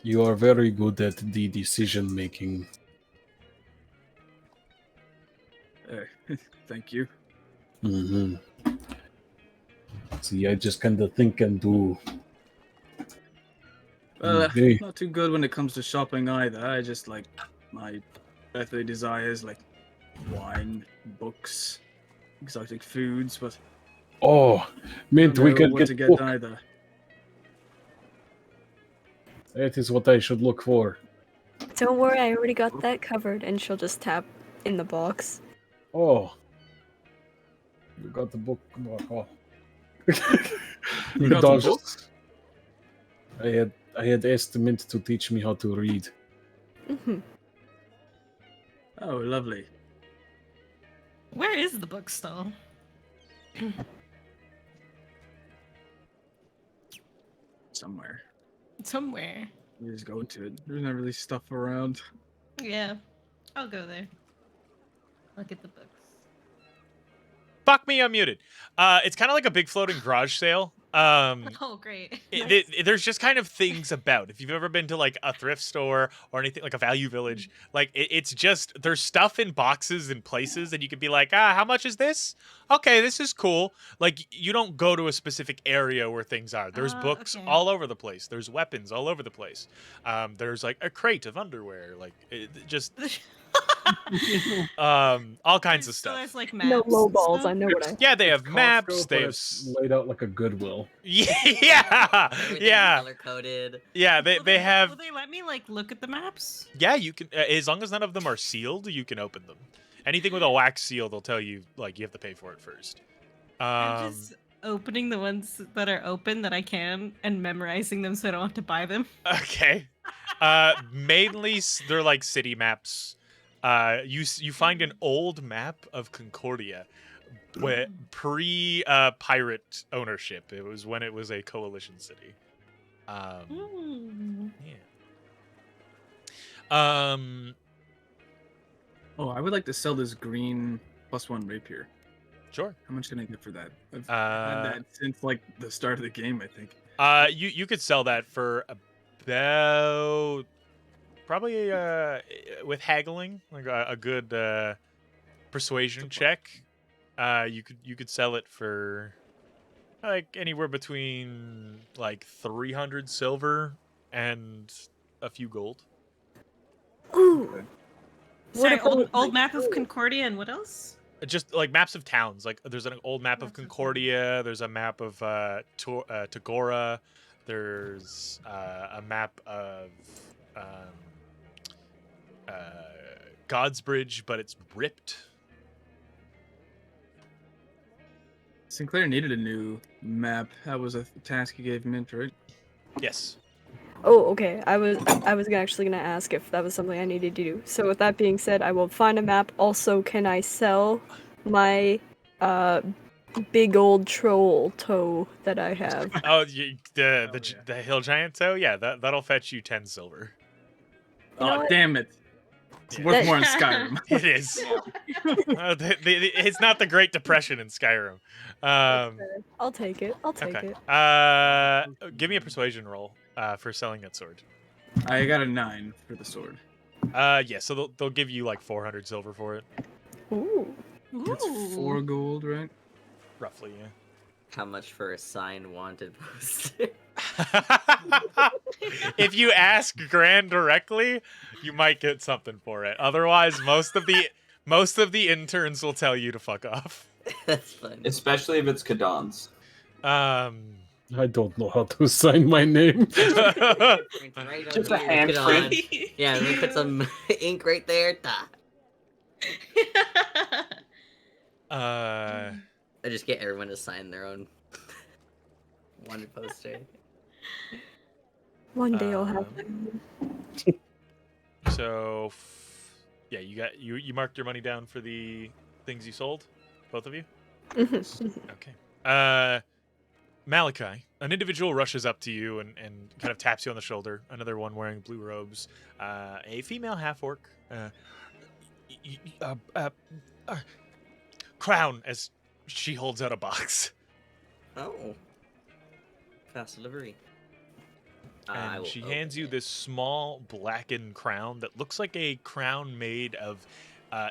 C: You are very good at the decision making.
F: Thank you.
C: Mm-hmm. See, I just kind of think and do.
F: Not too good when it comes to shopping either. I just like my earthly desires, like wine, books, exotic foods, but
C: Oh, mint, we can
F: what to
C: get
F: get either.
C: That is what I should look for.
I: Don't worry, I already got that covered, and she'll just tap in the box.
C: Oh. You got the book. Oh.
F: You got the book?
C: I had asked the mint to teach me how to read.
I: Mm-hmm.
F: Oh, lovely.
E: Where is the bookstall?
F: Somewhere.
E: Somewhere.
F: You just go to it. There's not really stuff around.
E: Yeah. I'll go there. Look at the books.
D: Fuck me, I'm muted. It's kind of like a big floating garage sale.
E: Oh, great.
D: There's just kind of things about. If you've ever been to like a thrift store or anything like a value village, like it's just there's stuff in boxes and places, and you could be like, how much is this? Okay, this is cool. Like you don't go to a specific area where things are. There's books all over the place. There's weapons all over the place. There's like a crate of underwear. Like just. All kinds of stuff.
E: Has, like, maps
I: no low balls. I know what I.
D: Yeah, they have maps. They have
C: laid out like a Goodwill.
D: Yeah, yeah.
K: Color coded.
D: Yeah, they have.
E: Will they let me like look at the maps?
D: Yeah, you can. As long as none of them are sealed, you can open them. Anything with a wax seal, they'll tell you like you have to pay for it first.
E: I'm just opening the ones that are open that I can and memorizing them so I don't have to buy them.
D: Okay. Mainly they're like city maps. You find an old map of Concordia, pre pirate ownership. It was when it was a coalition city. Yeah.
F: Oh, I would like to sell this green +1 rapier.
D: Sure.
F: How much can I get for that? I've had that since like the start of the game, I think.
D: You could sell that for about probably with haggling, like a good persuasion check. You could sell it for like anywhere between like 300 silver and a few gold.
I: Ooh.
F: Okay.
E: Sorry, old map of Concordia and what else?
D: Just like maps of towns. Like there's an old map of Concordia. There's a map of Tagora. There's a map of Godsbridge, but it's ripped.
F: Sinclair needed a new map. That was a task he gave Mint, right?
D: Yes.
I: Oh, okay. I was actually gonna ask if that was something I needed to do. So with that being said, I will find a map. Also, can I sell my big old troll toe that I have?
D: Oh, the hill giant toe? Yeah, that'll fetch you 10 silver.
F: Oh, damn it. It's worth more in Skyrim.
D: It is. It's not the Great Depression in Skyrim.
I: I'll take it. I'll take it.
D: Give me a persuasion roll for selling that sword.
F: I got a 9 for the sword.
D: Yeah, so they'll give you like 400 silver for it.
I: Ooh.
F: That's 4 gold, right?
D: Roughly, yeah.
K: How much for a signed wanted poster?
D: If you ask Gran directly, you might get something for it. Otherwise, most of the interns will tell you to fuck off.
K: That's funny.
J: Especially if it's Kadon's.
C: I don't know how to sign my name.
J: Just a handprint.
K: Yeah, let me put some ink right there. I just get everyone to sign their own wanted poster.
I: One day I'll have them.
D: So, yeah, you marked your money down for the things you sold, both of you. Okay. Malachi, an individual rushes up to you and kind of taps you on the shoulder. Another one wearing blue robes. A female half-orc. Crown, as she holds out a box.
K: Oh. Fast delivery. I
D: And
K: will
D: she
K: open
D: hands you
K: it.
D: this small blackened crown that looks like a crown made of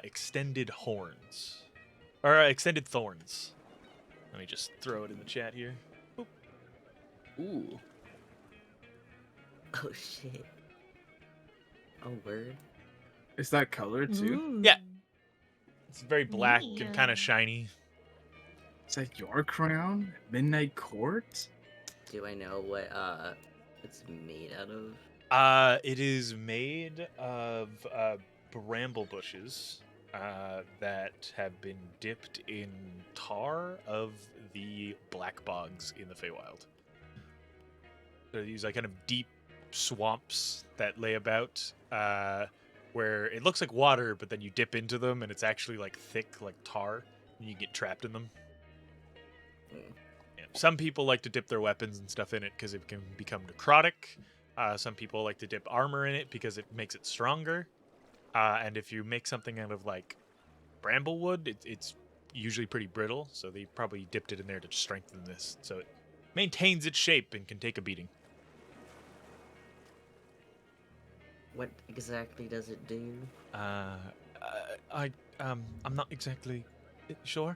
D: extended horns. Or extended thorns. Let me just throw it in the chat here. Boop.
G: Ooh.
K: Oh shit. Oh word.
F: Is that colored too?
E: Ooh.
D: Yeah. It's very black and kind
E: Yeah.
D: of shiny.
F: Is that your crown? Midnight Court?
K: Do I know what it's made out of?
D: It is made of bramble bushes that have been dipped in tar of the black bogs in the Feywild. So these like kind of deep swamps that lay about, where it looks like water, but then you dip into them and it's actually like thick, like tar, and you get trapped in them. Yeah. Some people like to dip their weapons and stuff in it because it can become necrotic. Some people like to dip armor in it because it makes it stronger. And if you make something out of like bramblewood, it's usually pretty brittle, so they probably dipped it in there to strengthen this, so it maintains its shape and can take a beating.
K: What exactly does it do?
D: I'm not exactly sure,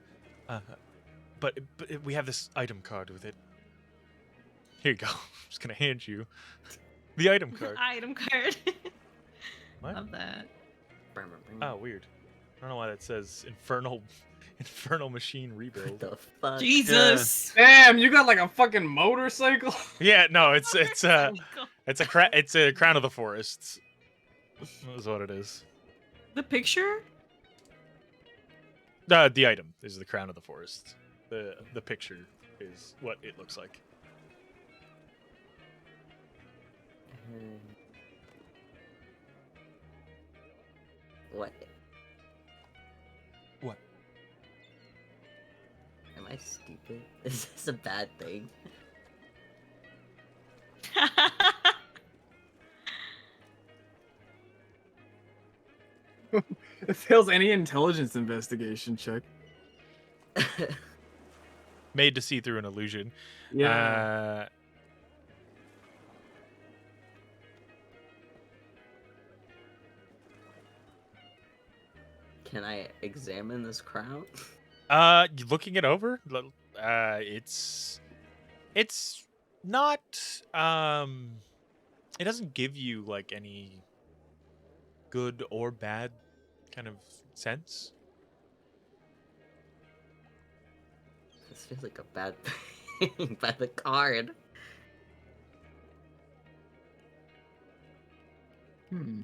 D: but we have this item card with it. Here you go. I'm just gonna hand you the item card.
E: Item card.
D: What?
E: Love that.
D: Oh, weird. I don't know why that says infernal machine rebuild.
K: The fuck?
E: Jesus.
F: Damn, you got like a fucking motorcycle?
D: Yeah, no, it's a crown of the forests. That's what it is.
E: The picture?
D: The item is the crown of the forest. The picture is what it looks like.
K: What?
D: What?
K: Am I stupid? Is this a bad thing?
F: It fails any intelligence investigation check.
D: Made to see through an illusion.
F: Yeah.
K: Can I examine this crown?
D: Looking it over, it's not it doesn't give you like any good or bad kind of sense.
K: This feels like a bad thing by the card.
F: Hmm.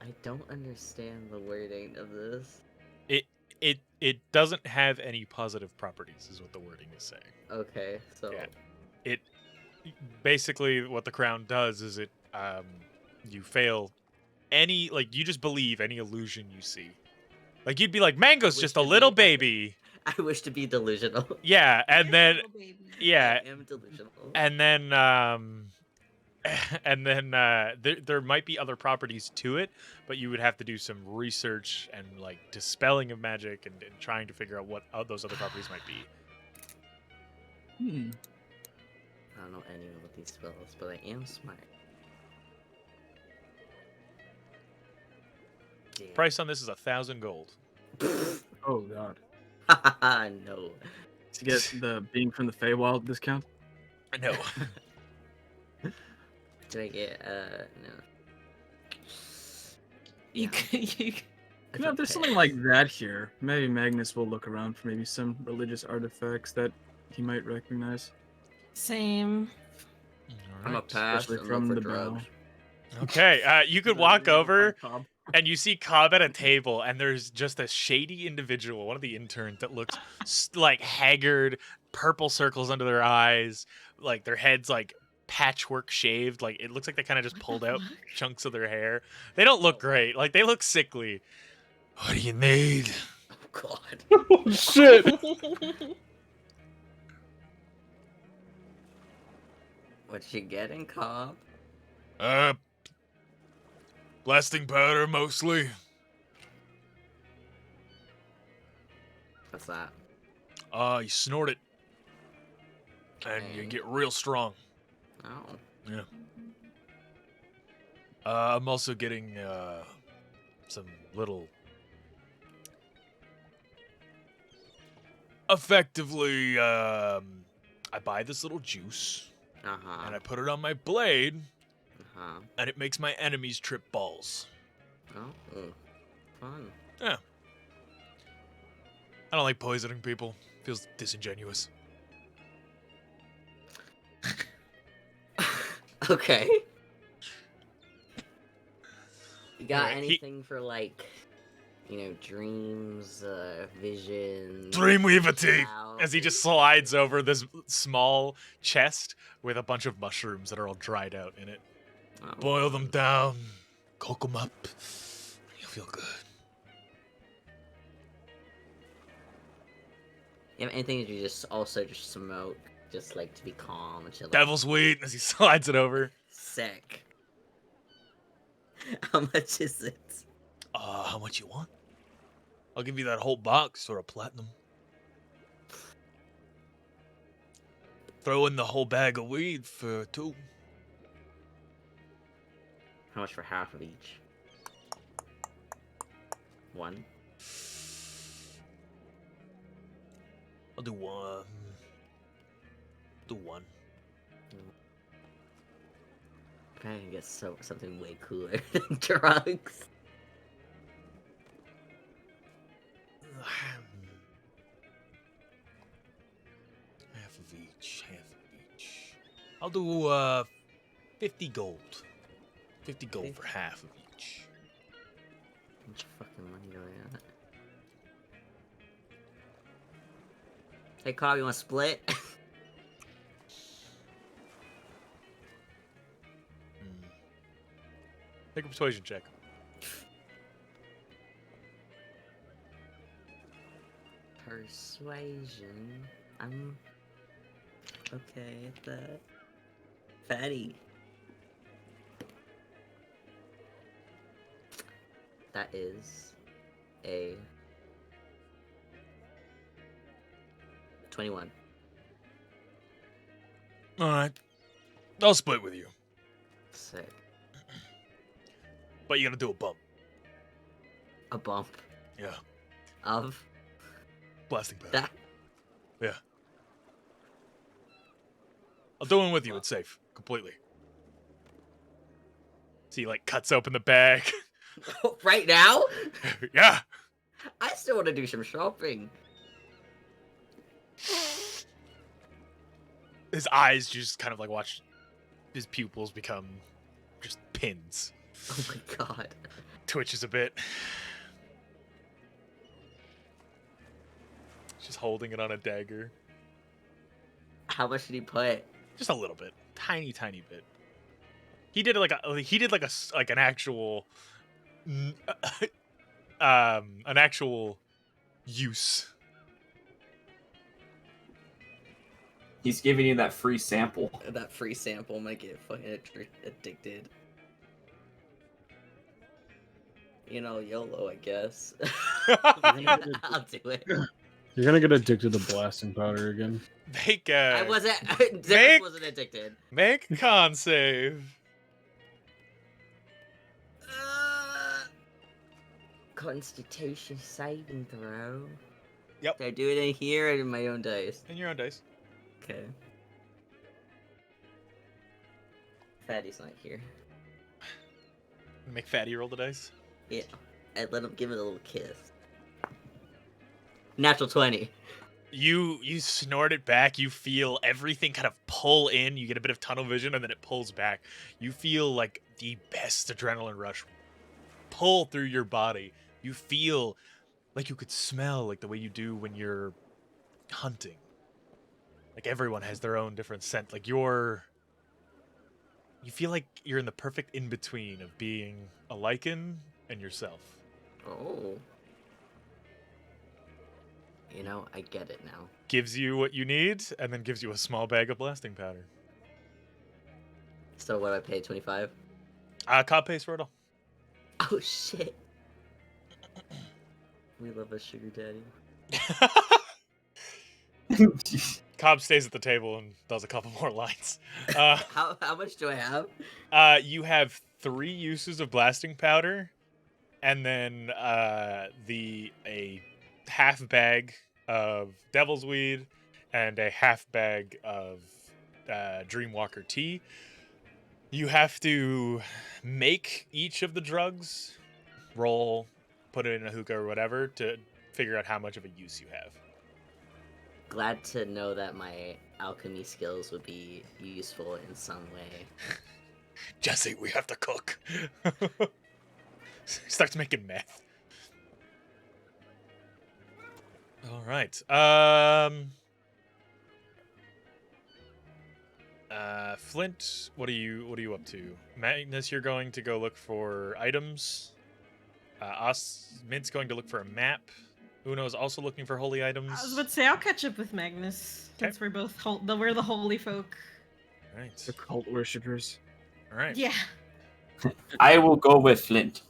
K: I don't understand the wording of this.
D: It doesn't have any positive properties, is what the wording is saying.
K: Okay, so
D: Yeah. It basically what the crown does is it you fail any, like, you just believe any illusion you see. Like, you'd be like, Mango's just a little baby.
K: I wish to be delusional.
D: Yeah, and then yeah,
K: I am delusional.
D: and then there might be other properties to it, but you would have to do some research and like dispelling of magic and trying to figure out what those other properties might be.
F: Hmm.
K: I don't know any of these spells, but I am smart. Damn.
D: Price on this is 1,000 gold.
F: Oh god.
K: No.
F: To get the being from the Feywild discount?
D: No.
K: Do I get no?
E: You
F: You know, if there's something like that here, maybe Magnus will look around for maybe some religious artifacts that he might recognize.
E: Same.
K: I'm a pass
F: Especially
K: and
F: from
K: look for
F: the
K: drugs.
F: bow.
D: Okay, you could walk over
F: Cobb.
D: and you see Cobb at a table, and there's just a shady individual, one of the interns, that looks like haggard, purple circles under their eyes, like their head's like patchwork shaved. Like it looks like they kind of just pulled out chunks of their hair. They don't look great. Like they look sickly. What do you need?
K: Oh God.
C: Oh, shit.
K: What you getting, Cobb?
A: Blasting powder mostly.
K: What's that?
A: You snort it. And you
K: Okay.
A: get real strong.
K: Oh.
A: Yeah. I'm also getting some little effectively I buy this little juice and I put it on my blade and it makes my enemies trip balls.
K: Oh. Fun.
A: Yeah. I don't like poisoning people. Feels disingenuous.
K: Okay. You got
D: Alright,
K: anything for like, you know, dreams, visions?
A: Dreamweaver teeth.
D: As he just slides over this small chest with a bunch of mushrooms that are all dried out in it.
A: Boil them down, cook them up. You'll feel good.
K: You have anything that you just also just smoke, just like to be calm and chill?
D: Devil's weed as he slides it over.
K: Sick. How much is it?
A: How much you want? I'll give you that whole box for a platinum. Throw in the whole bag of weed for 2.
K: How much for half of each? 1.
A: I'll do 1. Do 1.
K: I can get something way cooler than drugs.
A: Half of each. I'll do 50 gold. 50 gold for half of each.
K: How much fucking money do I got? Hey, Cobb, you want to split?
D: Make a persuasion check.
K: Persuasion. I'm okay at that. Fatty. That is a 21.
A: Alright. I'll split with you.
K: Sick.
A: But you gotta do a bump.
K: A bump.
A: Yeah.
K: Of
A: Blasting powder.
K: that.
A: Yeah. I'll do one with you. It's safe. Completely.
D: So he, like, cuts open the bag.
K: Right now?
A: Yeah.
K: I still want to do some shopping.
D: His eyes just kind of, like, watch his pupils become just pins.
K: Oh my god.
D: Twitches a bit. Just holding it on a dagger.
K: How much did he put?
D: Just a little bit. Tiny, tiny bit. He did an actual an actual use.
J: He's giving you that free sample.
K: That free sample might get fucking addicted. You know, YOLO, I guess. I'll do it.
C: You're gonna get addicted to blasting powder again.
D: Make
K: I wasn't. Derek wasn't addicted.
D: Make a con save.
K: Constitution saving throw.
D: Yep.
K: Do I do it in here or in my own dice?
D: In your own dice.
K: Okay. Fatty's not here.
D: Make Fatty roll the dice.
K: Yeah. I'd let him give it a little kiss. Natural 20.
D: You snort it back. You feel everything kind of pull in. You get a bit of tunnel vision, and then it pulls back. You feel like the best adrenaline rush pull through your body. You feel like you could smell like the way you do when you're hunting. Like everyone has their own different scent. Like your you feel like you're in the perfect in-between of being a lichen and yourself.
H: Oh. You know, I get it now.
D: Gives you what you need, and then gives you a small bag of blasting powder.
H: So what do I pay, 25?
D: Cobb pays for it all.
H: Oh shit. We love a sugar daddy.
D: Cobb stays at the table and does a couple more lines.
H: How much do I have?
D: You have 3 uses of blasting powder, and then a half bag of devil's weed and a half bag of Dreamwalker tea. You have to make each of the drugs, roll, put it in a hookah or whatever to figure out how much of a use you have.
H: Glad to know that my alchemy skills would be useful in some way.
D: Jesse, we have to cook. Starts making meth. All right. Flint, what are you up to? Magnus, you're going to go look for items. Mint's going to look for a map. Uno's also looking for holy items.
E: I was about to say I'll catch up with Magnus since we're both we're the holy folk.
D: All right.
F: The cult worshippers.
D: All right.
E: Yeah.
J: I will go with Flint.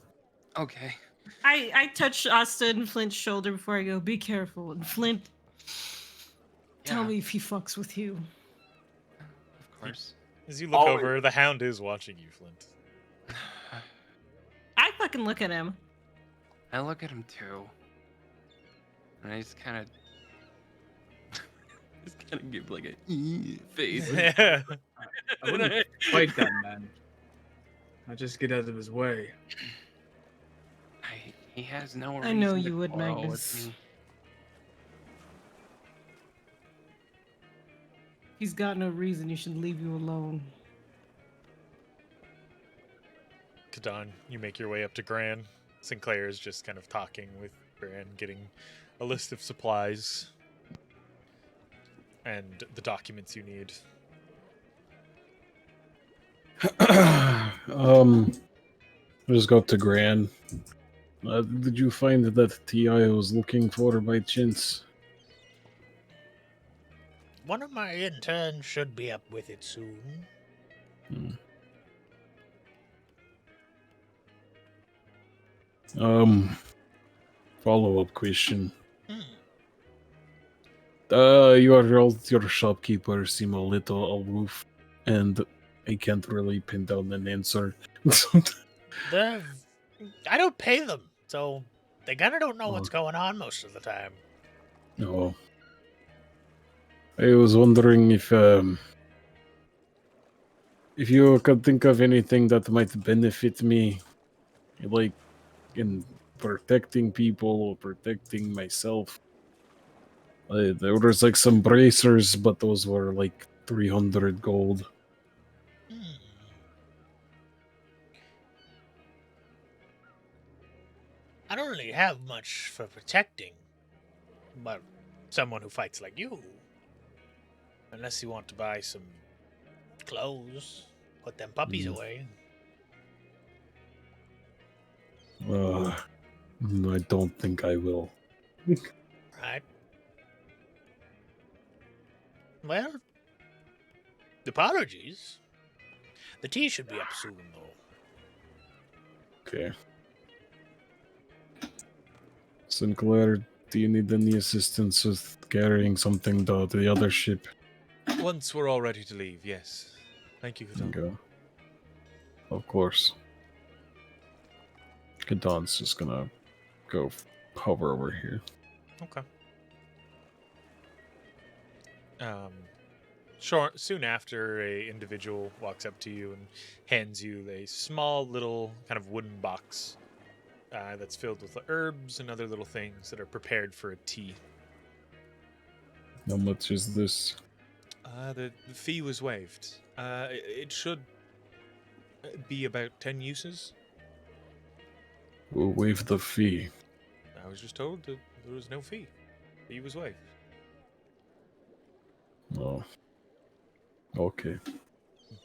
G: Okay.
E: I touch Asta and Flint's shoulder before I go. Be careful, and Flint. Tell me if he fucks with you.
G: Of course.
D: As you look over, the hound is watching you, Flint.
E: I fucking look at him.
G: I look at him too. And I just kind of give like a face.
F: I wouldn't fight that man. I just get out of his way.
G: He has no
E: I know
G: reason
E: you
G: to
E: would,
G: quarrel with
E: Magnus.
G: me.
E: He's got no reason. He should leave you alone.
D: Kadan, you make your way up to Gran. Sinclair is just kind of talking with Gran, getting a list of supplies and the documents you need.
C: Just go to Gran. Did you find that TI I was looking for by chance?
L: One of my interns should be up with it soon.
C: Follow-up question. Your shopkeeper seem a little aloof, and I can't really pin down an answer.
L: I don't pay them, so they kind of don't know what's going on most of the time.
C: No. I was wondering if you could think of anything that might benefit me, like in protecting people or protecting myself. There was like some bracers, but those were like 300 gold.
L: I don't really have much for protecting, but someone who fights like you. Unless you want to buy some clothes, put them puppies away.
C: I don't think I will.
L: Right. Well, apologies. The tea should be up soon, though.
C: Okay. Sinclair, do you need any assistance with carrying something to the other ship?
D: Once we're all ready to leave, yes. Thank you, Kadan.
C: Okay. Of course. Kadan's just gonna go hover over here.
D: Okay. Soon after, a individual walks up to you and hands you a small little kind of wooden box that's filled with herbs and other little things that are prepared for a tea.
C: How much is this?
D: The fee was waived. It should be about 10 uses.
C: We'll waive the fee.
D: I was just told that there was no fee. Fee was waived.
C: Oh. Okay.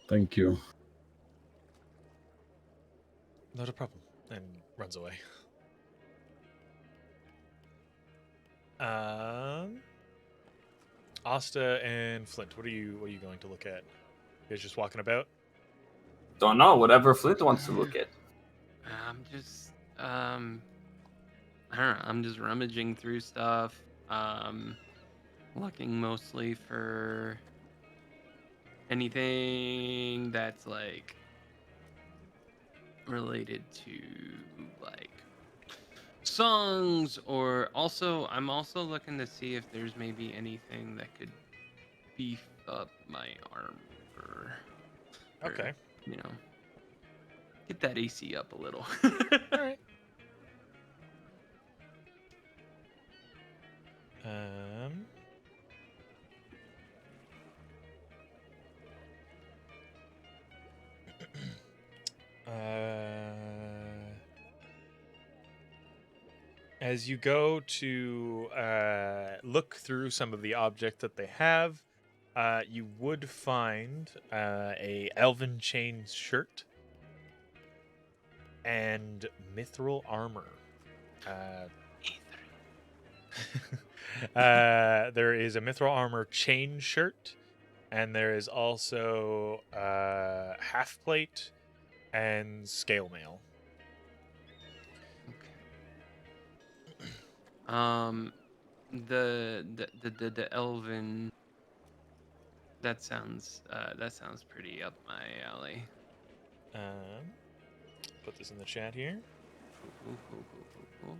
C: Thank you.
D: Not a problem. And runs away. Asta and Flint, what are you going to look at? You guys just walking about?
J: Don't know. Whatever Flint wants to look at.
G: I'm just I don't know. I'm just rummaging through stuff. Looking mostly for anything that's like related to like songs, or I'm also looking to see if there's maybe anything that could beef up my armor.
D: Okay.
G: You know, get that AC up a little.
D: All right. As you go to look through some of the objects that they have, you would find a elven chain shirt and mithril armor. There is a mithril armor chain shirt, and there is also half plate and scale mail.
G: The elven. That sounds pretty up my alley.
D: Put this in the chat here.
G: Cool.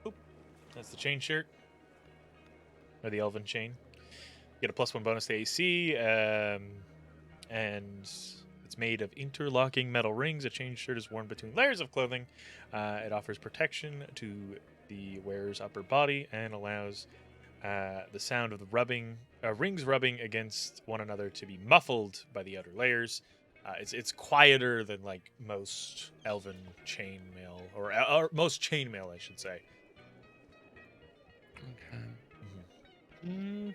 D: Oop. That's the chain shirt. Or the elven chain. You get a +1 bonus to AC, and it's made of interlocking metal rings. A chain shirt is worn between layers of clothing. It offers protection to the wearer's upper body and allows the sound of the rings rubbing against one another to be muffled by the outer layers. It's quieter than like most elven chainmail, or most chainmail, I should say.
G: Okay.
D: Mm-hmm.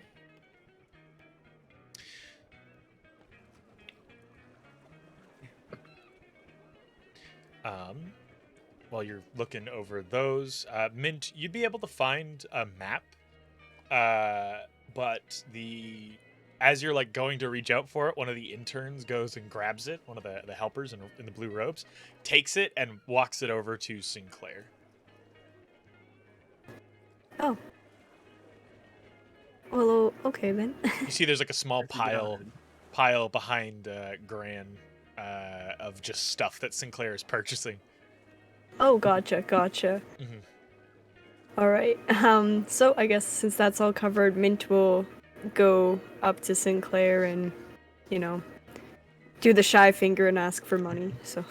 D: While you're looking over those, Mint, you'd be able to find a map, but as you're like going to reach out for it, one of the interns goes and grabs it, one of the helpers in the blue robes, takes it and walks it over to Sinclair.
I: Oh. Well, okay then.
D: You see there's like a small pile behind Gran of just stuff that Sinclair is purchasing.
I: Oh, gotcha.
D: Mm-hmm.
I: All right. So I guess since that's all covered, Mint will go up to Sinclair and, you know, do the shy finger and ask for money. So.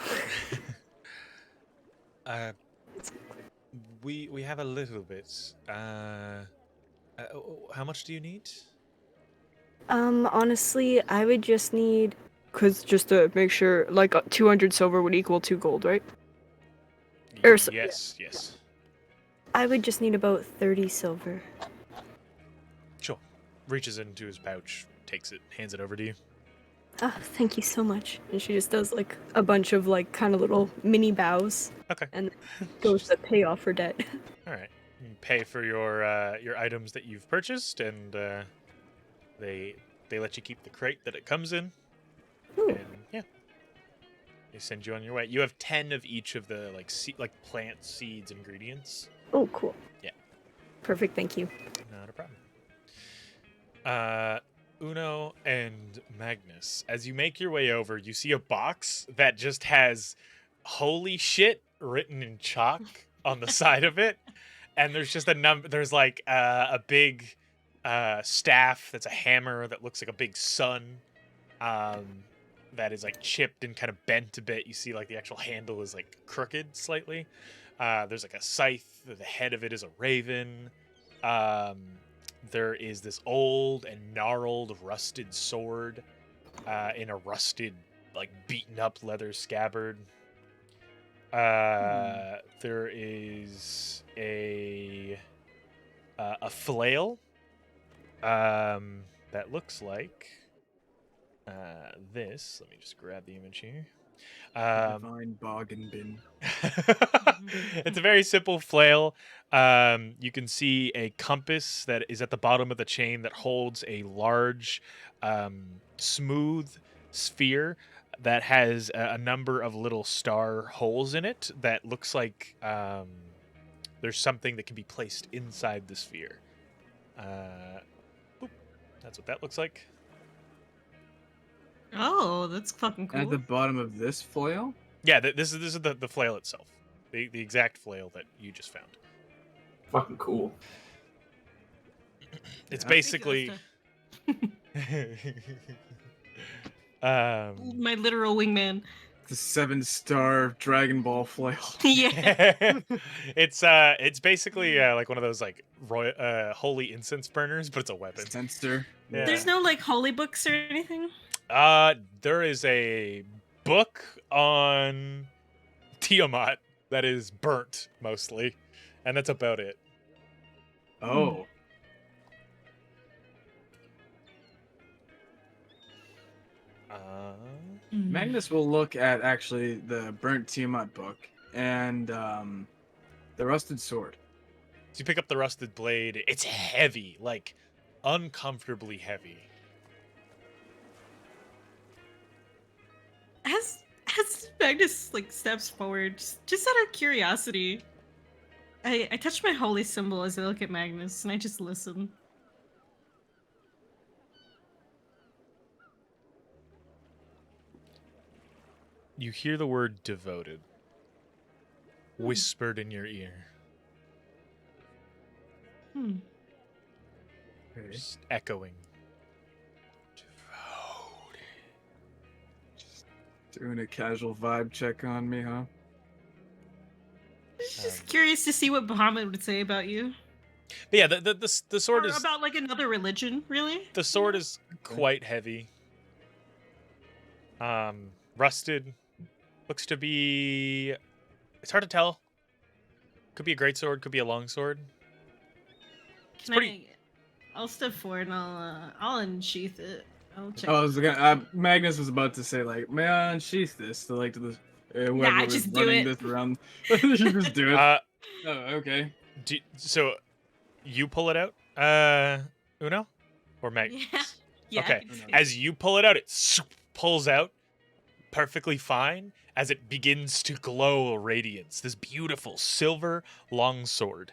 D: We have a little bit. How much do you need?
I: Honestly, I would just need, just to make sure, like 200 silver would equal 2 gold, right?
D: Yes.
I: I would just need about 30 silver.
D: Sure. Reaches into his pouch, takes it, hands it over to you.
I: Oh, thank you so much. And she just does like a bunch of like kind of little mini bows.
D: Okay.
I: And goes to pay off her debt.
D: All right. You pay for your items that you've purchased, and they let you keep the crate that it comes in.
I: Ooh.
D: And yeah. They send you on your way. You have 10 of each of the like plant seeds ingredients.
I: Oh, cool.
D: Yeah.
I: Perfect, thank you.
D: Not a problem. Uno and Magnus, as you make your way over, you see a box that just has "holy shit" written in chalk on the side of it, and there's just a number. There's like a big staff that's a hammer that looks like a big sun. That is like chipped and kind of bent a bit. You see like the actual handle is like crooked slightly. There's like a scythe. The head of it is a raven. There is this old and gnarled rusted sword in a rusted, like beaten up leather scabbard. There is a flail that looks like this. Let me just grab the image here.
F: Divine bargain bin.
D: It's a very simple flail. You can see a compass that is at the bottom of the chain that holds a large, smooth sphere that has a number of little star holes in it that looks like there's something that can be placed inside the sphere. Boop. That's what that looks like.
E: Oh, that's fucking cool.
F: At the bottom of this flail?
D: Yeah, this is the flail itself. The exact flail that you just found.
J: Fucking cool.
D: It's
F: Yeah.
D: basically
E: My literal wingman.
F: The 7-star Dragon Ball flail.
E: Yeah.
D: it's basically like one of those like holy incense burners, but it's a weapon.
F: Censter.
D: Yeah.
E: There's no like holy books or anything.
D: There is a book on Tiamat that is burnt mostly, and that's about it.
F: Oh. Magnus will look at actually the burnt Tiamat book and the rusted sword.
D: So you pick up the rusted blade. It's heavy, like uncomfortably heavy.
E: As Magnus like steps forward, just out of curiosity, I touch my holy symbol as I look at Magnus, and I just listen.
D: You hear the word devoted whispered in your ear.
E: Hmm.
D: Just echoing.
F: Doing a casual vibe check on me, huh?
E: Just curious to see what Bahamut would say about you.
D: But yeah, the sword
E: Or
D: is
E: about like another religion, really.
D: the sword is quite heavy. Rusted. Looks to be. It's hard to tell. Could be a great sword. Could be a long sword. It's pretty.
E: I'll step forward and I'll unsheath it. I'll check.
F: Oh, I was gonna, Magnus was about to say like, may I unsheath this to like to the whoever was
E: just do
F: running
E: it.
F: this around. You just do it. Oh, okay.
D: So, you pull it out, Uno, or Meg?
E: Yeah.
D: Okay. As you pull it out, it pulls out perfectly fine as it begins to glow a radiance. This beautiful silver longsword.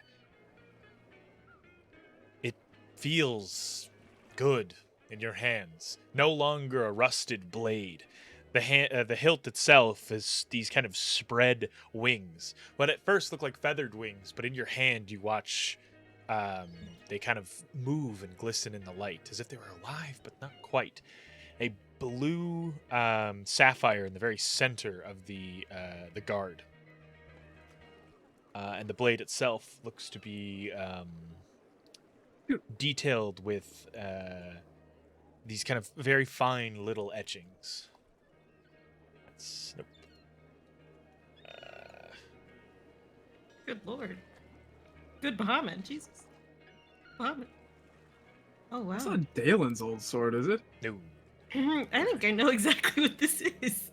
D: It feels good in your hands. No longer a rusted blade. The hilt itself is these kind of spread wings. What at first look like feathered wings, but in your hand you watch they kind of move and glisten in the light as if they were alive, but not quite. A blue sapphire in the very center of the guard. And the blade itself looks to be detailed with these kind of very fine little etchings. Nope.
E: Good lord. Good Bahamut, Jesus. Bahamut. Oh wow.
F: It's not Dalen's old sword, is it?
D: No.
E: I think I know exactly what this is.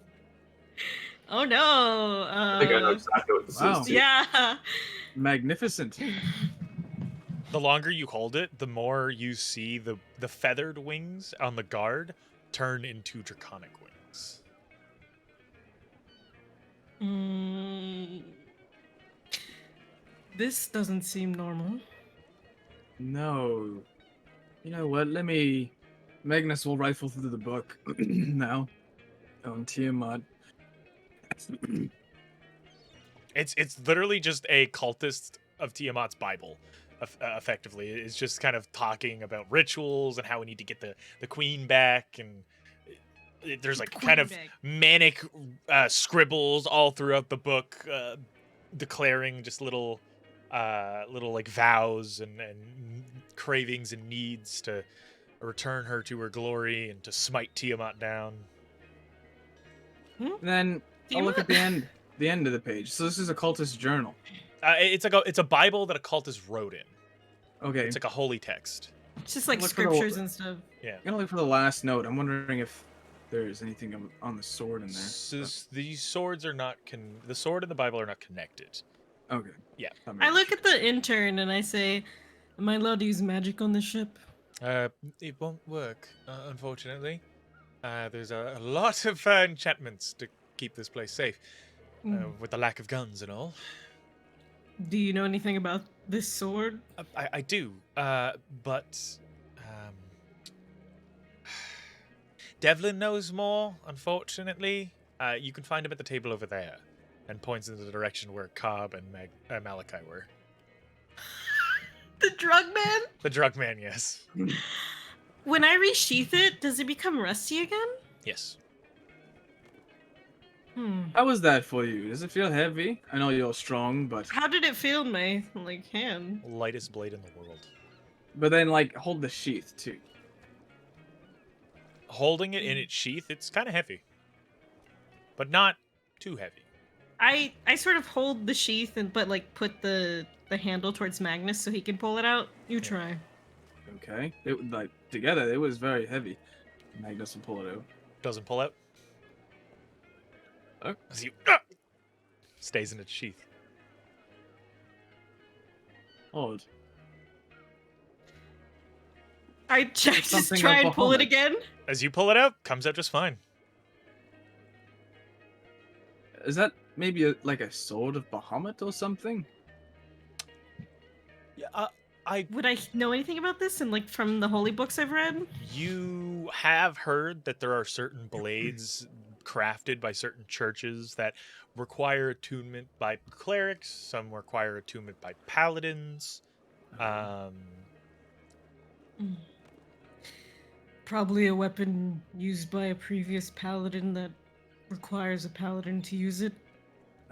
E: Oh no.
J: I think I know exactly what this is. Too.
E: Yeah.
F: Magnificent.
D: The longer you hold it, the more you see the feathered wings on the guard turn into draconic wings.
E: This doesn't seem normal.
F: No. You know what? Magnus will rifle through the book now. On Tiamat.
D: It's literally just a cultist of Tiamat's Bible, effectively. It's just kind of talking about rituals and how we need to get the queen back, and there's like kind of manic scribbles all throughout the book, declaring just little like vows and cravings and needs to return her to her glory and to smite Tiamat down.
F: Then I'll look at the end of the page. So this is a cultist journal.
D: It's a Bible that a cultist wrote in.
F: Okay.
D: It's like a holy text.
E: It's just like
F: Look for the-
E: scriptures and stuff.
D: Yeah.
F: I'm gonna look for the last note. I'm wondering if there's anything on the sword in there.
D: These swords are not the sword and the Bible are not connected.
F: Okay.
D: Yeah.
E: I look at the intern and I say, "Am I allowed to use magic on this ship?"
D: It won't work, unfortunately. There's a lot of enchantments to keep this place safe, with the lack of guns and all.
E: Do you know anything about this sword?
D: I do, but Devlin knows more, unfortunately. You can find him at the table over there, and points in the direction where Cobb and Malachi were.
E: The drug man?
D: The drug man, yes.
E: When I resheath it, does it become rusty again?
D: Yes.
F: How was that for you? Does it feel heavy? I know you're strong, but
E: How did it feel in my hand?
D: Lightest blade in the world.
F: But then hold the sheath too.
D: Holding it in its sheath, it's kind of heavy, but not too heavy.
E: I sort of hold the sheath but put the handle towards Magnus so he can pull it out. You try.
F: Okay. It together it was very heavy. Magnus will pull it out.
D: Doesn't pull out.
F: Oh.
D: As you stays in its sheath.
F: Odd.
E: I just
F: Something
E: try and pull it
F: alcoholic.
E: again.
D: As you pull it out, comes out just fine.
F: Is that maybe a sword of Bahamut or something?
D: Yeah,
E: Would I know anything about this from the holy books I've read?
D: You have heard that there are certain blades crafted by certain churches that require attunement by clerics. Some require attunement by paladins.
E: Probably a weapon used by a previous paladin that requires a paladin to use it.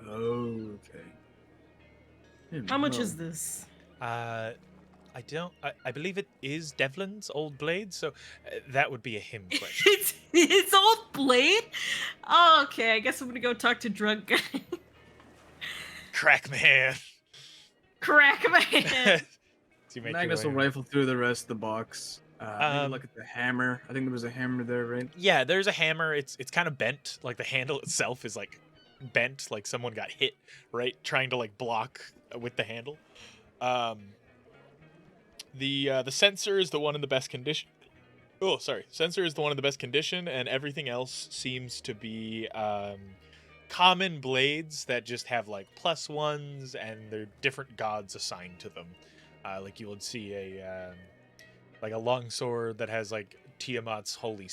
F: Oh, okay.
E: How much is this?
D: I believe it is Devlin's old blade, so that would be a him question.
E: It's old blade? Oh, okay, I guess I'm gonna go talk to drug guy.
D: Crack man.
E: Crack man.
F: Magnus will rifle through the rest of the box. Maybe look at the hammer. I think there was a hammer there, right?
D: Yeah, there's a hammer. It's kind of bent. Like the handle itself is bent, like someone got hit, right? Trying to block with the handle. The sensor is the one in the best condition. Oh, sorry. Sensor is the one in the best condition, and everything else seems to be common blades that just have plus ones, and they're different gods assigned to them. You would see a longsword that has Tiamat's holy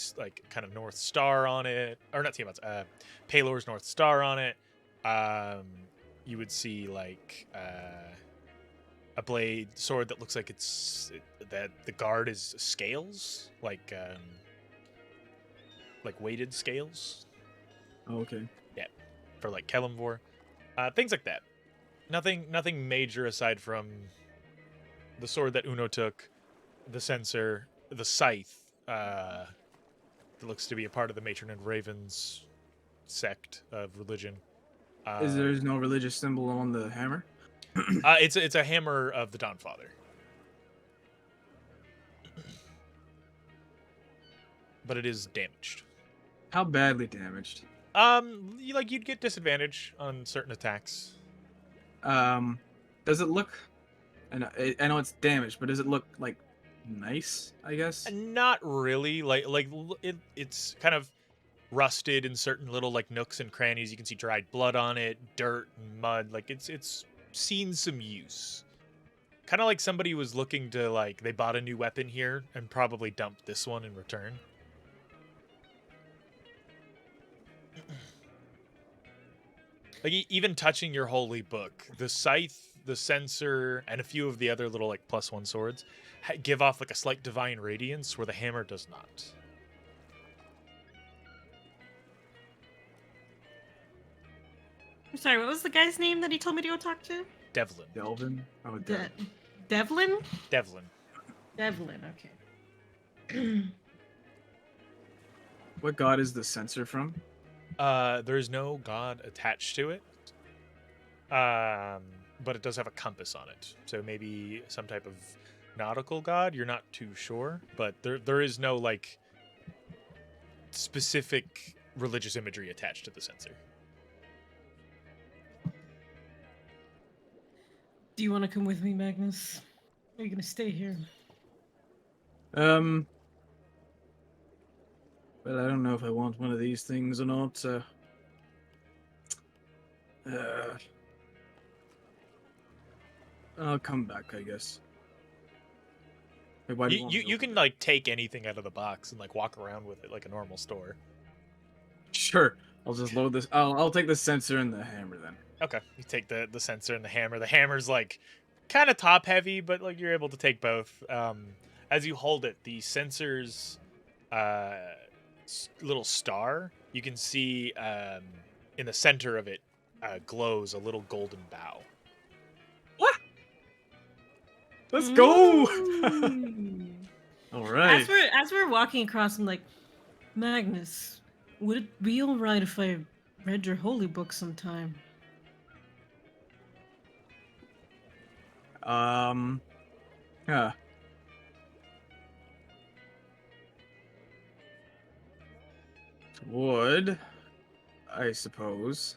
D: kind of North Star on it, or not Tiamat's, Palor's North Star on it. You would see a blade sword that looks like that the guard is scales, weighted scales.
F: Oh, okay.
D: Yeah, for Kelimvor, things like that. Nothing major aside from the sword that Uno took, the censer, the scythe. That looks to be a part of the Matron and Ravens sect of religion.
F: Is there no religious symbol on the hammer?
D: It's a hammer of the Dawnfather. But it is damaged.
F: How badly damaged?
D: You'd get disadvantage on certain attacks.
F: Does it look? I know it's damaged, but does it look nice? I guess.
D: Not really. It's kind of rusted in certain little nooks and crannies. You can see dried blood on it, dirt and mud. It's seen some use. Kind of like somebody was looking to they bought a new weapon here and probably dumped this one in return. Even touching your holy book, the scythe, the censer, and a few of the other little +1 swords give off a slight divine radiance where the hammer does not.
E: I'm sorry, what was the guy's name that he told me to go talk to?
D: Devlin.
F: Delvin? Oh,
E: Devlin?
D: Devlin.
E: Devlin, okay.
F: What god is the censer from?
D: There's no god attached to it. But it does have a compass on it. So maybe some type of nautical god, you're not too sure. But there is no specific religious imagery attached to the sensor.
E: Do you want to come with me, Magnus? Or are you gonna stay here?
F: Well, I don't know if I want one of these things or not. I'll come back, I guess. Wait, why do want me to
D: You
F: open
D: can like take anything out of the box and like walk around with it like a normal store.
F: Sure. I'll just load this. I'll take the sensor and the hammer then.
D: Okay, you take the sensor and the hammer. The hammer's like kind of top heavy, but like you're able to take both. As you hold it, the sensor's little star, you can see in the center of it glows a little golden bow.
F: What? Let's go! All right.
E: As we're walking across, I'm like, Magnus, would it be all right if I read your holy book sometime?
F: Yeah. Would, I suppose.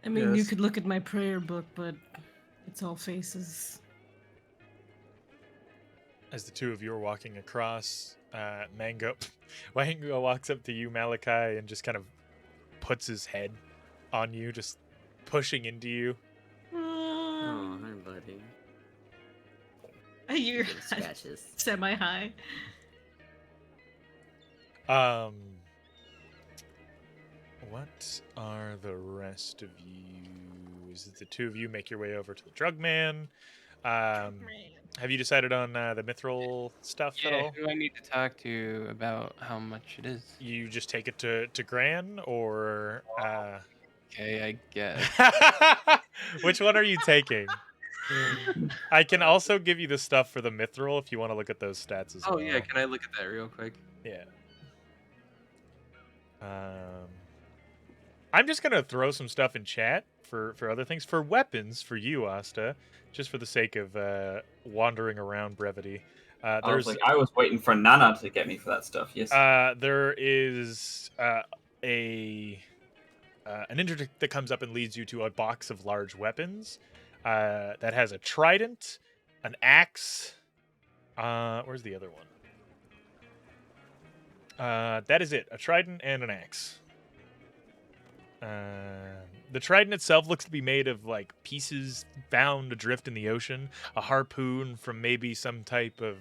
E: I mean, you
F: Yes.
E: could look at my prayer book, but it's all faces.
D: As the two of you are walking across, Mango walks up to you, Malachi, and just kind of puts his head on you, just pushing into you.
H: Oh, hi, buddy.
E: You're
H: Little scratches.
E: semi-high.
D: What are the rest of you? Is it the two of you make your way over to the drug man? Have you decided on the mithril stuff at
G: Yeah,
D: all?
G: who do I need to talk to about how much it is?
D: You just take it to Gran, or
G: Okay, I guess.
D: which one are you taking? I can also give you the stuff for the mithril if you want to look at those stats as well.
G: Oh yeah, can I look at that real quick?
D: Yeah. I'm just gonna throw some stuff in chat for other things. For weapons, for you, Asta, just for the sake of wandering around brevity.
J: I was waiting for Nana to get me for that stuff. Yes.
D: There is an interdict that comes up and leads you to a box of large weapons that has a trident, an axe. Where's the other one? That is it. A trident and an axe. The trident itself looks to be made of like pieces found adrift in the ocean, a harpoon from maybe some type of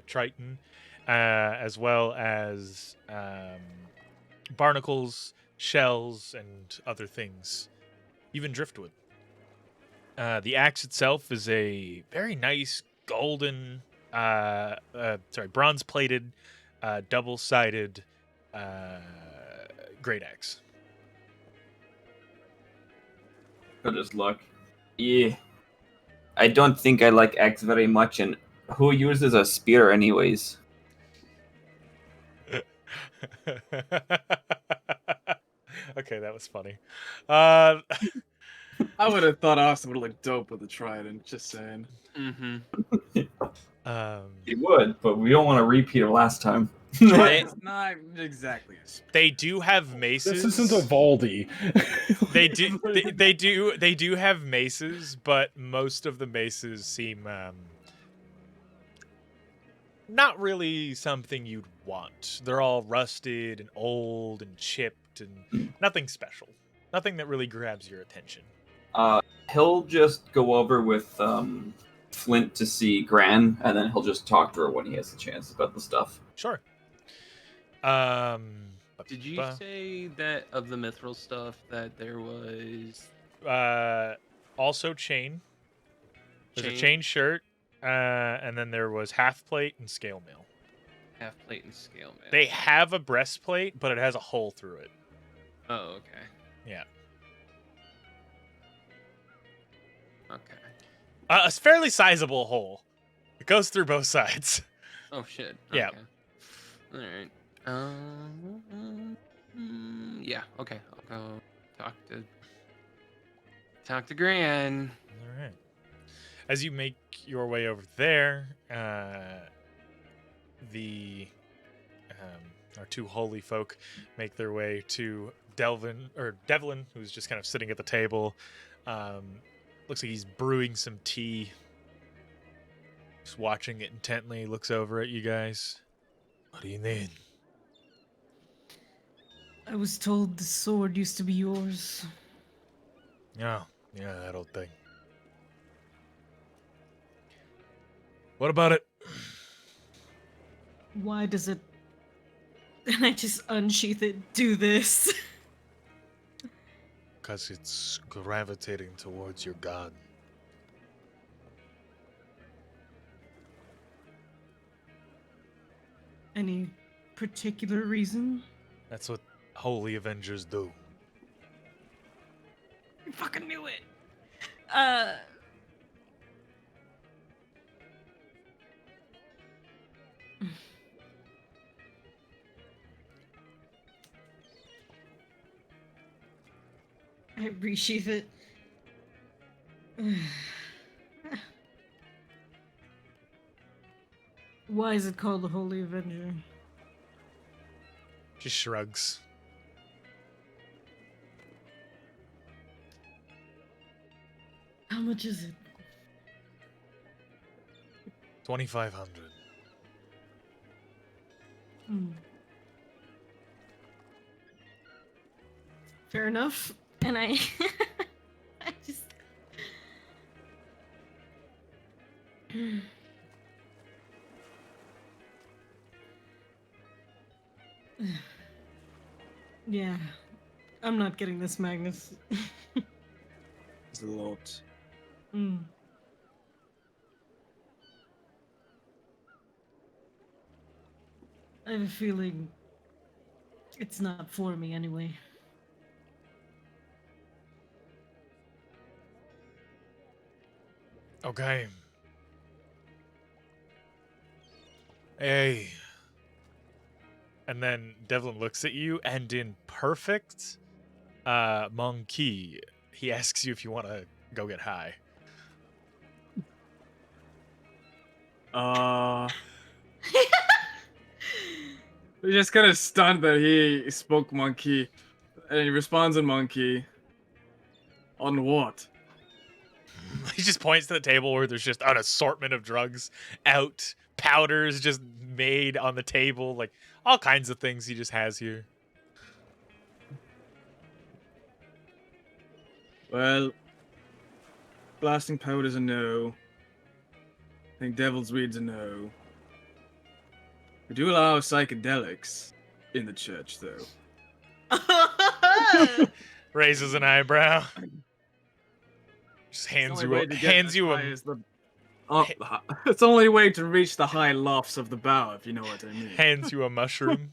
D: triton, as well as barnacles, shells, and other things, even driftwood. The axe itself is a very nice golden, bronze-plated, double-sided great axe.
J: Good as luck. Yeah. I don't think I like X very much, and who uses a spear anyways?
D: Okay, that was funny.
F: I would have thought Austin would look dope with a trident, just saying.
G: Mm-hmm.
J: He would, but we don't want to repeat it last time.
F: It's not exactly a spear.
D: They do have maces.
C: This isn't a Valdi.
D: They do have maces, but most of the maces seem not really something you'd want. They're all rusted and old and chipped and nothing special. Nothing that really grabs your attention.
J: He'll just go over with Flint to see Gran, and then he'll just talk to her when he has the chance about the stuff.
D: Sure.
G: Did you say that of the mithril stuff that there was
D: also chain? There's a chain shirt, and then there was half plate and scale mail.
G: half plate and scale mail?
D: They have a breastplate, but it has a hole through it.
G: Oh, okay.
D: Yeah.
G: Okay.
D: A fairly sizable hole. It goes through both sides.
G: Oh shit.
D: Yeah.
G: Okay. All right. Yeah. Okay. I'll go talk to Gran.
D: All right. As you make your way over there, the our two holy folk make their way to Devlin, who's just kind of sitting at the table. Looks like he's brewing some tea. Just watching it intently, looks over at you guys. What do you need?
E: I was told the sword used to be yours.
D: Yeah, that old thing. What about it?
E: Why does it... And I just unsheath it, do this.
A: Because it's gravitating towards your god.
E: Any particular reason?
D: That's what Holy Avengers do.
E: I fucking knew it. I resheath it. Why is it called the Holy Avenger?
D: She shrugs.
E: How much is it?
D: 2,500.
E: Fair enough. And I just... Yeah. I'm not getting this, Magnus.
F: It's a lot.
E: I have a feeling it's not for me anyway.
D: Okay. Hey. And then Devlin looks at you, and in perfect monkey, he asks you if you want to go get high.
F: We're just kind of stunned that he spoke monkey, and he responds in monkey. On what?
D: He just points to the table where there's just an assortment of drugs out, powders just made on the table, like all kinds of things he just has here.
F: Well, blasting powder's a no. I think devil's weed's a no. We do allow psychedelics in the church, though.
D: Raises an eyebrow. Just hands you a
F: it's the only way to reach the high lofts of the bow, if you know what I mean.
D: hands you a mushroom.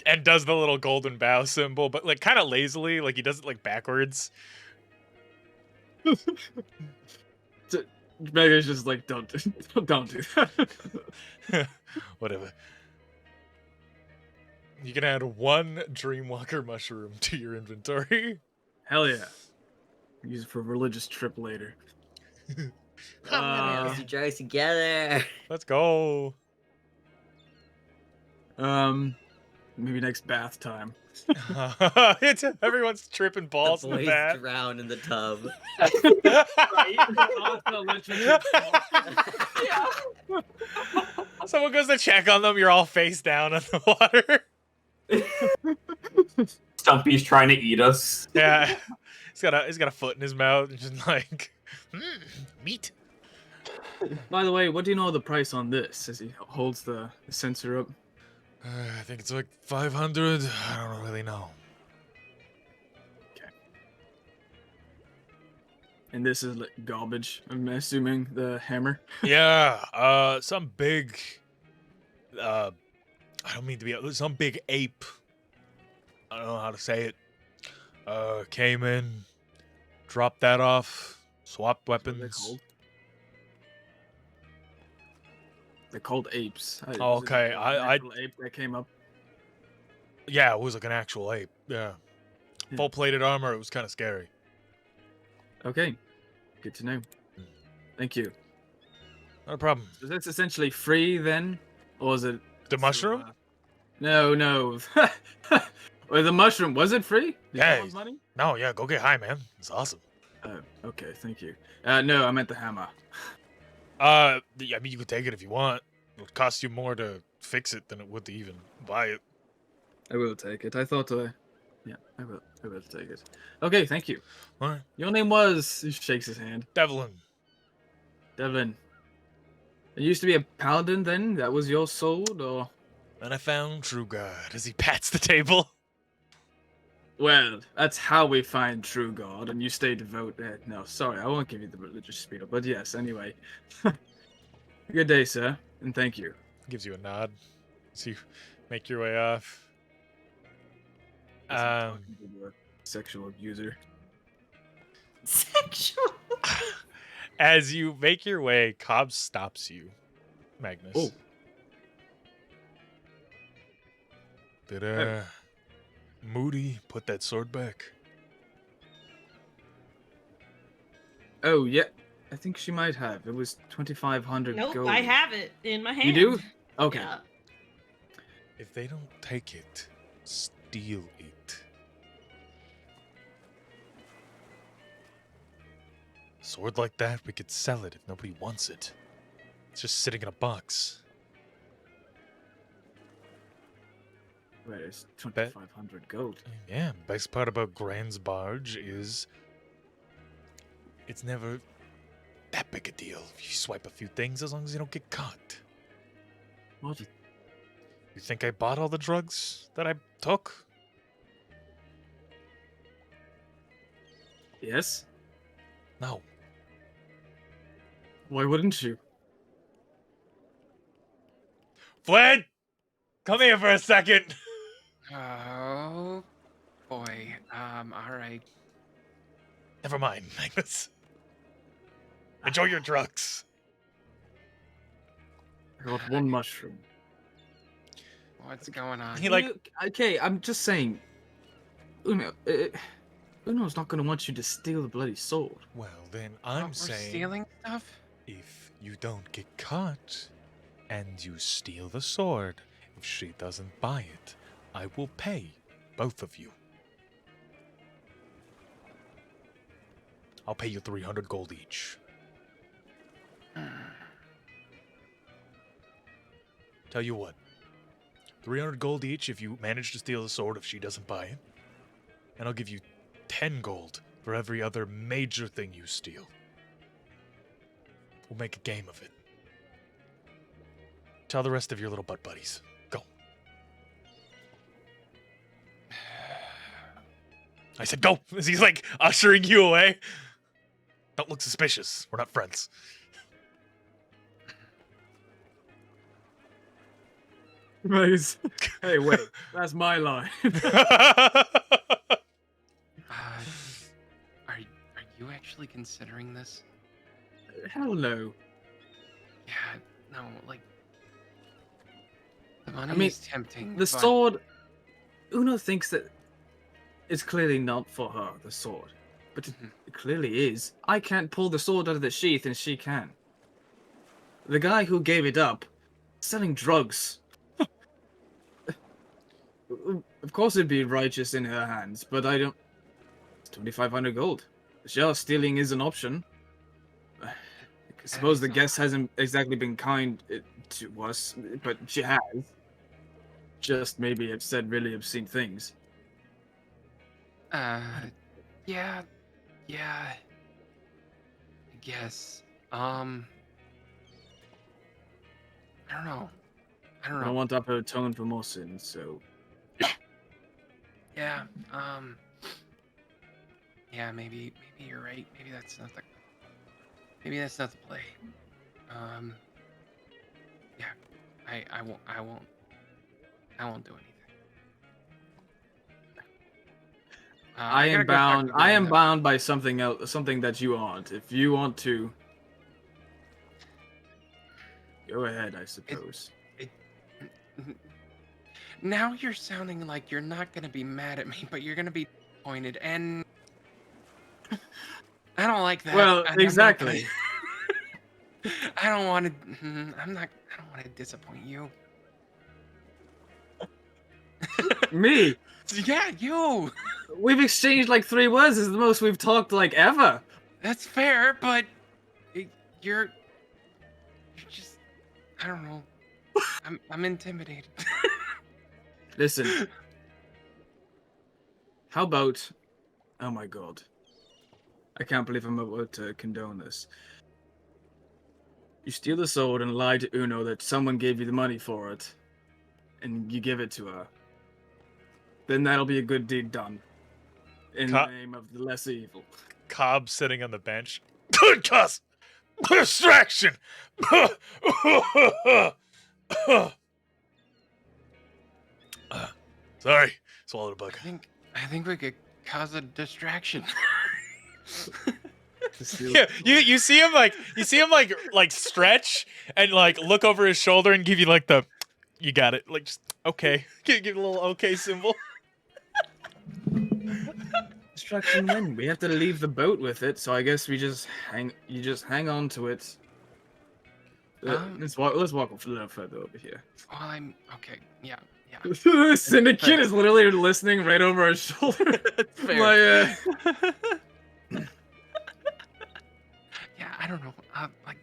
D: And does the little golden bow symbol, but like kind of lazily, like he does it like backwards.
F: Mega's just like, don't do that.
D: Whatever. You can add one Dreamwalker mushroom to your inventory.
F: Hell yeah. Use it for a religious trip later.
K: Let's drive together.
D: Let's go.
F: Maybe next bath time.
D: Everyone's tripping balls in the
K: Boys
D: bath.
K: drown in the tub.
D: Someone goes to check on them. You're all face down in the water.
J: Stumpy's trying to eat us.
D: Yeah, he's got a foot in his mouth and just like meat.
F: By the way, what do you know the price on this? As he holds the sensor up.
A: I think it's like 500. I don't really know.
F: Okay. And this is like garbage. I'm assuming the hammer.
A: Yeah, some big. I don't mean to be some big ape. I don't know how to say it. Came in, dropped that off, swapped weapons.
F: They're called apes.
A: Oh, okay, I
F: ape that came up.
A: Yeah, it was like an actual ape. Yeah, full plated armor. It was kind of scary.
F: Okay, good to know. Thank you.
A: Not a problem.
F: So that's essentially free then, Or was it
D: The mushroom?
F: No. Well, the mushroom, was it free? Did you
D: Yeah.
F: want money?
D: No, yeah, go get high, man. It's awesome.
F: Oh, okay, thank you. No, I meant the hammer.
D: I mean, you could take it if you want. It would cost you more to fix it than it would to even buy it.
F: I will take it. I thought yeah, I will take it. Okay, thank you.
D: All right.
F: Your name was... He shakes his hand.
D: Devlin.
F: Devlin. It used to be a paladin then? That was your sword, or...?
D: And I found true God as he pats the table.
F: Well, that's how we find true God, and you stay devoted. No, sorry, I won't give you the religious spiel, but yes, anyway. Good day, sir, and thank you.
D: Gives you a nod as you make your way off.
F: Talking to a sexual abuser.
E: Sexual.
D: As you make your way, Cobb stops you, Magnus.
F: Oh.
A: Did Moody put that sword back?
F: Oh, yeah. I think she might have. It was 2,500
E: Nope,
F: gold.
E: I have it in my hand.
F: You do? Okay.
E: Yeah.
A: If they don't take it, steal it. Sword like that, we could sell it if nobody wants it. It's just sitting in a box.
F: Where is 2,500 gold?
A: Yeah, best part about Grans Barge is it's never that big a deal if you swipe a few things as long as you don't get caught.
F: What?
A: You think I bought all the drugs that I took?
F: Yes?
A: No.
F: Why wouldn't you?
D: Flynn! Come here for a second.
G: Oh boy. All right.
A: Never mind, Magnus. Enjoy your drugs.
F: I got one mushroom.
G: What's going on?
F: Okay, I'm just saying. Uno's not gonna want you to steal the bloody sword.
A: Well, then I'm
G: We're
A: saying
G: stealing stuff?
A: if you don't get caught and you steal the sword, if she doesn't buy it, I will pay both of you. I'll pay you 300 gold each. Tell you what, 300 gold each if you manage to steal the sword if she doesn't buy it. And I'll give you 10 gold for every other major thing you steal. We'll make a game of it. Tell the rest of your little butt buddies. Go. I said go! As he's like ushering you away. Don't look suspicious. We're not friends.
F: Rose. Hey, wait. That's my line.
G: Are you actually considering this?
F: Hell no.
G: Yeah, no, like the money is tempting.
F: The
G: but...
F: sword. Uno thinks that it's clearly not for her, the sword. But it clearly is. I can't pull the sword out of the sheath and she can. The guy who gave it up, selling drugs. Of course it'd be righteous in her hands, but I don't... It's 2,500 gold. Sure, stealing is an option. I suppose the guest hasn't exactly been kind to us, but she has. Just maybe have said really obscene things.
G: Yeah. I guess. I don't know.
F: I don't want to up her atone for more sins, so...
G: Yeah, yeah, maybe you're right. Maybe that's not the play. Yeah, I won't do anything.
F: I am bound. I am bound by something else, something that you aren't. If you want to, go ahead. I suppose.
G: Now you're sounding like you're not gonna be mad at me, but you're gonna be disappointed, and I don't like that.
F: Well, exactly.
G: I don't want to. I don't want to disappoint you.
F: Me?
G: Yeah, you.
F: We've exchanged like 3 words. This is the most we've talked like ever.
G: That's fair, but you're just, I don't know. I'm intimidated.
F: Listen. How about, oh my god. I can't believe I'm about to condone this. You steal the sword and lie to Uno that someone gave you the money for it, and you give it to her. Then that'll be a good deed done. In the name of the lesser evil.
D: Cobb sitting on the bench. Good cuss! Distraction! Sorry, swallowed a bug.
G: I think we could cause a distraction.
D: Yeah, you see him like stretch and like look over his shoulder and give you like the, you got it, like just okay, give a little okay symbol.
F: Distraction when? We have to leave the boat with it, so I guess we just you just hang on to it. Let's walk a little further over here.
G: Well, I'm okay. Yeah.
F: Syndicate is literally listening right over our shoulder.
G: That's fair.
F: My,
G: Yeah, I don't know. Like,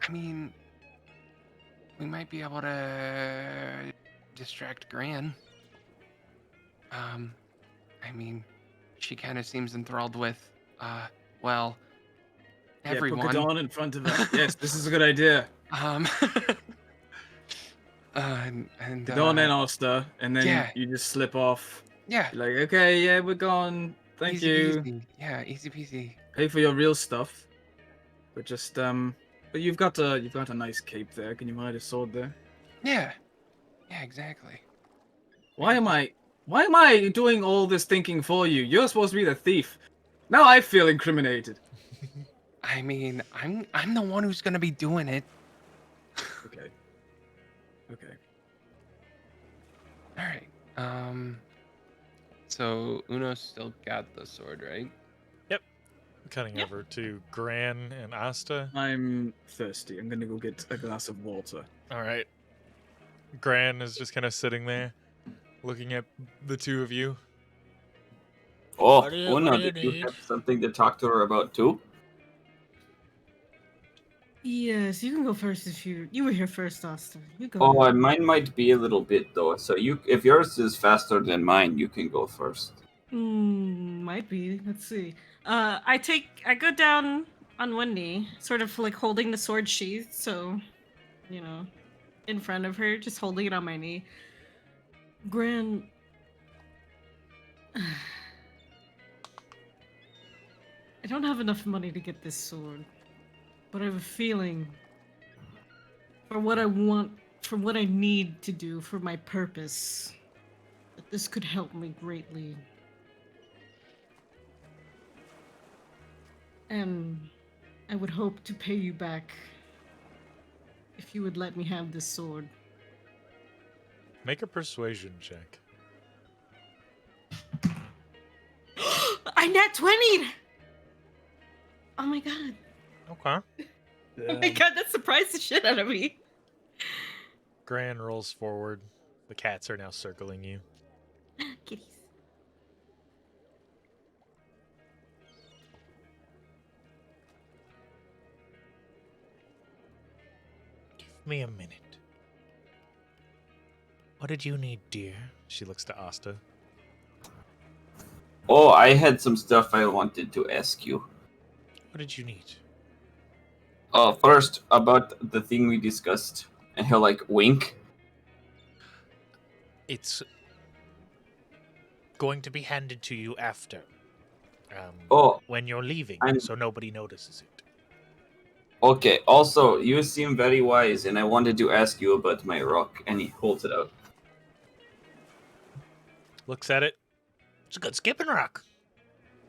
G: I mean, we might be able to distract Gran. I mean, she kind of seems enthralled with, well, everyone.
F: Put Dawn in front of us. Yes, this is a good idea.
G: And
F: Dawn and Oster, and then you just slip off.
G: Yeah.
F: You're like, okay, yeah, we're gone. Thank
G: Easy
F: you.
G: peasy. Yeah, easy peasy.
F: Pay for your real stuff. But just but you've got a nice cape there. Can you hide a sword there?
G: Yeah. Yeah, exactly.
F: Why am I doing all this thinking for you? You're supposed to be the thief. Now I feel incriminated.
G: I mean, I'm the one who's gonna be doing it.
F: Okay. Okay.
G: All right. So Uno's still got the sword, right?
D: Yep. Cutting over to Gran and Asta.
F: I'm thirsty. I'm gonna go get a glass of water.
D: All right. Gran is just kind of sitting there, looking at the two of you.
J: Oh, Una, did you have something to talk to her about too?
E: Yes, you can go first if you were here first, Austin. You go.
J: Oh, mine might be a little bit though. So if yours is faster than mine, you can go first.
E: Might be. Let's see. I go down on one knee, sort of like holding the sword sheath, so, in front of her, just holding it on my knee. Gran. I don't have enough money to get this sword. But I have a feeling for what I want, for what I need to do for my purpose, that this could help me greatly. And I would hope to pay you back if you would let me have this sword.
D: Make a persuasion check.
E: I nat 20'd! Oh my god.
D: Okay.
E: Oh my god, that surprised the shit out of me.
D: Gran rolls forward. The cats are now circling you.
E: Kitties.
L: Give me a minute. What did you need, dear?
D: She looks to Asta.
J: Oh, I had some stuff I wanted to ask you.
L: What did you need?
J: First, about the thing we discussed, and he'll like wink.
L: It's going to be handed to you after. When you're leaving, so nobody notices it.
J: Okay, also, you seem very wise, and I wanted to ask you about my rock, and he holds it out.
D: Looks at it.
L: It's a good skipping rock.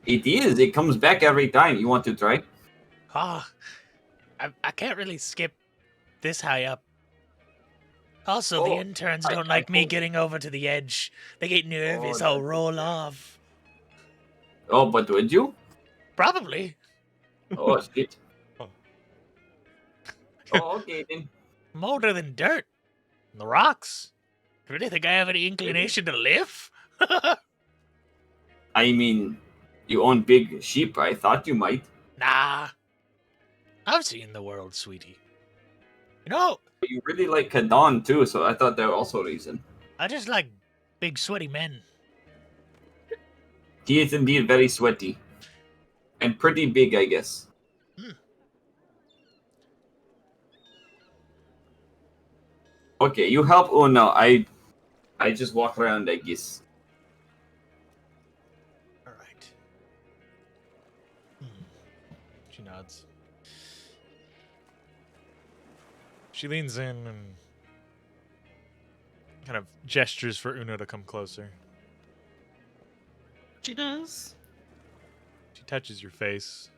J: It is. It comes back every time. You want to try?
L: I can't really skip this high up. Also, the interns don't like me getting over to the edge. They get nervous. I'll roll off.
J: Oh, but would you?
L: Probably.
J: Oh, shit. Oh, okay then.
L: More than dirt. And the rocks. really think I have any inclination to live?
J: I mean, you own big sheep. I thought you might.
L: Nah. I've seen the world, sweetie. You know,
J: But you really like Kadon too, so I thought that was also a reason.
L: I just like big sweaty men.
J: He is indeed very sweaty. And pretty big, I guess. Okay, you help Uno. I just walk around, I guess.
D: Alright. She nods. She leans in and kind of gestures for Uno to come closer.
E: She does.
D: She touches your face.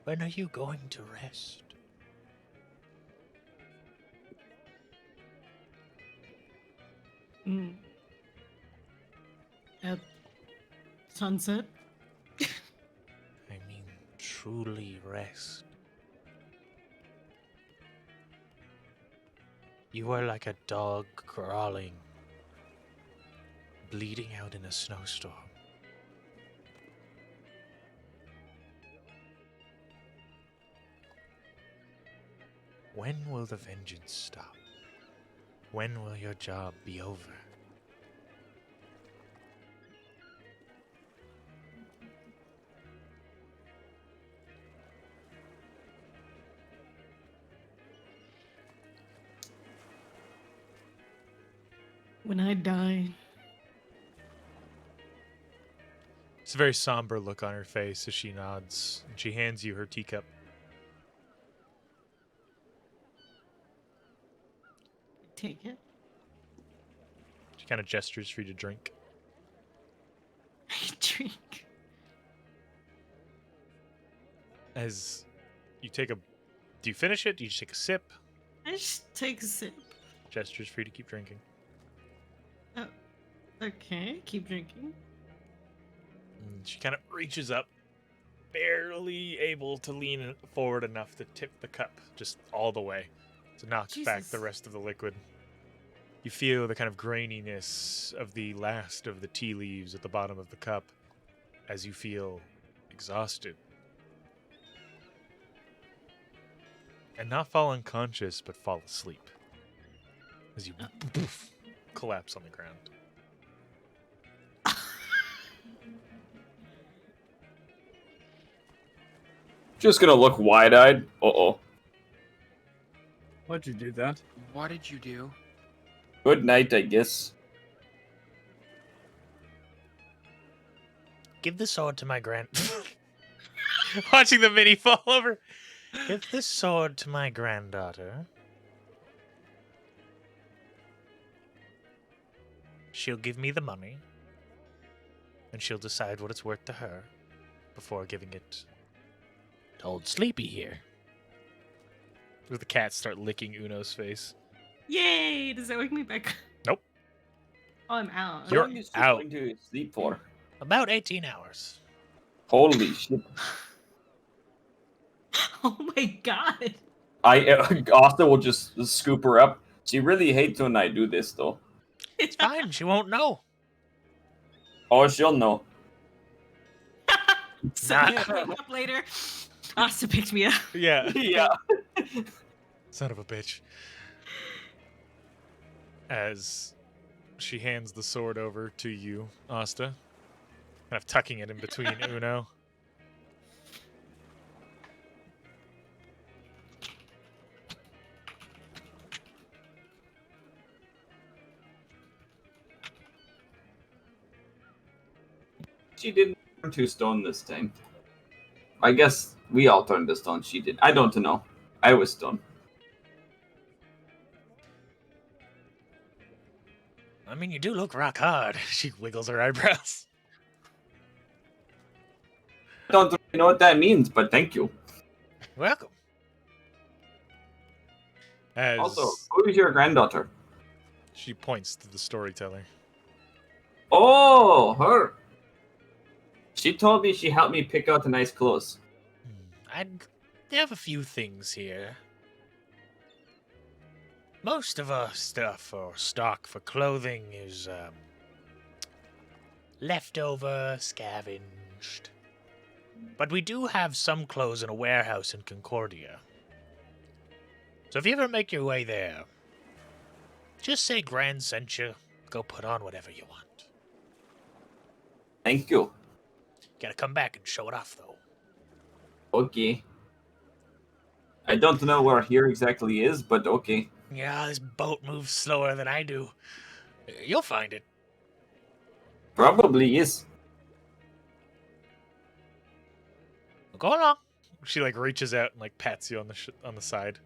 L: When are you going to rest?
E: At sunset.
L: I mean, truly rest. You are like a dog crawling, bleeding out in a snowstorm. When will the vengeance stop? When will your job be over?
E: When I die.
D: It's a very somber look on her face as she nods, and she hands you her teacup.
E: Take it.
D: She kind of gestures for you to drink.
E: I drink.
D: As you take a... Do you finish it? Do you just take a sip?
E: I just take a sip.
D: Gestures for you to keep drinking.
E: Oh, okay. Keep drinking.
D: And she kind of reaches up, barely able to lean forward enough to tip the cup just all the way to knock back the rest of the liquid. You feel the kind of graininess of the last of the tea leaves at the bottom of the cup as you feel exhausted. And not fall unconscious, but fall asleep. As you collapse on the ground.
J: Just gonna look wide-eyed. Uh-oh.
F: Why'd you do that?
G: What did you do?
J: Good night, I guess.
L: Give the sword to my grand.
D: Watching the mini fall over.
L: Give this sword to my granddaughter. She'll give me the money, and she'll decide what it's worth to her before giving it to old Sleepy here.
D: Where the cats start licking Uno's face.
E: Yay! Does that wake me back?
D: Nope.
E: Oh, I'm out.
D: You're
J: How long is she
D: out.
J: going to sleep for?
L: About 18 hours.
J: Holy shit.
E: Oh my god.
J: Asta will just scoop her up. She really hates when I do this, though.
L: It's fine. She won't know.
J: Oh, she'll know.
E: So I wake up later. Asta picked me up.
D: Yeah.
J: Yeah.
D: Son of a bitch. As she hands the sword over to you, Asta, kind of tucking it in between Uno.
J: She didn't turn to stone this time. I guess we all turned to stone. She did. I don't know. I was stone.
L: I mean, you do look rock hard.
D: She wiggles her eyebrows.
J: I don't really know what that means, but thank you.
L: Welcome.
D: As
J: Also, who is your granddaughter?
D: she points to the storyteller.
J: Oh, her. She told me she helped me pick out the nice clothes.
L: I have a few things here. Most of our stuff or stock for clothing is leftover, scavenged. But we do have some clothes in a warehouse in Concordia. So if you ever make your way there, just say Grans sent you. Go put on whatever you want.
J: Thank you.
L: Gotta come back and show it off, though.
J: Okay. I don't know where here exactly is, but okay.
L: Yeah, this boat moves slower than I do. You'll find it.
J: Probably is.
L: Go along.
D: She like reaches out and like pats you on the side.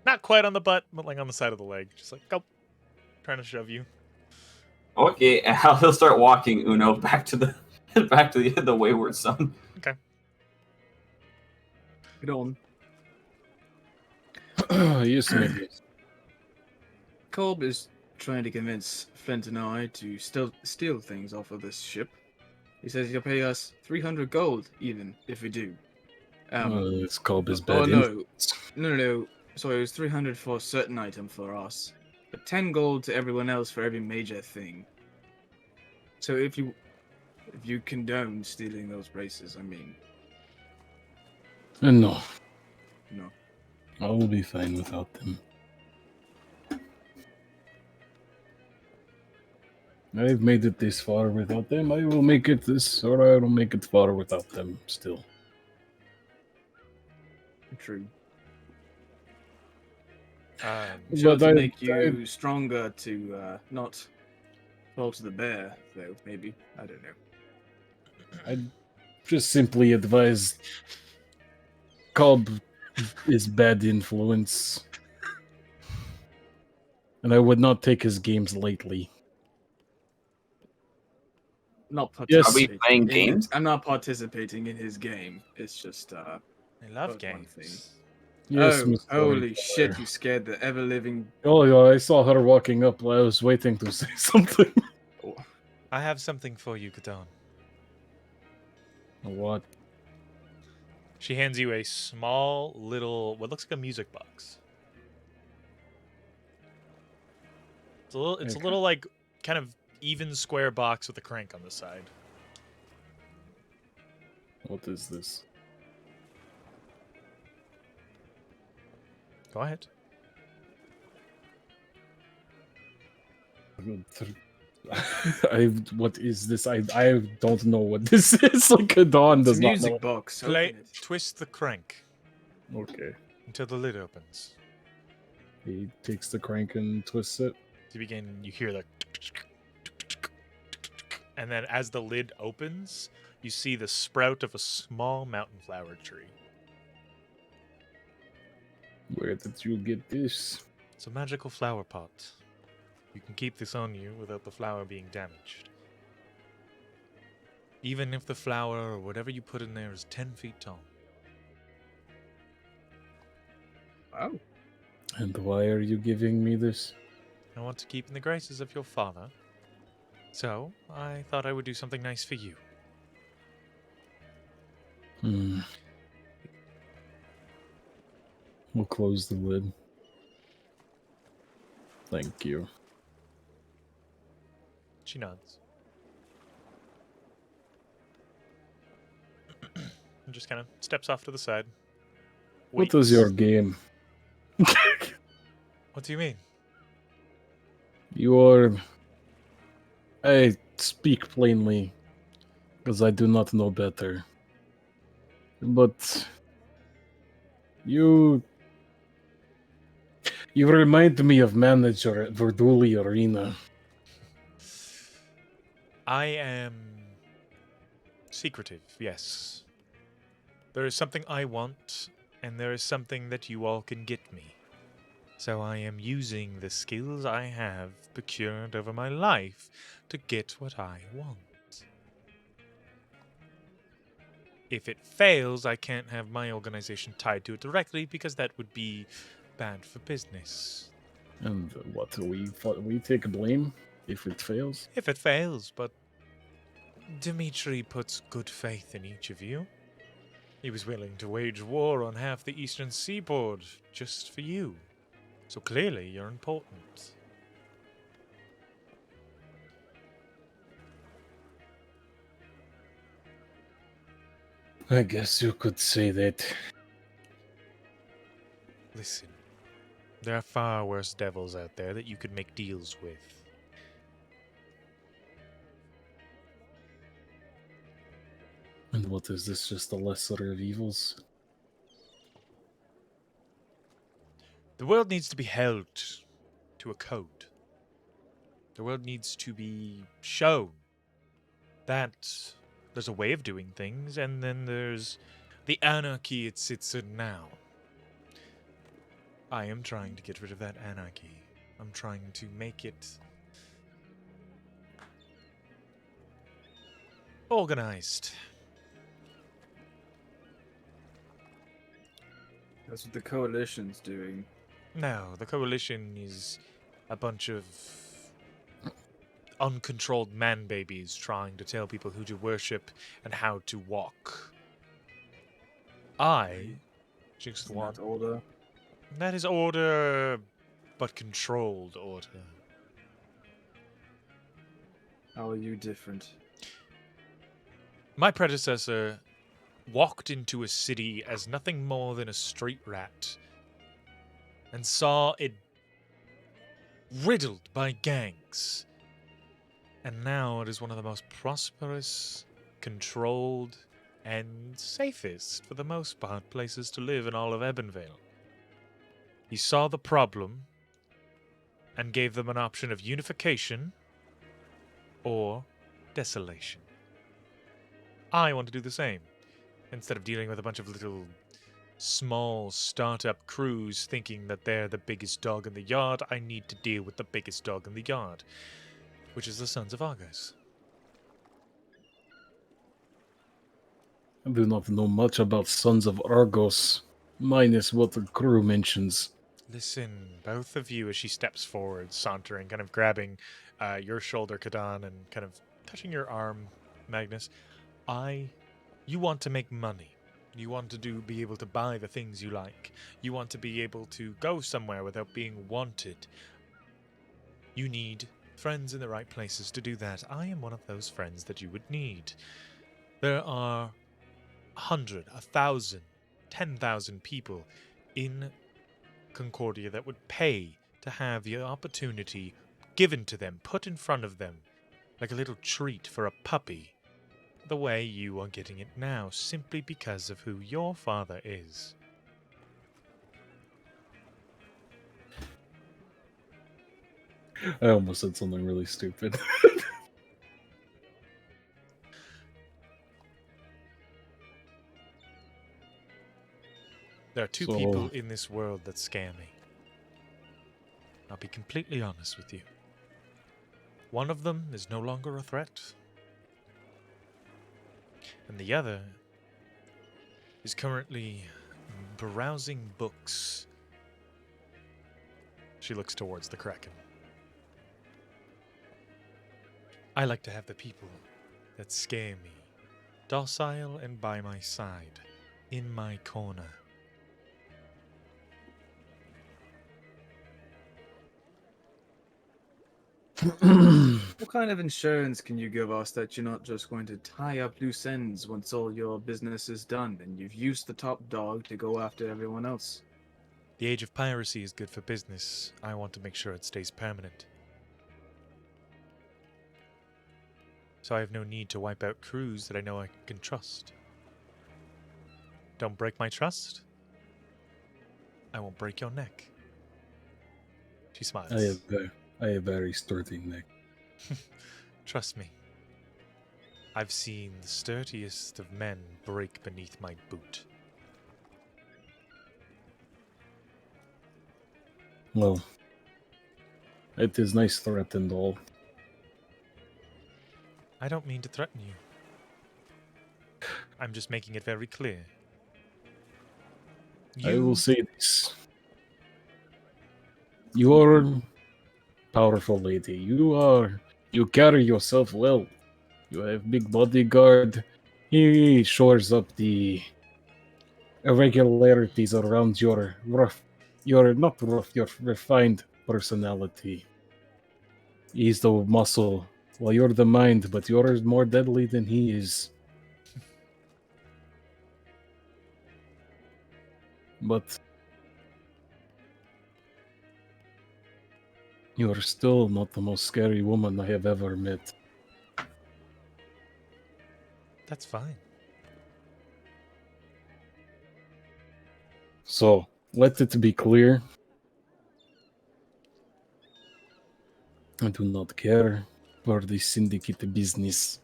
D: Not quite on the butt, but like on the side of the leg. Just like go. Trying to shove you.
J: Okay, and he'll start walking Uno back to the Wayward Son.
D: Okay.
F: Get on.
C: Yes, maybe.
F: Kolb is trying to convince Flint and I to steal things off of this ship. He says he'll pay us 300 gold, even if we do.
C: This Kolb is bad.
F: Oh no. Sorry, it was 300 for a certain item for us, but 10 gold to everyone else for every major thing. So if you condone stealing those braces, I mean.
C: No.
F: No.
C: I will be fine without them. I've made it this far without them. I will make it this, or I will make it far without them still.
F: True.
C: But
F: to make you stronger to not fall to the bear, though, maybe. I don't know.
C: I just simply advise Kolb is bad influence. And I would not take his games lightly.
F: Not
C: Yes.
J: Are we playing games?
F: I'm not participating in his game. It's just
D: I love
F: one
D: games.
F: thing.
C: Yes,
F: Oh,
C: Mr.
F: holy
C: White.
F: shit, you scared the ever-living...
C: Oh, yeah, I saw her walking up. I was waiting to say something.
D: I have something for you, Kadon.
C: What?
D: She hands you a small little, what looks like a music box. It's a little like kind of even square box with a crank on the side.
C: What is this?
D: Go ahead.
C: What is this? I don't know what this is. Like a Dawn does not know.
F: box.
D: Twist the crank
C: Okay.
D: until the lid opens.
C: He takes the crank and twists it.
D: You hear the and then as the lid opens, you see the sprout of a small mountain flower tree.
C: Where did you get this?
D: It's a magical flower pot. You can keep this on you without the flower being damaged. Even if the flower or whatever you put in there is 10 feet tall.
F: Wow.
C: And why are you giving me this?
D: I want to keep in the graces of your father. So, I thought I would do something nice for you.
C: We'll close the lid. Thank you.
D: She nods. And just kind of steps off to the side.
C: What is your game?
D: What do you mean?
C: I speak plainly, because I do not know better. But you remind me of manager at Verduli Arena.
D: I am secretive, yes. There is something I want, and there is something that you all can get me. So I am using the skills I have procured over my life to get what I want. If it fails, I can't have my organization tied to it directly because that would be bad for business.
C: And what, we take blame if it fails?
D: If it fails, but Dmitri puts good faith in each of you. He was willing to wage war on half the eastern seaboard just for you. So clearly you're important.
C: I guess you could say that.
D: Listen, there are far worse devils out there that you could make deals with.
C: And what is this, just the lesser of evils?
D: The world needs to be held to a code. The world needs to be shown that there's a way of doing things, and then there's the anarchy it sits in now. I am trying to get rid of that anarchy. I'm trying to make it organized.
F: That's what the coalition's doing.
D: No, the coalition is a bunch of uncontrolled man babies trying to tell people who to worship and how to walk. I just want
F: order.
D: That is order, but controlled order.
F: How are you different?
D: My predecessor walked into a city as nothing more than a street rat and saw it riddled by gangs. And now it is one of the most prosperous, controlled, and safest, for the most part, places to live in all of Ebonvale. He saw the problem and gave them an option of unification or desolation. I want to do the same. Instead of dealing with a bunch of little small startup crews thinking that they're the biggest dog in the yard, I need to deal with the biggest dog in the yard, which is the Sons of Argus.
C: I do not know much about Sons of Argos, minus what the crew mentions.
D: Listen, both of you, as she steps forward, sauntering, kind of grabbing your shoulder, Kadan, and kind of touching your arm, Magnus. You want to make money. You want to be able to buy the things you like. You want to be able to go somewhere without being wanted. You need friends in the right places to do that. I am one of those friends that you would need. There are 100, 1,000, 10,000 people in Concordia that would pay to have the opportunity given to them, put in front of them, like a little treat for a puppy, the way you are getting it now, simply because of who your father is.
C: I almost said something really stupid.
D: There are two people in this world that scare me. I'll be completely honest with you. One of them is no longer a threat, and the other is currently browsing books. She looks towards the Kraken. I like to have the people that scare me docile and by my side, in my corner.
F: What kind of insurance can you give us that you're not just going to tie up loose ends once all your business is done and you've used the top dog to go after everyone else?
D: The age of piracy is good for business. I want to make sure it stays permanent. So I have no need to wipe out crews that I know I can trust. Don't break my trust, I won't break your neck. She smiles.
C: I have very sturdy neck.
D: Trust me. I've seen the sturdiest of men break beneath my boot.
C: Well, it is nice threat and all.
D: I don't mean to threaten you. I'm just making it very clear.
C: I will say this. You are a powerful lady. You carry yourself well. You have big bodyguard. He shores up the irregularities around your not rough, your refined personality. He's the muscle, while you're the mind, but you're more deadly than he is. But you're still not the most scary woman I have ever met.
D: That's fine.
C: So, let it be clear. I do not care for the syndicate business.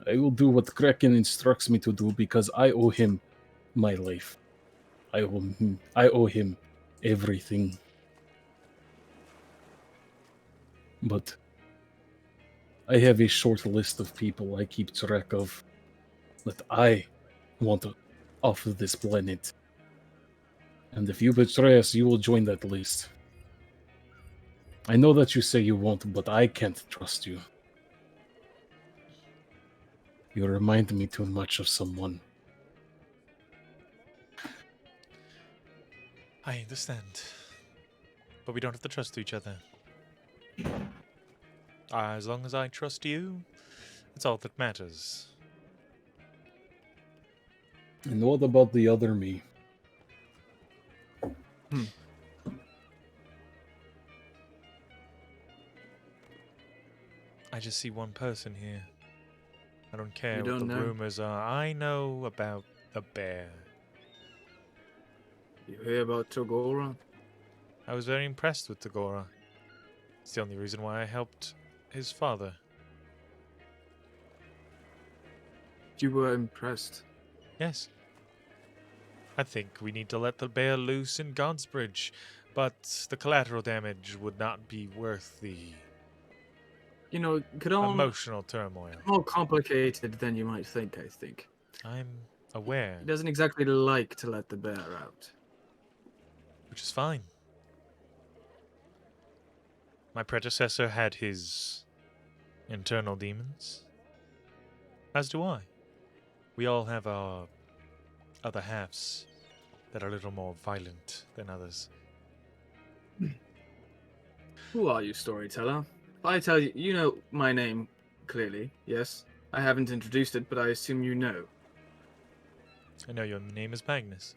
C: I will do what Kraken instructs me to do because I owe him my life. I owe him everything. But I have a short list of people I keep track of that I want off of this planet. And if you betray us, you will join that list. I know that you say you won't, but I can't trust you. You remind me too much of someone.
D: I understand. But we don't have to trust each other. As long as I trust you, it's all that matters.
C: And what about the other me?
D: I just see one person here. I don't care
F: You
D: what
F: don't
D: the
F: know?
D: rumors are. I know about the bear.
F: You hear about Togora?
D: I was very impressed with Tagora. It's the only reason why I helped his father.
F: You were impressed.
D: Yes. I think we need to let the bear loose in Godsbridge, but the collateral damage would not be worth the
F: You know, Kadon
D: emotional turmoil.
F: more complicated than you might think, I think.
D: I'm aware,
F: He doesn't exactly like to let the bear out.
D: which is fine. My predecessor had his internal demons, as do I. We all have our other halves that are a little more violent than others.
F: Who are you, storyteller? If I tell you, you know my name, clearly, yes? I haven't introduced it, but I assume you know.
D: I know your name is Magnus.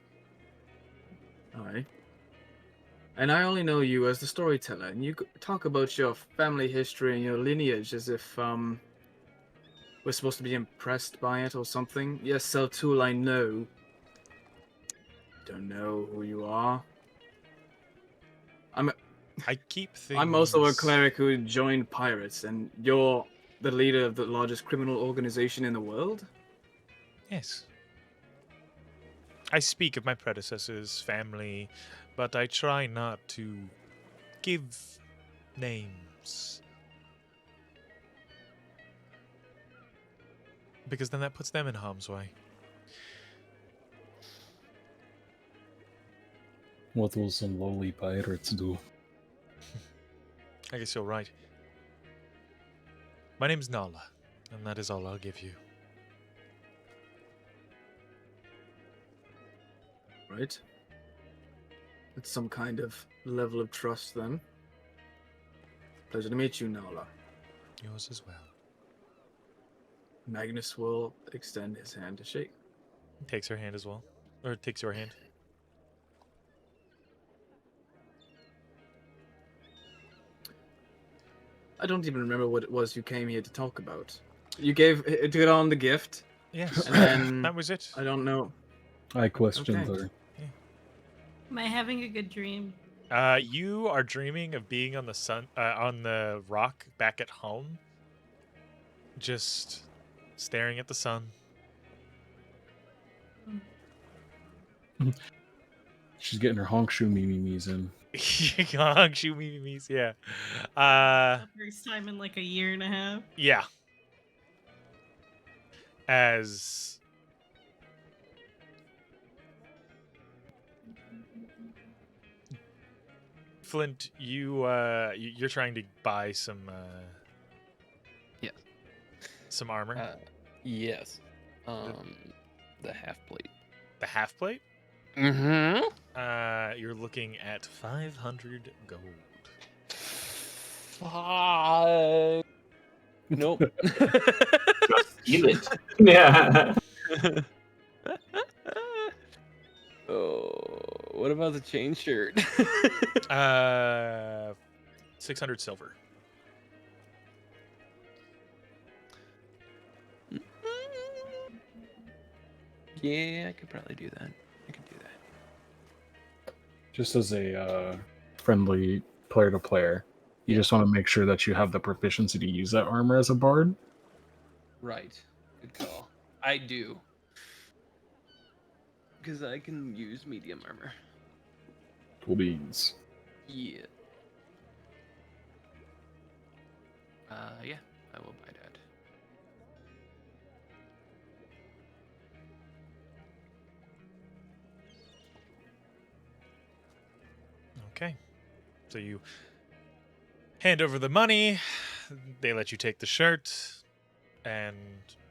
F: Aye. And I only know you as the storyteller, and you talk about your family history and your lineage as if, we're supposed to be impressed by it or something. Yes, Seltul, I know. Don't know who you are.
D: I keep things...
F: I'm also a cleric who joined pirates, and you're the leader of the largest criminal organization in the world?
D: Yes. I speak of my predecessors, family, but I try not to give names. Because then that puts them in harm's way.
C: What will some lowly pirates do?
D: I guess you're right. My name's Nala, and that is all I'll give you.
F: Right. It's some kind of level of trust, then. Pleasure to meet you, Nala.
D: Yours as well.
F: Magnus will extend his hand to shake.
D: Takes her hand as well. Or takes your hand.
F: I don't even remember what it was you came here to talk about. You gave Tiran the gift.
D: Yes,
F: and then
D: that was it.
F: I don't know.
C: I questioned
F: Okay.
C: her.
E: Am I having a good dream?
D: You are dreaming of being on the on the rock back at home, just staring at the sun.
C: She's getting her honk shoe memes in.
D: Shoot me, yeah.
E: First time in like a year and a half.
D: Yeah. As Flint, you're trying to buy some.
G: Yes.
D: some armor.
G: Yes. The half plate.
D: The half plate.
G: Mm-hmm.
D: You're looking at 500 gold.
G: Nope.
J: Just steal it. Yeah.
G: Oh, what about the chain shirt?
D: 600 silver.
G: Yeah, I could probably do that. I could do that.
C: Just as a friendly player to player, you just want to make sure that you have the proficiency to use that armor as a bard.
G: Right. Good call. I do. Because I can use medium armor.
C: Please.
G: Yeah. Yeah, I will buy that.
D: Okay. So you hand over the money. They let you take the shirt, and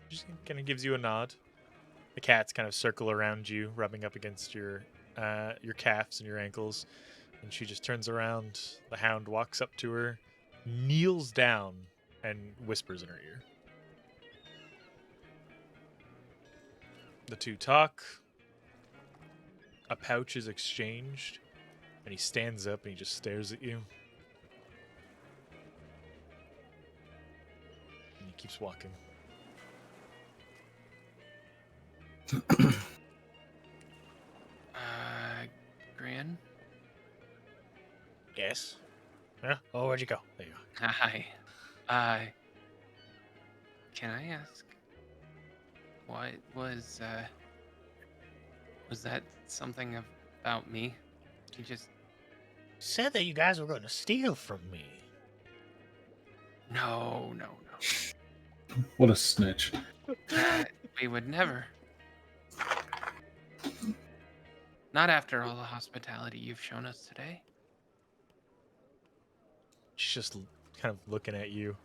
D: just kind of gives you a nod. The cats kind of circle around you, rubbing up against your calves and your ankles, and she just turns around. The hound walks up to her, kneels down, and whispers in her ear. The two talk. A pouch is exchanged, and he stands up and he just stares at you. And he keeps walking.
G: Gran?
L: Yes? Yeah? Oh, where'd you go? There you go.
G: Hi. Can I ask, what was that something about me? You just...
L: Said that you guys were going to steal from me.
G: No.
C: What a snitch.
G: We would never. Not after all the hospitality you've shown us today.
D: She's just kind of looking at you.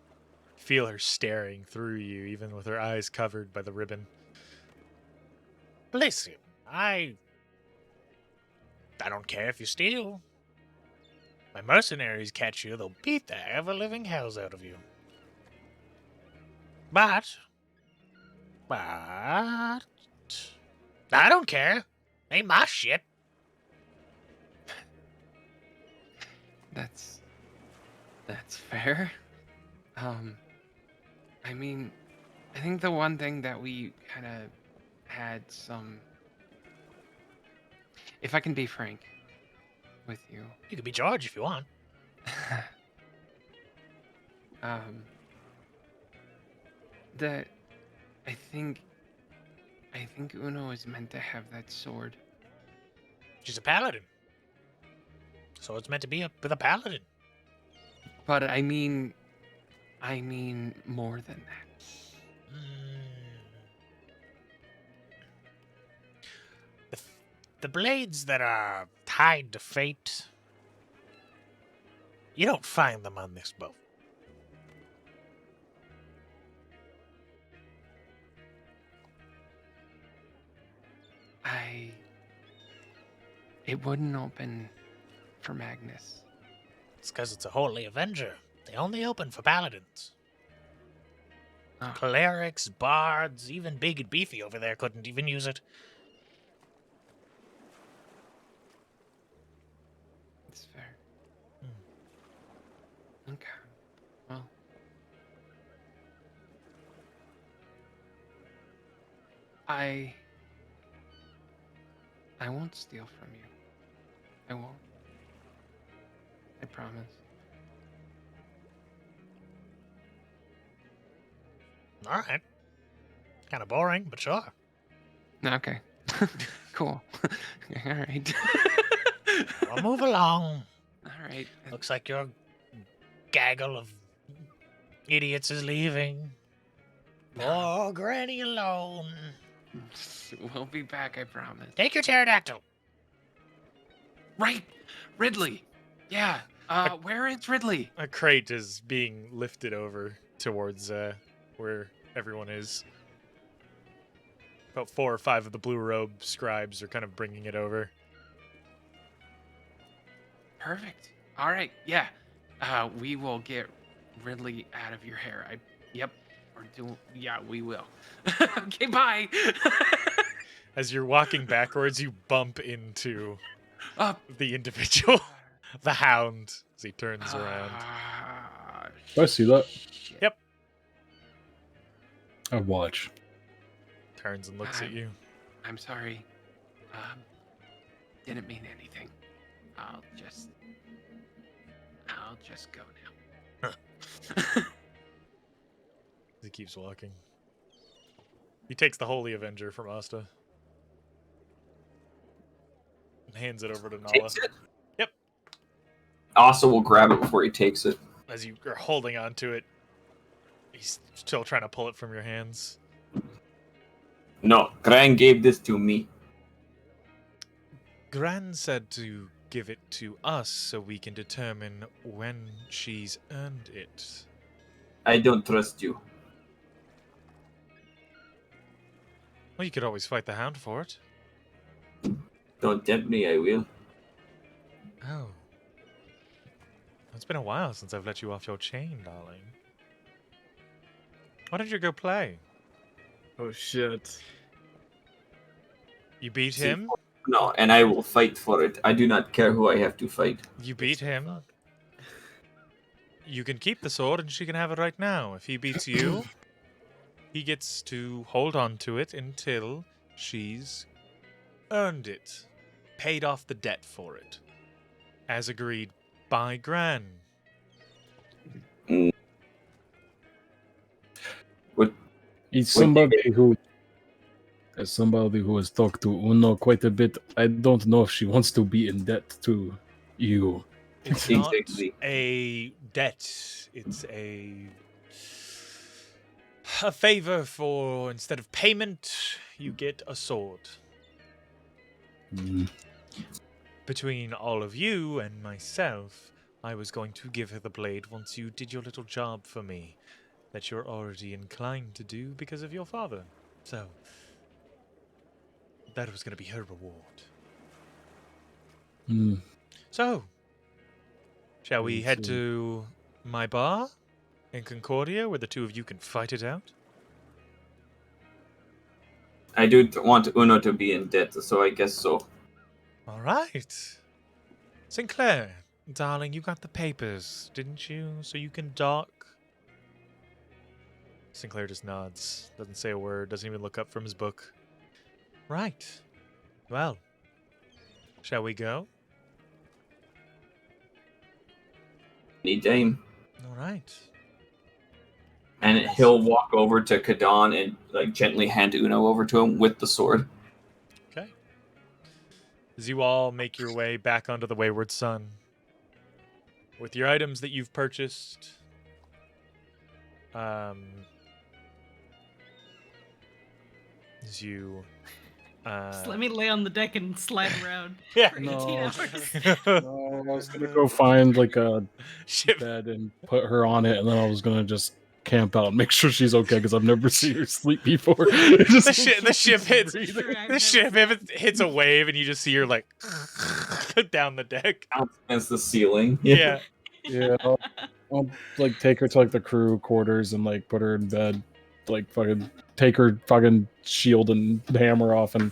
D: Feel her staring through you, even with her eyes covered by the ribbon.
L: Listen, I don't care if you steal. My mercenaries catch you, they'll beat the ever-living hells out of you. But I don't care. Ain't my shit.
G: That's fair. I mean, I think the one thing that we kind of had some... If I can be frank with you.
L: You could be George if you want.
G: I think Uno is meant to have that sword.
L: She's a paladin. So it's meant to be with a paladin.
G: But I mean more than that.
L: The blades that are tied to fate, you don't find them on this boat.
G: It wouldn't open for Magnus.
L: It's because it's a holy avenger. They only open for paladins.
G: Oh.
L: Clerics, bards, even big and beefy over there couldn't even use it.
G: It's fair. Okay. Well. I won't steal from you. I won't. I promise.
L: All right. Kind of boring, but sure.
G: Okay. Cool. All right.
L: We'll move along.
G: All right.
L: Looks like your gaggle of idiots is leaving. Oh, Granny alone.
G: We'll be back, I promise.
L: Take your pterodactyl.
G: Right! Ridley! Yeah. Where is Ridley?
D: A crate is being lifted over towards where everyone is. About 4 or 5 of the blue robe scribes are kind of bringing it over.
G: Perfect. All right. Yeah. We will get Ridley out of your hair. Yep. Yeah, we will. Okay, bye.
D: As you're walking backwards, you bump into the individual, the hound, as he turns around.
C: I see that.
D: Yep.
C: I watch.
D: Turns and looks at you.
G: I'm sorry. Didn't mean anything. I'll just go now.
D: He keeps walking. He takes the Holy Avenger from Asta. And hands it over to Nala.
J: Takes it?
D: Yep.
J: Asta will grab it before he takes it.
D: As you are holding on to it, he's still trying to pull it from your hands.
J: No, Gran gave this to me.
D: Gran said to give it to us so we can determine when she's earned it.
J: I don't trust you.
D: Well, you could always fight the hound for it.
J: Don't tempt me, I will.
D: Oh. It's been a while since I've let you off your chain, darling. Why don't you go play?
F: Oh shit.
D: You beat him?
J: No, and I will fight for it. I do not care who I have to fight.
D: You beat him. You can keep the sword and she can have it right now. If he beats you, he gets to hold on to it until she's earned it. Paid off the debt for it. As agreed by Gran.
C: He's somebody who... As somebody who has talked to Uno quite a bit, I don't know if she wants to be in debt to you.
D: It's not a debt. It's a favor for, instead of payment, you get a sword. Between all of you and myself, I was going to give her the blade once you did your little job for me that you're already inclined to do because of your father. So, that was going to be her reward. So, shall we head to my bar in Concordia where the two of you can fight it out?
J: I do want Uno to be in debt, so I guess so.
D: All right. Sinclair, darling, you got the papers, didn't you? So you can dock. Sinclair just nods, doesn't say a word, doesn't even look up from his book. Right. Well, shall we go?
J: Anytime.
D: All right.
J: And he'll walk over to Kadan and like gently hand Uno over to him with the sword.
D: Okay. As you all make your way back onto the Wayward Sun, with your items that you've purchased, as you
E: Just let me lay on the deck and slide around
D: Yeah.
E: for 18
C: No.
E: hours.
C: No, I was gonna go find like a bed and put her on it, and then I was gonna just camp out and make sure she's okay because I've never seen her sleep before.
D: the ship hits a wave, and you just see her like down the deck
J: against the ceiling.
D: Yeah.
C: Yeah, I'll like take her to like the crew quarters and like put her in bed, like fucking take her fucking shield and hammer off, and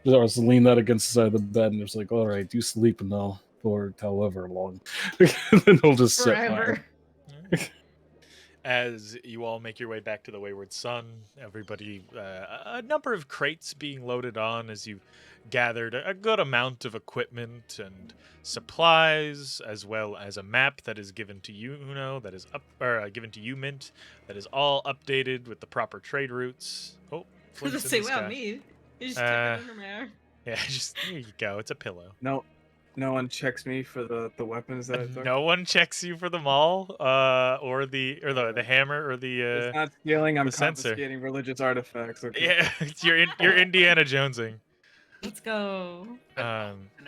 C: just lean that against the side of the bed, and it's like, all right, you sleep now for however long, and then he'll just sit
E: Forever.
D: As you all make your way back to the Wayward Sun, everybody, a number of crates being loaded on as you gathered a good amount of equipment and supplies, as well as a map that is given to you, Uno, that is given to you, Mint, that is all updated with the proper trade routes. Oh,
E: Does it
D: Flint's in
E: say,
D: the
E: wow,
D: sky.
E: me? You just kept it under my arm.
D: Yeah, just there you go. It's a pillow.
F: No one checks me for the weapons that I took.
D: No one checks you for the maul, or the hammer, or the
F: It's not stealing. I'm
D: the sensor.
F: confiscating religious artifacts. Okay.
D: Yeah, you're Indiana Jonesing.
E: Let's go.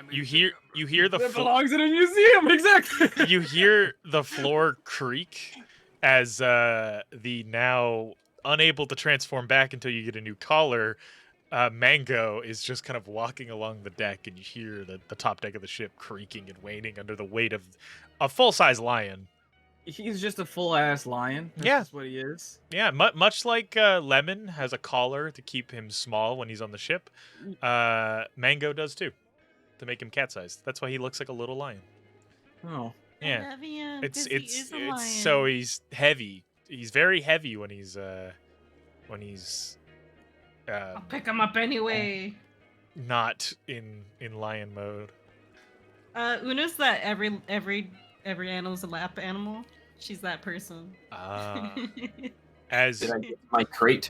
D: You hear the
F: It belongs in a museum. Exactly.
D: you hear the floor creak as the now unable to transform back until you get a new collar, Mango is just kind of walking along the deck, and you hear the top deck of the ship creaking and waning under the weight of a full-size lion.
F: He's just a full-ass lion. That's
D: Yeah.
F: just what he is.
D: Yeah, much like Lemon has a collar to keep him small when he's on the ship, Mango does too, to make him cat-sized. That's why he looks like a little lion.
F: Oh.
D: Yeah.
E: I love him, 'cause
D: It's
E: he is a lion.
D: so he's heavy. He's very heavy when he's
E: I'll pick him up anyway.
D: not in lion mode.
E: Una's that every animal's a lap animal. She's that person.
D: As
J: Did I get my crate?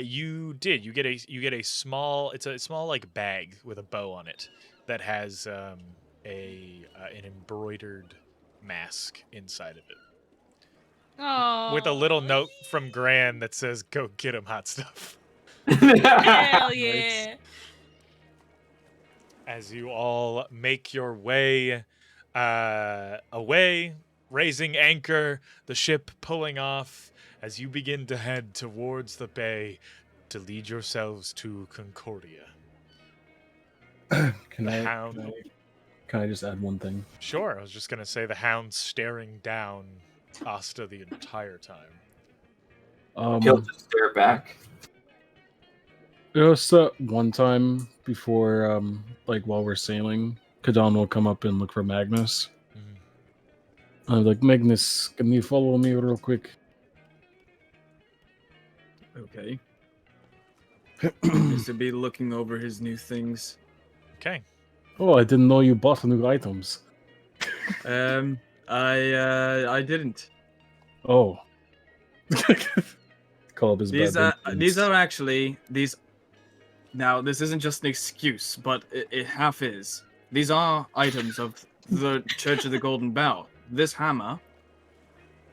D: you did. You get a small. It's a small like bag with a bow on it that has an embroidered mask inside of it.
E: Oh.
D: With a little note from Gran that says, "Go get him, hot stuff."
E: Hell yeah.
D: As you all make your way away, raising anchor, the ship pulling off, as you begin to head towards the bay to lead yourselves to Concordia.
C: Can I just add one thing?
D: Sure, I was just gonna say the hound's staring down Asta the entire time.
J: He'll just stare back.
C: Just one time before, like while we're sailing, Kadan will come up and look for Magnus. I'm like, Magnus, can you follow me real quick?
F: Okay. Needs to be looking over his new things.
D: Okay.
C: Oh, I didn't know you bought new items.
F: I didn't.
C: Oh. Call up his
F: These
C: bad
F: are actually these. Now, this isn't just an excuse, but it half is. These are items of the Church of the Golden Bough. This hammer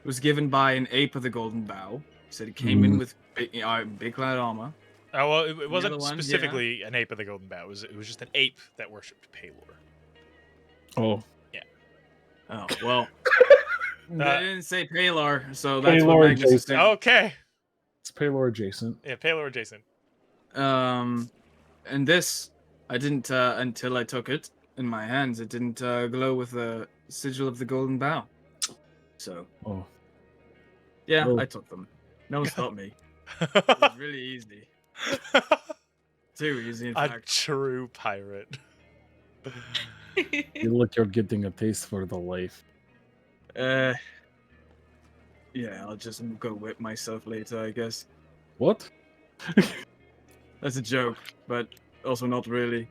F: was given by an ape of the Golden Bough. He said it came in with big clad armor.
D: Oh well, it wasn't
F: other one,
D: specifically an ape of the Golden Bough. It was just an ape that worshipped Paylor.
C: Oh.
D: Yeah.
F: Oh well. They didn't say Paylor, so that's what
C: Paylor
F: Magnus is saying.
D: Okay.
C: It's Paylor adjacent.
D: Yeah, Paylor adjacent.
F: And this, I didn't until I took it in my hands. It didn't glow with the sigil of the Golden Bough. So.
C: Oh.
F: Yeah,
C: Oh.
F: I took them. No one stopped me. It was really easy. Too easy, in
D: A
F: fact.
D: true pirate.
C: You look, you're getting a taste for the life.
F: Yeah, I'll just go whip myself later, I guess.
C: What?
F: That's a joke, but also not really.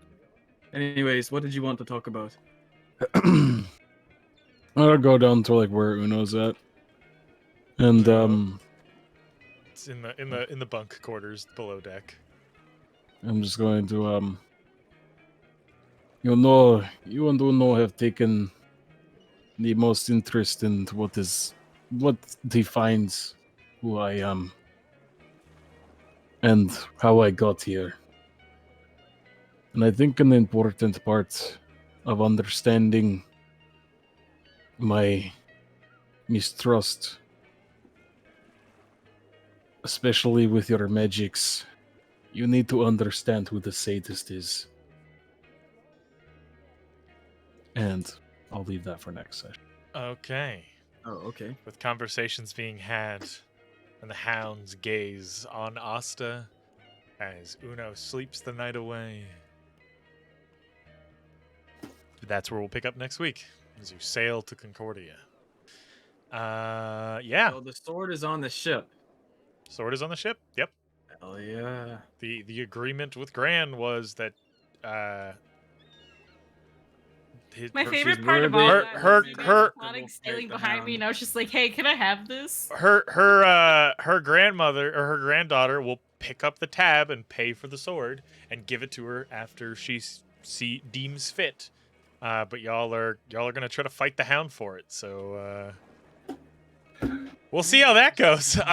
F: Anyways, what did you want to talk about?
C: I'll go down to like where Uno's at, and
D: It's in the bunk quarters below deck.
C: I'm just going to you and Uno have taken the most interest in what defines who I am and how I got here. And I think an important part of understanding my mistrust, especially with your magics, you need to understand who the sadist is. And I'll leave that for next session.
D: Okay.
F: Oh, okay.
D: With conversations being had and the hound's gaze on Asta as Uno sleeps the night away. That's where we'll pick up next week as you sail to Concordia. Yeah.
F: So the sword is on the ship.
D: Sword is on the ship. Yep.
F: Hell yeah.
D: The agreement with Gran was that
E: My favorite
F: she's
E: part of all
F: worthy.
E: that
D: Her-
E: was you guys
D: her-
E: plotting, stealing behind me, and I was just like, "Hey, can I have this?"
D: her grandmother or her granddaughter will pick up the tab and pay for the sword and give it to her after she deems fit. But y'all are gonna try to fight the hound for it. So we'll see how that goes.
G: We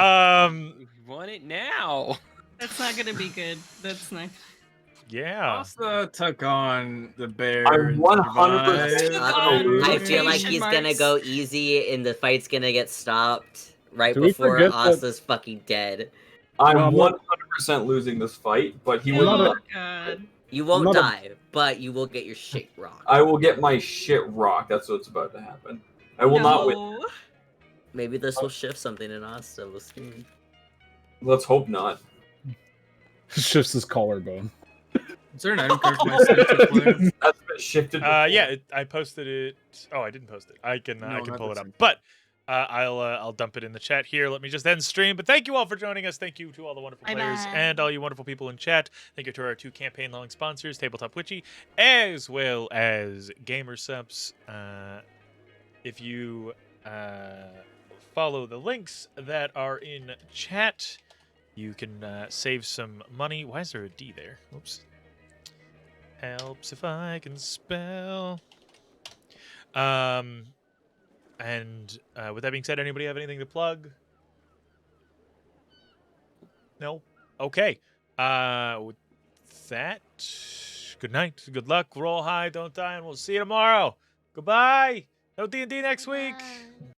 G: want it now.
E: That's not gonna be good. That's not.
D: Yeah.
F: Asta took on the bear.
J: I'm
F: and
J: 100%
F: survived.
H: I feel like
E: Quotation
H: he's gonna
E: marks.
H: go easy and the fight's gonna get stopped
K: right
C: Do we
K: before
C: forget that-
K: Asta's fucking dead.
J: I'm
C: No, I'm not-
J: 100% losing this fight, but he
C: I'm
J: will
C: not a-
J: not.
E: God.
K: You won't
C: not a-
K: die, but you will get your shit rocked.
J: I will get my shit rocked. That's what's about to happen. I will not win.
E: No.
K: Maybe this will shift something in Asta. We'll see.
J: Let's hope not.
C: Shifts his collarbone.
F: Is there an item card for my Snapchat player?
J: That's been shifted.
D: Yeah, I posted it. Oh, I didn't post it. I can
F: No,
D: I can
F: not
D: pull
F: the
D: it up.
F: same.
D: But I'll dump it in the chat here. Let me just end stream. But thank you all for joining us. Thank you to all the wonderful players
E: Bye-bye.
D: and all you wonderful people in chat. Thank you to our 2 campaign-long sponsors, Tabletop Witchy, as well as Gamer Subs. If you follow the links that are in chat, you can save some money. Why is there a D there? Oops. Helps if I can spell. And with that being said, anybody have anything to plug? No? Okay. With that, good night, good luck, roll high, don't die, and we'll see you tomorrow. Goodbye. No D&D next week.
I: Bye.